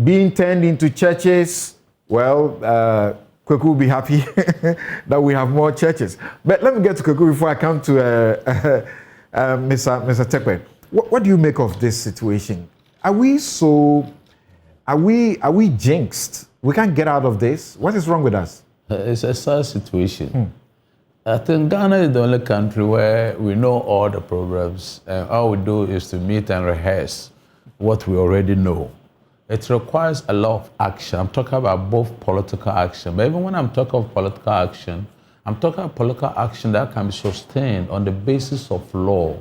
being turned into churches. Well, Kweku will be happy that we have more churches. But let me get to Kweku before I come to Mr. Tekwe. What do you make of this situation? Are we jinxed? We can't get out of this. What is wrong with us? It's a sad situation. I think Ghana is the only country where we know all the problems, and all we do is to meet and rehearse what we already know. It requires a lot of action. I'm talking about both political action, but even when I'm talking of political action, I'm talking about political action that can be sustained on the basis of law.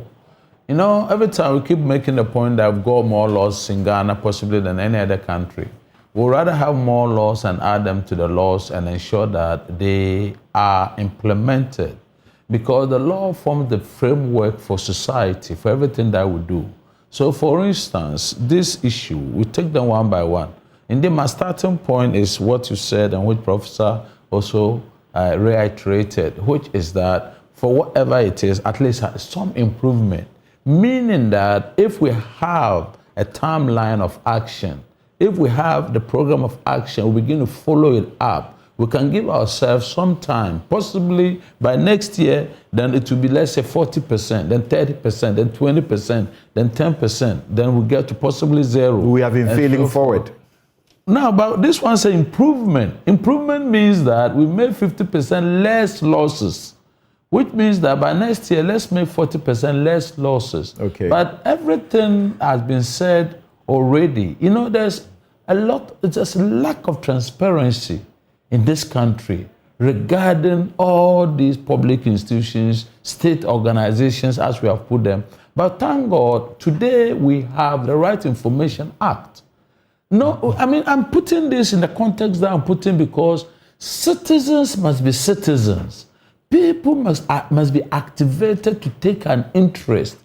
Every time we keep making the point that we've got more laws in Ghana possibly than any other country. We'd rather have more laws and add them to the laws and ensure that they are implemented, because the law forms the framework for society, for everything that we do. So for instance, this issue, we take them one by one. Indeed, my starting point is what you said and which Professor also reiterated, which is that for whatever it is, at least some improvement. Meaning that if we have a timeline of action, if we have the program of action, we begin to follow it up, we can give ourselves some time, possibly by next year, then it will be, let's say, 40%, then 30%, then 20%, then 10%, then we get to possibly zero. We have been feeling forward. Now, but this one's an improvement. Improvement means that we made 50% less losses, which means that by next year, let's make 40% less losses. Okay. But everything has been said already. There's a lack of transparency in this country regarding all these public institutions, state organizations, as we have put them. But thank God, today we have the Right Information Act. No, I mean, I'm putting this in the context that I'm putting because citizens must be citizens. People must be activated to take an interest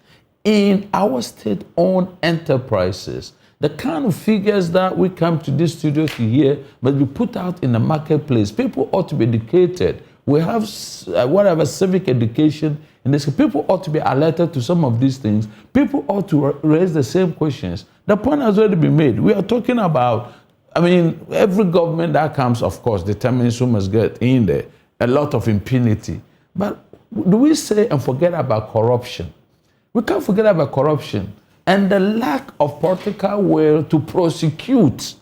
in our state-owned enterprises. The kind of figures that we come to this studio to hear must be put out in the marketplace. People ought to be educated. We have whatever civic education in this. People ought to be alerted to some of these things. People ought to raise the same questions. The point has already been made. We are talking about, every government that comes, of course, determines who must get in there. A lot of impunity. But do we say and forget about corruption? We can't forget about corruption and the lack of political will to prosecute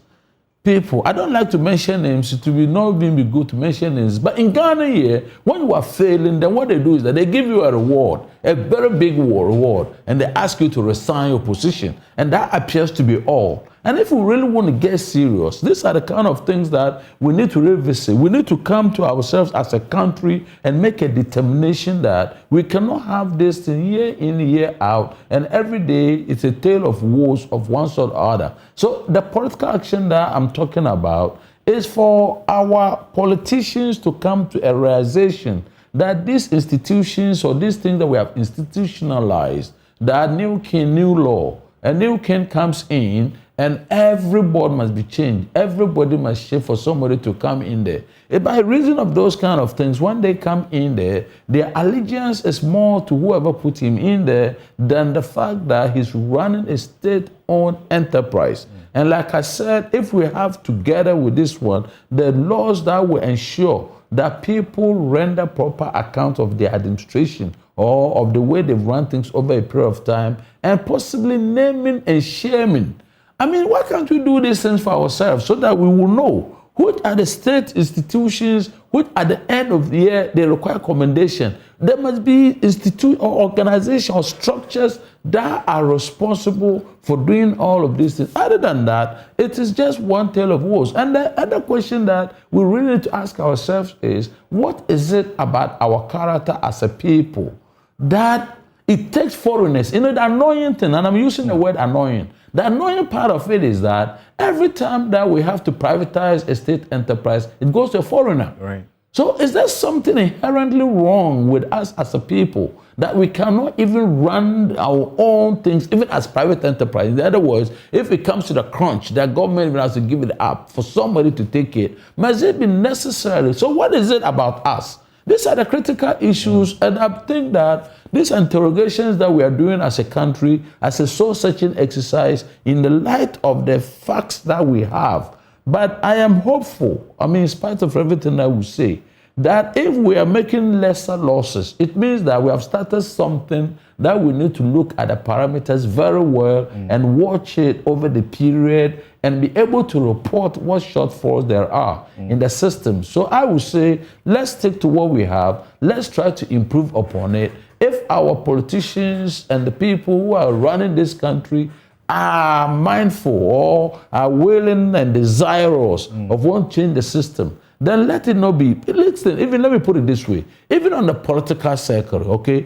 people. I don't like to mention names. It will not be good to mention names. But in Ghana here, when you are failing, then what they do is that they give you a reward, a very big reward, and they ask you to resign your position. And that appears to be all. And if we really want to get serious, these are the kind of things that we need to revisit. We need to come to ourselves as a country and make a determination that we cannot have this thing year in, year out, and every day it's a tale of woes of one sort or other. So the political action that I'm talking about is for our politicians to come to a realization that these institutions or these things that we have institutionalized, that new king, new law, a new king comes in, and everybody must be changed. Everybody must shape for somebody to come in there. And by reason of those kind of things, when they come in there, their allegiance is more to whoever put him in there than the fact that he's running a state-owned enterprise. And like I said, if we have together with this one, the laws that will ensure that people render proper account of their administration or of the way they've run things over a period of time, and possibly naming and shaming. Why can't we do these things for ourselves so that we will know which are the state institutions, which at the end of the year, they require commendation. There must be institute or organization or structures that are responsible for doing all of these things. Other than that, it is just one tale of woes. And the other question that we really need to ask ourselves is, what is it about our character as a people that it takes foreigners? The annoying thing, and I'm using the word annoying, the annoying part of it is that every time that we have to privatize a state enterprise, it goes to a foreigner. Right. So is there something inherently wrong with us as a people that we cannot even run our own things, even as private enterprise? In other words, if it comes to the crunch, the government even has to give it up for somebody to take it. Must it be necessary? So what is it about us? These are the critical issues, and I think that these interrogations that we are doing as a country, as a soul-searching exercise, in the light of the facts that we have. But I am hopeful, in spite of everything I will say, that if we are making lesser losses, it means that we have started something that we need to look at the parameters very well and watch it over the period and be able to report what shortfalls there are in the system. So I would say, let's stick to what we have. Let's try to improve upon it. If our politicians and the people who are running this country are mindful or are willing and desirous of wanting to change the system, then let it not be. Listen, even let me put it this way. Even on the political circle, okay,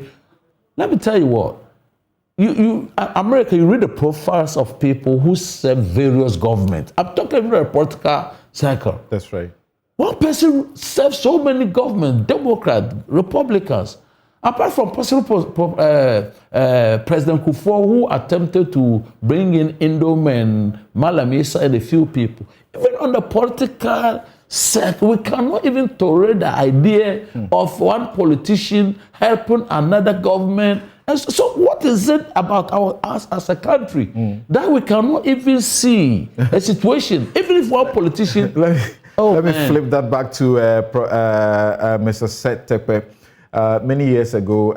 let me tell you what. America, you read the profiles of people who serve various governments. I'm talking about a political circle. That's right. One person serves so many governments, Democrats, Republicans. Apart from President Kufuor, who attempted to bring in Indom and Malam Isa and a few people, even on the political circle, we cannot even tolerate the idea of one politician helping another government. And so what is it about us as a country that we cannot even see a situation, even if one politician... Let me flip that back to Mr. Seth Tekpe. Many years ago,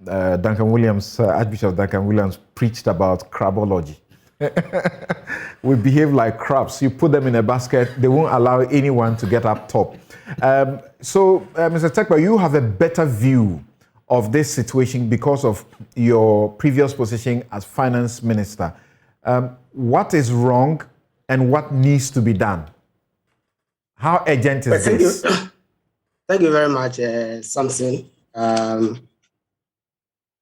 Duncan Williams, Archbishop Duncan Williams, preached about crabology. We behave like crabs. You put them in a basket, they won't allow anyone to get up top. So, Mr. Tekpe, you have a better view of this situation because of your previous position as finance minister. What is wrong and what needs to be done? How urgent is this? Thank you very much, Samson.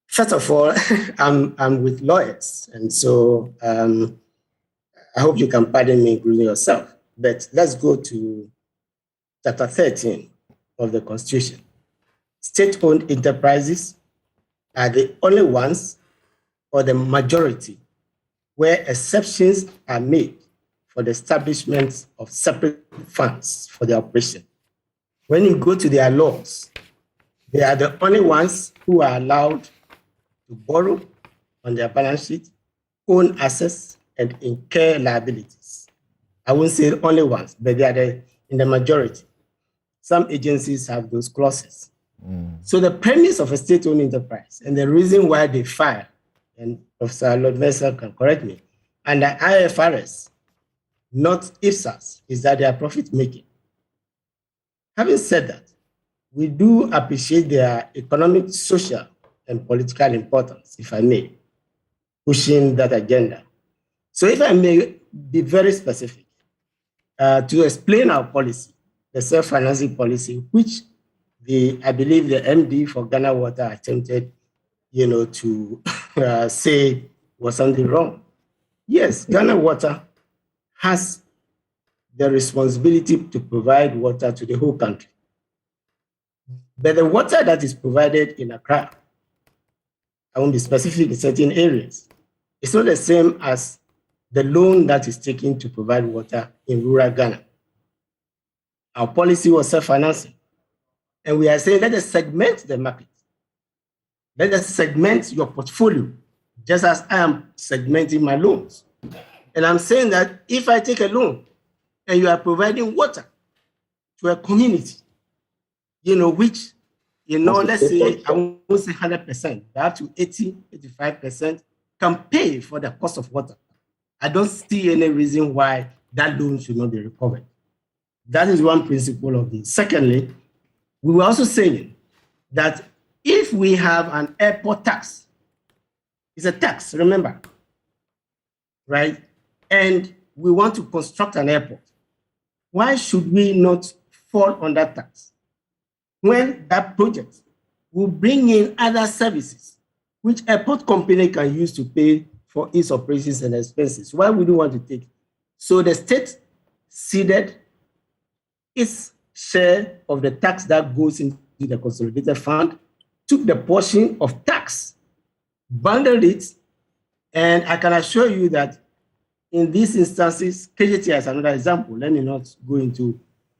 First of all, I'm with lawyers, and so I hope you can pardon me, including yourself. But let's go to Chapter 13 of the Constitution. State-owned enterprises are the only ones, or the majority, where exceptions are made for the establishment of separate funds for their operation. When you go to their laws, they are the only ones who are allowed to borrow on their balance sheet, own assets, and incur liabilities. I won't say the only ones, but they are in the majority. Some agencies have those clauses. So the premise of a state-owned enterprise, and the reason why they file, and Professor Lord Vessel can correct me, under IFRS, not IFSAS, is that they are profit-making. Having said that, we do appreciate their economic, social, and political importance, if I may, pushing that agenda. So if I may be very specific, to explain our policy, the self-financing policy, which I believe the MD for Ghana Water attempted, to say was something wrong. Yes, Ghana Water has the responsibility to provide water to the whole country. But the water that is provided in Accra, I won't be specific in certain areas, it's not the same as the loan that is taken to provide water in rural Ghana. Our policy was self-financing. And we are saying, let us segment the market. Let us segment your portfolio, just as I am segmenting my loans. And I'm saying that if I take a loan and you are providing water to a community, which, let's say, I won't say 100%, but up to 80, 85% can pay for the cost of water. I don't see any reason why that loan should not be recovered. That is one principle of this. Secondly, we were also saying that if we have an airport tax, it's a tax, remember, right? And we want to construct an airport. Why should we not fall on that tax? When that project will bring in other services, which airport company can use to pay for its operations and expenses. Why would you want to take? So the state ceded its share of the tax that goes into the consolidated fund, took the portion of tax, bundled it, and I can assure you that in these instances, KJT is another example. Let me not go into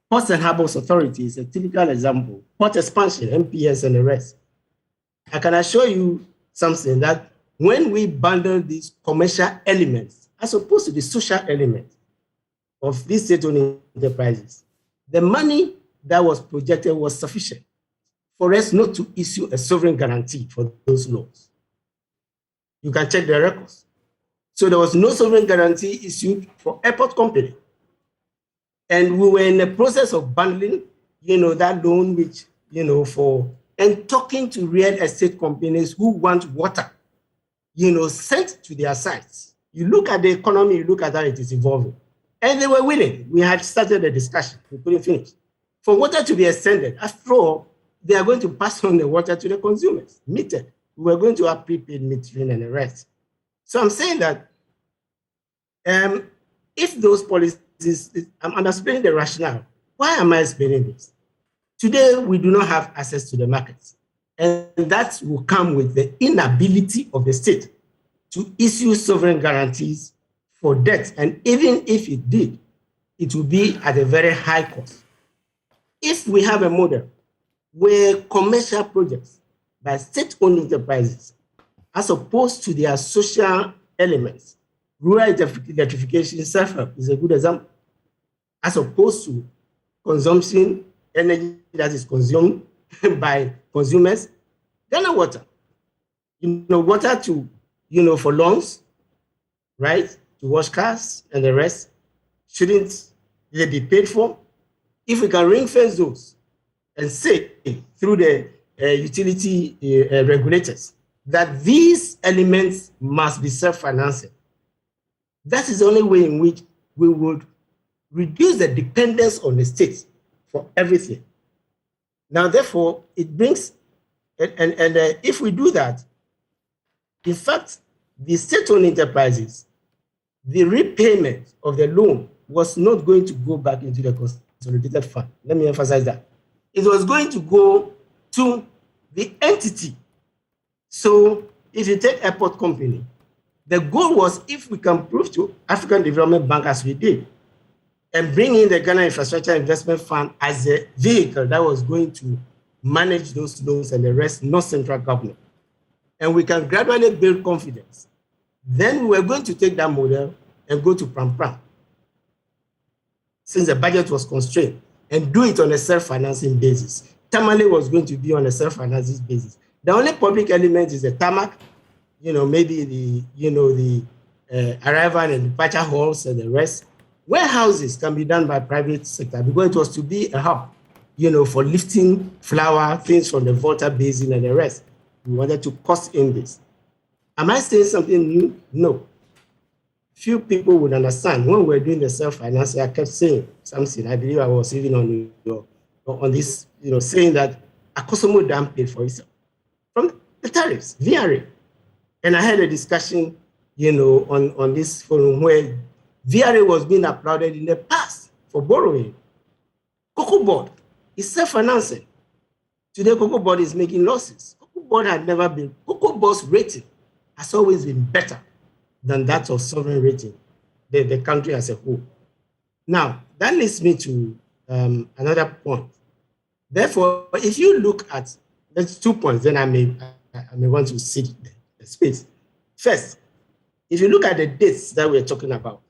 Ports and Harbors Authority is a typical example. Port expansion, MPS, and the rest. I can assure you something that when we bundle these commercial elements, as opposed to the social element of these state-owned enterprises, the money that was projected was sufficient for us not to issue a sovereign guarantee for those loans. You can check the records. So there was no sovereign guarantee issued for airport company. And we were in the process of bundling, that loan, which, and talking to real estate companies who want water, sent to their sites. You look at the economy, you look at how it is evolving. And they were willing. We had started the discussion. We couldn't finish. For water to be extended, after all, they are going to pass on the water to the consumers, metered. We were going to have prepaid metering and the rest. So I'm saying that if those policies, I'm explaining the rationale. Why am I explaining this? Today, we do not have access to the markets. And that will come with the inability of the state to issue sovereign guarantees for debt. And even if it did, it will be at a very high cost. If we have a model where commercial projects by state-owned enterprises, as opposed to their social elements, rural electrification, self-help is a good example, as opposed to consumption, energy that is consumed by consumers, then water. Water to, for lawns, right? To wash cars and the rest. Shouldn't they be paid for? If we can ring fence those and say through the utility regulators that these elements must be self-financing, that is the only way in which we would reduce the dependence on the state for everything. Now, therefore, it brings, if we do that, in fact, the state-owned enterprises, the repayment of the loan was not going to go back into the consolidated fund. Let me emphasize that. It was going to go to the entity. So if you take airport company, the goal was if we can prove to African Development Bank, as we did, and bring in the Ghana Infrastructure Investment Fund as a vehicle that was going to manage those loans and the rest, not central government. And we can gradually build confidence. Then we were going to take that model and go to Pram, since the budget was constrained, and do it on a self-financing basis. Tamale was going to be on a self-financing basis. The only public element is the tarmac, maybe the arrival and departure halls and the rest. Warehouses can be done by private sector because it was to be a hub, for lifting flour, things from the Volta Basin and the rest. We wanted to cost in this. Am I saying something new? No. Few people would understand. When we were doing the self-financing, I kept saying something. I believe I was even on this, saying that Akosombo Dam paid for itself from the tariffs, VRA. And I had a discussion, on this forum where VRA was being applauded in the past for borrowing. Cocoa Board is self-financing. Today, Cocoa Board is making losses. Cocoa Board had never been, Cocoa Board's rating has always been better than that of sovereign rating, the country as a whole. Now, that leads me to another point. Therefore, if you look at, there's 2 points, then I may want to see the space. First, if you look at the dates that we're talking about,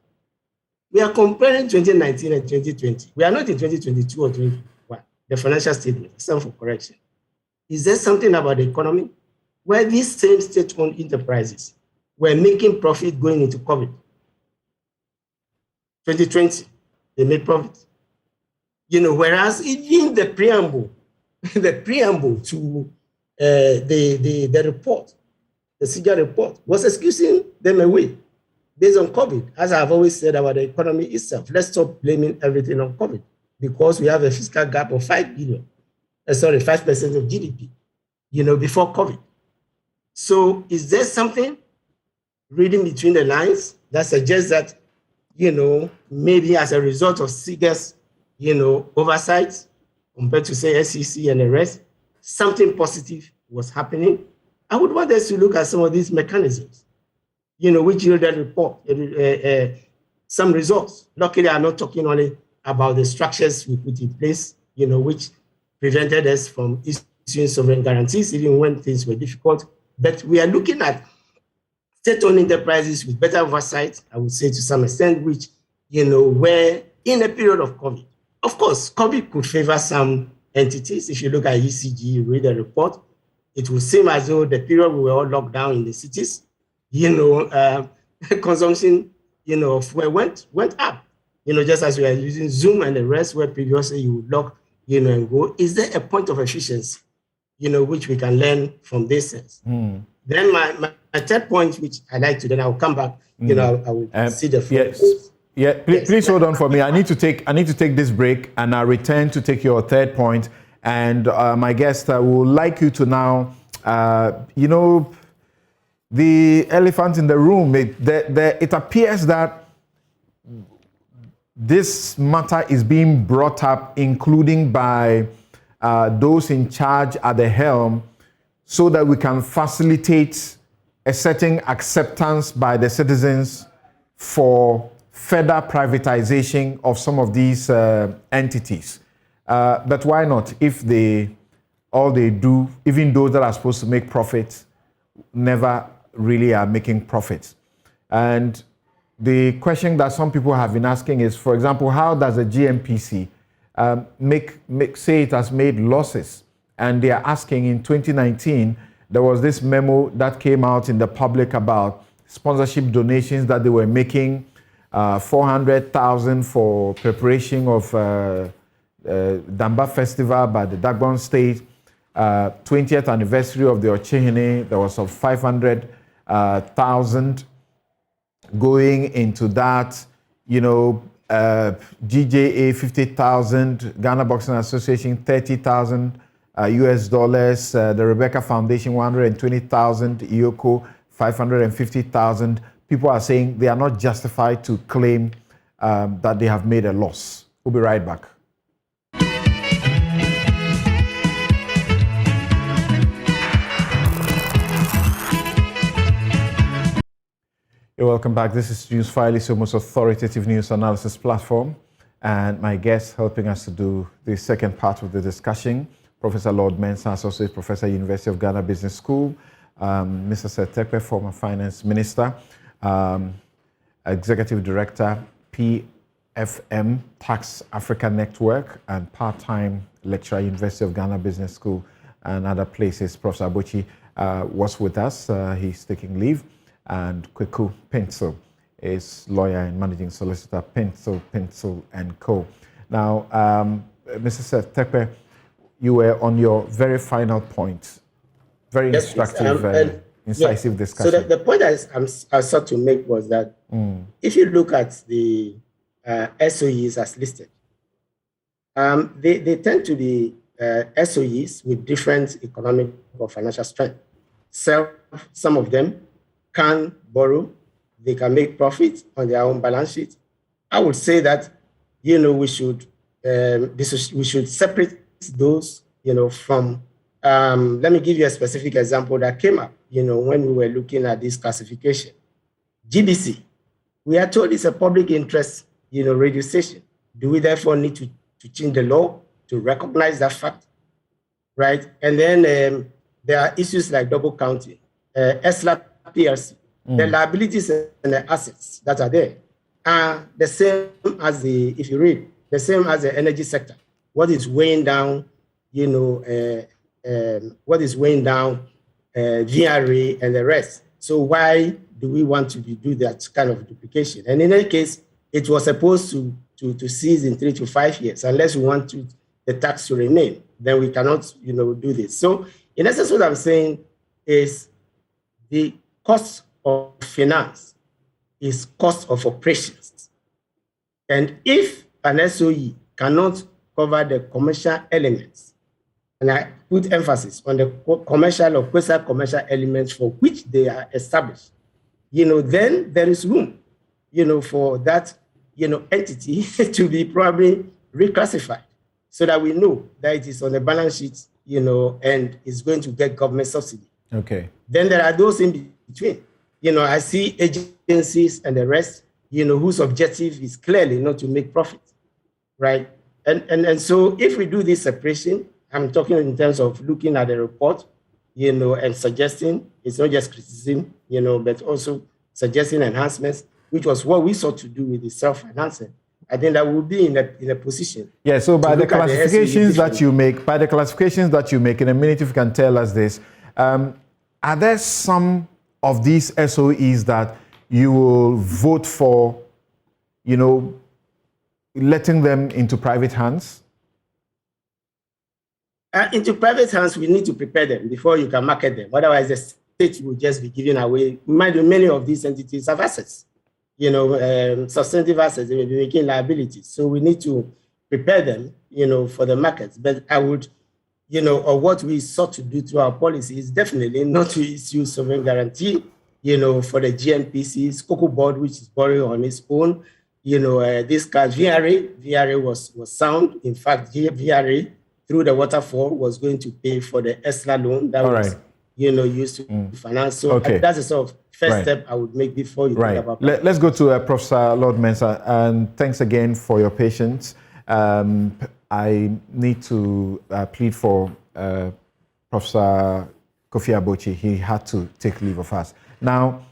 we are comparing 2019 and 2020. We are not in 2022 or 2021, the financial statement, stand for correction. Is there something about the economy where these same state-owned enterprises were making profit going into COVID? 2020, they made profit. Whereas even the preamble to the report, the CIGA report, was excusing them away based on COVID. As I've always said about the economy itself, let's stop blaming everything on COVID because we have a fiscal gap of 5% of GDP, before COVID. So is there something reading between the lines that suggests that, maybe as a result of CIGA's, oversight, compared to, say, SEC and the rest, something positive was happening. I would want us to look at some of these mechanisms, which yielded report, some results. Luckily, I'm not talking only about the structures we put in place, which prevented us from issuing sovereign guarantees, even when things were difficult. But we are looking at state-owned enterprises with better oversight, I would say to some extent, which, were in a period of COVID. Of course, COVID could favor some entities. If you look at ECG, read the report, it would seem as though the period we were all locked down in the cities, consumption, of fuel went up. Just as we are using Zoom and the rest, where previously you would lock, and go. Is there a point of efficiency, which we can learn from this sense? Then my third point, which I like to, then I'll come back, I will see the yes. Yeah, please hold on for me. I need to take this break, and I'll return to take your third point. And my guest would like you to now, the elephant in the room. It appears that this matter is being brought up, including by those in charge at the helm, so that we can facilitate a certain acceptance by the citizens for further privatization of some of these entities. But why not? If all they do, even those that are supposed to make profits, never really are making profits. And the question that some people have been asking is, for example, how does a GMPC say it has made losses? And they are asking, in 2019, there was this memo that came out in the public about sponsorship donations that they were making, 400,000 for preparation of Damba Festival by the Dagbon State, 20th anniversary of the Ochehene, there was of 500,000 going into that, GJA 50,000, Ghana Boxing Association 30,000 US dollars, the Rebecca Foundation 120,000, IOCO 550,000. People are saying they are not justified to claim that they have made a loss. We'll be right back. You're welcome back. This is Newsfile, it's your most authoritative news analysis platform. And my guest helping us to do the second part of the discussion, Professor Lord Mensah, Associate Professor, University of Ghana Business School, Mr. Seth Terkper, former Finance Minister, Executive Director, PFM, Tax Africa Network, and part-time lecturer, University of Ghana Business School, and other places. Professor Abochi was with us. He's taking leave. And Kweku Pencil is lawyer and managing solicitor, Pencil and Co. Now, Mr. Seth Terkper, you were on your very final point. Very instructive, incisive discussion. So the point I sought to make was that if you look at the SOEs as listed, they tend to be SOEs with different economic or financial strength. So some of them can borrow, they can make profit on their own balance sheet. I would say that, we should separate those, from, let me give you a specific example that came up, when we were looking at this classification. GBC, we are told it's a public interest, radio station. Do we therefore need to change the law to recognize that fact, right? And then there are issues like double counting, ESLA PLC, the liabilities and the assets that are there are the same as if you read, the same as the energy sector. What is weighing down, VRA and the rest. So why do we want to do that kind of duplication? And in any case, it was supposed to cease in 3 to 5 years, unless we want the tax to remain, then we cannot, do this. So in essence, what I'm saying is the cost of finance is cost of operations. And if an SOE cannot cover the commercial elements, and I put emphasis on the commercial or quasi-commercial elements for which they are established, then there is room, for that, entity to be probably reclassified. so that we know that it is on the balance sheet, and is going to get government subsidy. Okay. Then there are those in between. I see agencies and the rest, whose objective is clearly not to make profit, right? And so if we do this separation, I'm talking in terms of looking at the report, and suggesting, it's not just criticism, but also suggesting enhancements, which was what we sought to do with the self-financing. I think that we'll be in a position. Yeah, so by the classifications that you make, in a minute, if you can tell us this, are there some of these SOEs that you will vote for, letting them into private hands? Into private hands, we need to prepare them before you can market them. Otherwise, the state will just be giving away. Mind you, many of these entities have assets, substantive assets, they may be making liabilities. So we need to prepare them, for the markets. But I would, or what we sought to do through our policy is definitely not to issue sovereign guarantee, for the GNPCs, Cocoa Board, which is borrowing on its own. This card, VRA was sound. In fact, VRA, through the waterfall, was going to pay for the ESLA loan that was, used to finance. So that's the sort of first step I would make before you think about. Let's go to Professor Lord Mensah, and thanks again for your patience. I need to plead for Professor Kofi Abochi. He had to take leave of us. Now,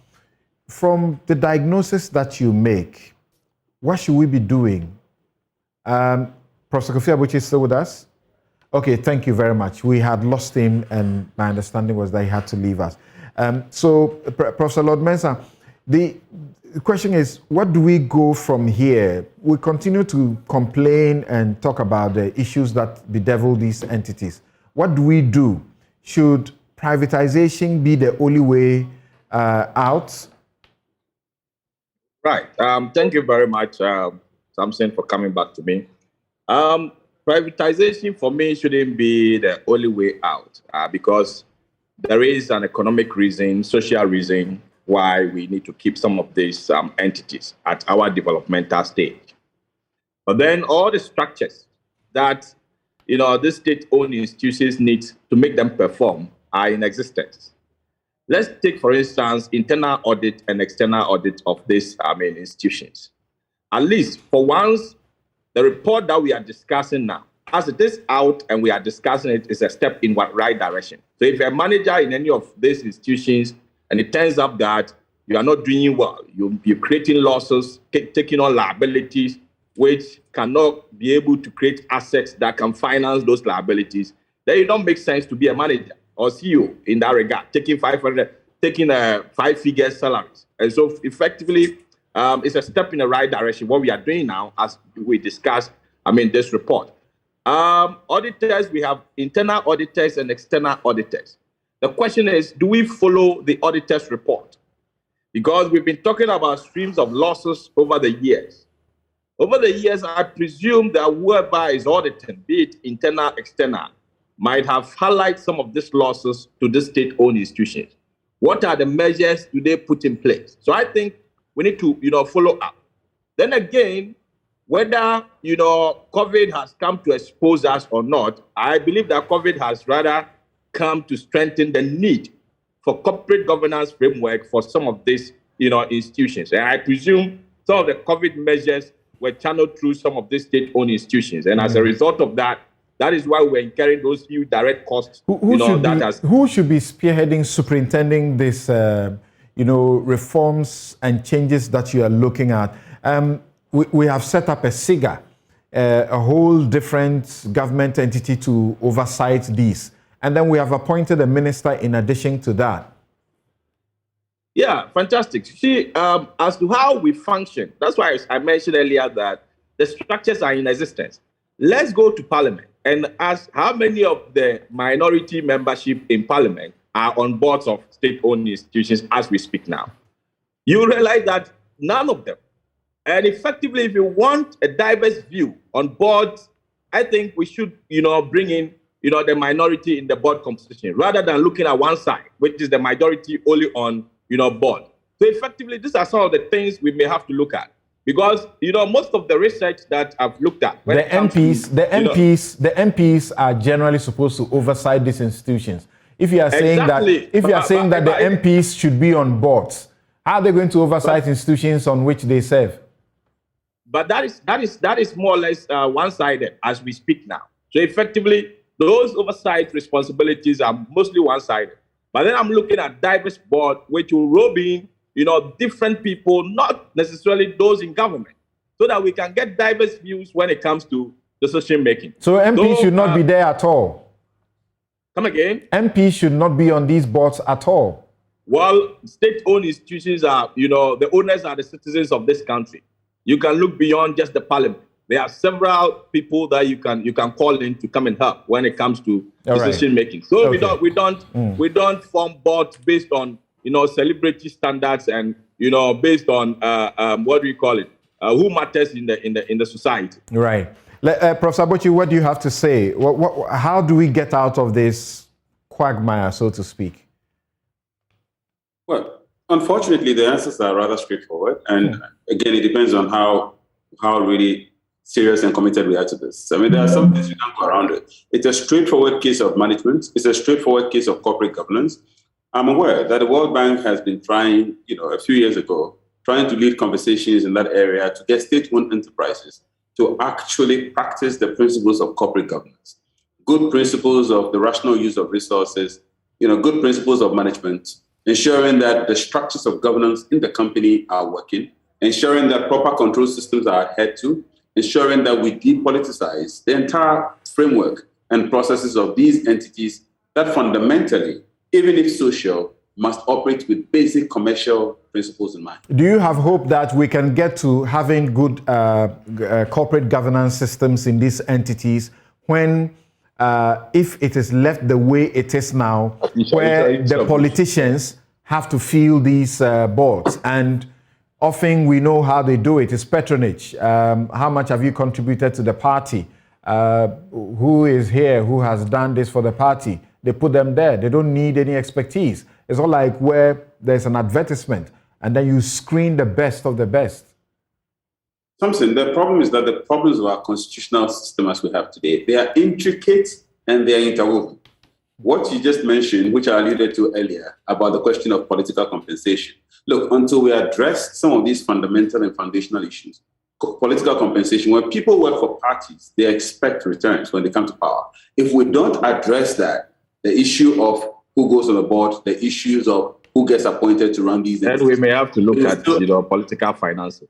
from the diagnosis that you make, what should we be doing? Professor Kofi Abochi is still with us? Okay, thank you very much. We had lost him, and my understanding was that he had to leave us. So, Professor Lord Mensah, the question is, what do we go from here? We continue to complain and talk about the issues that bedevil these entities. What do we do? Should privatization be the only way out? Right. Thank you very much, Samson, for coming back to me. Privatization for me shouldn't be the only way out because there is an economic reason, social reason why we need to keep some of these entities at our developmental stage. But then all the structures that the state-owned institutions need to make them perform are in existence. Let's take, for instance, internal audit and external audit of these institutions. At least for once, the report that we are discussing now, as it is out and we are discussing it, is a step in the right direction. So if you're a manager in any of these institutions and it turns up that you are not doing well, you're creating losses, taking on liabilities, which cannot be able to create assets that can finance those liabilities, then it don't make sense to be a manager or CEO in that regard, taking 5-figure salaries. And so effectively, it's a step in the right direction. What we are doing now, as we discussed, this report. Auditors, we have internal auditors and external auditors. The question is, do we follow the auditor's report? Because we've been talking about streams of losses over the years. Over the years, I presume that whoever is auditing, be it internal, external, might have highlighted some of these losses to the state-owned institutions. What are the measures do they put in place? So I think we need to, follow up. Then again, whether, COVID has come to expose us or not, I believe that COVID has rather come to strengthen the need for corporate governance framework for some of these, institutions. And I presume some of the COVID measures were channeled through some of these state-owned institutions. And as a result of that, that is why we're incurring those huge direct costs. Who should be spearheading, superintending this, reforms and changes that you are looking at? We have set up a SIGA, a whole different government entity to oversight these. And then we have appointed a minister in addition to that. Yeah, fantastic. See, as to how we function, that's why I mentioned earlier that the structures are in existence. Let's go to Parliament and ask how many of the minority membership in Parliament are on boards of state-owned institutions as we speak now. You realize that none of them. And effectively, if you want a diverse view on boards, I think we should, bring in, the minority in the board composition rather than looking at one side, which is the majority only on, board. So effectively, these are some of the things we may have to look at. Because, most of the research that I've looked at, the MPs are generally supposed to oversight these institutions. If you are saying Exactly. that the MPs should be on boards, how are they going to oversight institutions on which they serve? But that is more or less one-sided as we speak now. So effectively, those oversight responsibilities are mostly one-sided. But then I'm looking at diverse board, which will robe in, different people, not necessarily those in government, so that we can get diverse views when it comes to decision making. So MPs should not be there at all. Come again? MPs should not be on these boards at all. Well, state-owned institutions are, the owners are the citizens of this country. You can look beyond just the parliament. There are several people that you can call in to come and help when it comes to decision making. So okay. we don't form boards based on celebrity standards and based on what do you call it? Who matters in the society. Right. Professor Bochi, what do you have to say? How do we get out of this quagmire, so to speak? Well, unfortunately, the answers are rather straightforward. And again, it depends on how really serious and committed we are to this. I mean, there are some things you can't go around it. It's a straightforward case of management. It's a straightforward case of corporate governance. I'm aware that the World Bank has been trying, a few years ago, trying to lead conversations in that area to get state-owned enterprises to actually practice the principles of corporate governance, good principles of the rational use of resources, good principles of management, ensuring that the structures of governance in the company are working, ensuring that proper control systems are adhered to, ensuring that we depoliticize the entire framework and processes of these entities that fundamentally, even if social, must operate with basic commercial principles in mind. Do you have hope that we can get to having good corporate governance systems in these entities when, if it is left the way it is now, where the politicians have to fill these boards? And often we know how they do it. It's patronage. How much have you contributed to the party? Who is here? Who has done this for the party? They put them there. They don't need any expertise. It's not like where there's an advertisement and then you screen the best of the best. Thompson, the problem is that the problems of our constitutional system as we have today, they are intricate and they are interwoven. What you just mentioned, which I alluded to earlier, about the question of political compensation. Look, until we address some of these fundamental and foundational issues, political compensation, when people work for parties, they expect returns when they come to power. If we don't address that, the issue of who goes on the board, the issues of who gets appointed to run these entities. Then we may have to look at political financing.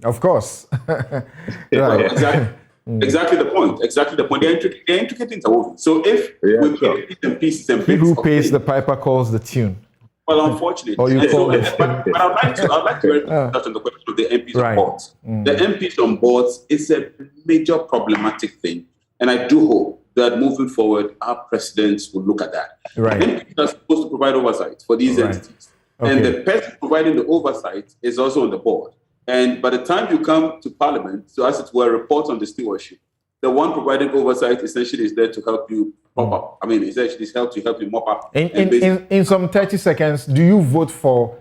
Of course. Right. Exactly the point. They're intricate interwoven. So if we make pieces and he who pays the piper calls the tune. Well, unfortunately. Or you call it. But I'd like to touch on the question of the MPs on boards. The MPs on boards is a major problematic thing. And I do hope that moving forward, our presidents will look at that. Right. MPs are supposed to provide oversight for these entities. Okay. And the person providing the oversight is also on the board. And by the time you come to Parliament, so as it were, report on the stewardship, the one providing oversight essentially is there to help you mop up. I mean, essentially it's help you mop up. In some 30 seconds, do you vote for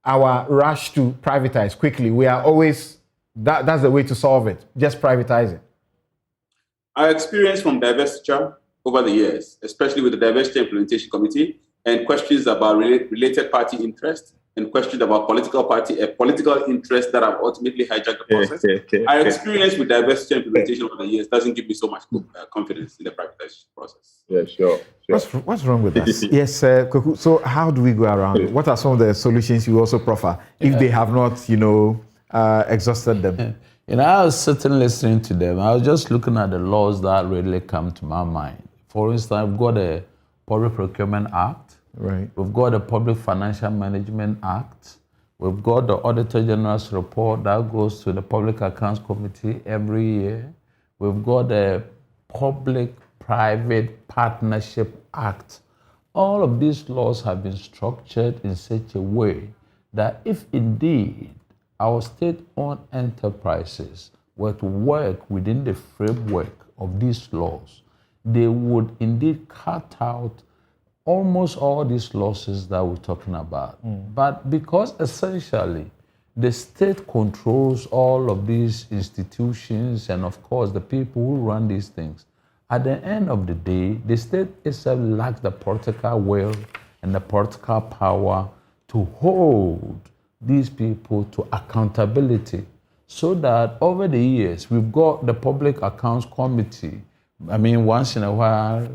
our rush to privatize quickly? We are always, that's the way to solve it, just privatize it. Our experience from divestiture over the years, especially with the Diversity Implementation Committee, and questions about related party interest, and questions about political interest that have ultimately hijacked the process. Our experience with diversity implementation over the years doesn't give me so much confidence in the privatization process. Yeah, sure. What's wrong with us? Yes, Koku. So how do we go around it? What are some of the solutions you also proffer if they have not, exhausted them? I was sitting listening to them. I was just looking at the laws that really come to my mind. For instance, we've got a Public Procurement Act. Right. We've got a Public Financial Management Act. We've got the Auditor General's report that goes to the Public Accounts Committee every year. We've got the Public-Private Partnership Act. All of these laws have been structured in such a way that if indeed our state-owned enterprises were to work within the framework of these laws, they would indeed cut out almost all these losses that we're talking about. But because essentially the state controls all of these institutions and, of course, the people who run these things. At the end of the day, the state itself lacks the political will and the political power to hold these people to accountability, so that over the years, we've got the Public Accounts Committee, I mean, once in a while,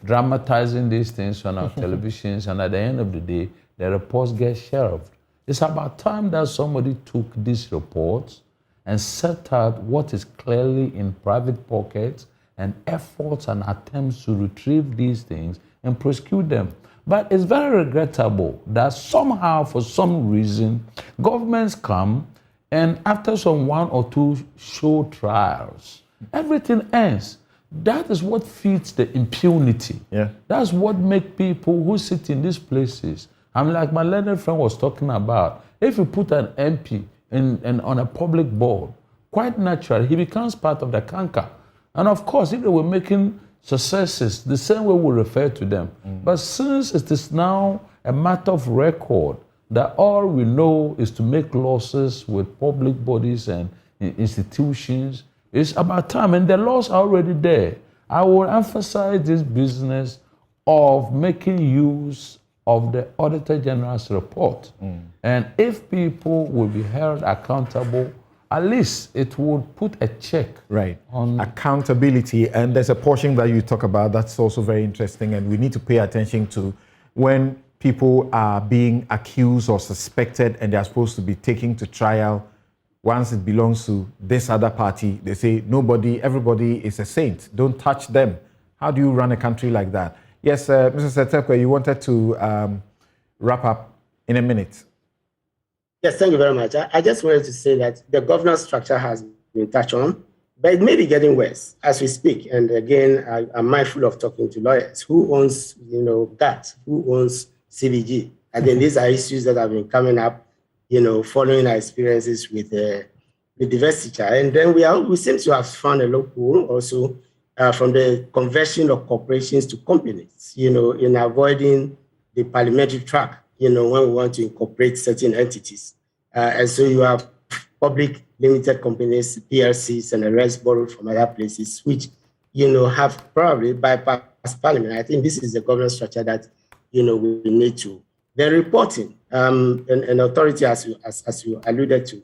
dramatizing these things on our televisions, and at the end of the day, the reports get shelved. It's about time that somebody took these reports and set out what is clearly in private pockets and efforts and attempts to retrieve these things and prosecute them. But it's very regrettable that somehow, for some reason, governments come and after some 1 or 2 show trials, everything ends. That is what feeds the impunity. Yeah. That's what makes people who sit in these places. I'm like my learned friend was talking about. If you put an MP on a public board, quite naturally, he becomes part of the canker. And of course, if they were making successes, the same way we refer to them. But since it is now a matter of record that all we know is to make losses with public bodies and institutions, it's about time, and the laws are already there. I will emphasize this business of making use of the Auditor General's report. And if people will be held accountable, at least it would put a check on accountability. And there's a portion that you talk about that's also very interesting, and we need to pay attention to when people are being accused or suspected and they're supposed to be taken to trial. Once it belongs to this other party, they say, everybody is a saint. Don't touch them. How do you run a country like that? Yes, Mr. Setekwe, you wanted to wrap up in a minute. Yes, thank you very much. I just wanted to say that the governance structure has been touched on, but it may be getting worse as we speak. And again, I'm mindful of talking to lawyers. Who owns, GATT? Who owns CBG? I think these are issues that have been coming up, following our experiences with divestiture. And then we seem to have found a loophole also from the conversion of corporations to companies, in avoiding the parliamentary track, when we want to incorporate certain entities. And so you have public limited companies, PLCs, and the rest borrowed from other places, which, have probably bypassed parliament. I think this is the governance structure that, we need to. The reporting and authority, as you alluded to,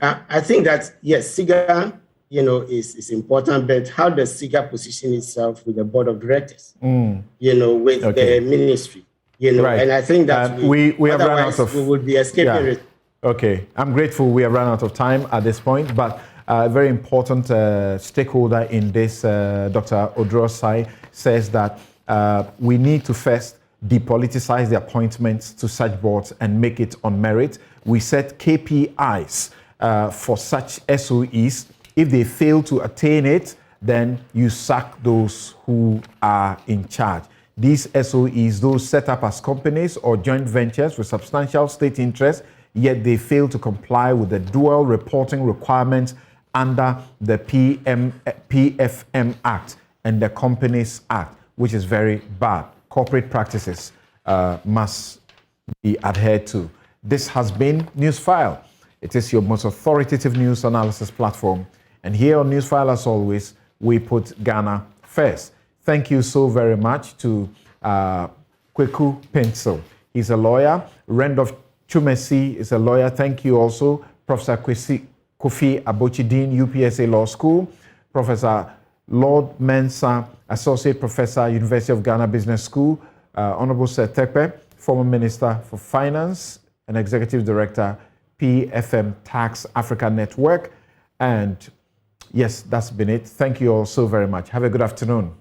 I think that, yes, SIGA, is important, but how does SIGA position itself with the board of directors, with the ministry, and I think that we have run out of, we would be escaping it. Okay, I'm grateful we have run out of time at this point, but a very important stakeholder in this, Dr. Odrosai, says that we need to first depoliticize the appointments to such boards and make it on merit. We set KPIs for such SOEs. If they fail to attain it, then you sack those who are in charge. These SOEs, those set up as companies or joint ventures with substantial state interest, yet they fail to comply with the dual reporting requirements under the PFM Act and the Companies Act, which is very bad. Corporate practices must be adhered to. This has been Newsfile. It is your most authoritative news analysis platform. And here on Newsfile, as always, we put Ghana first. Thank you so very much to Kweku Pencil. He's a lawyer. Randolph Chumesi is a lawyer. Thank you also, Professor Kofi Abochidin, UPSA Law School. Professor Lord Mensah, Associate Professor, University of Ghana Business School. Honorable Setekwe, former Minister for Finance and Executive Director, PFM Tax Africa Network. And yes, that's been it. Thank you all so very much. Have a good afternoon.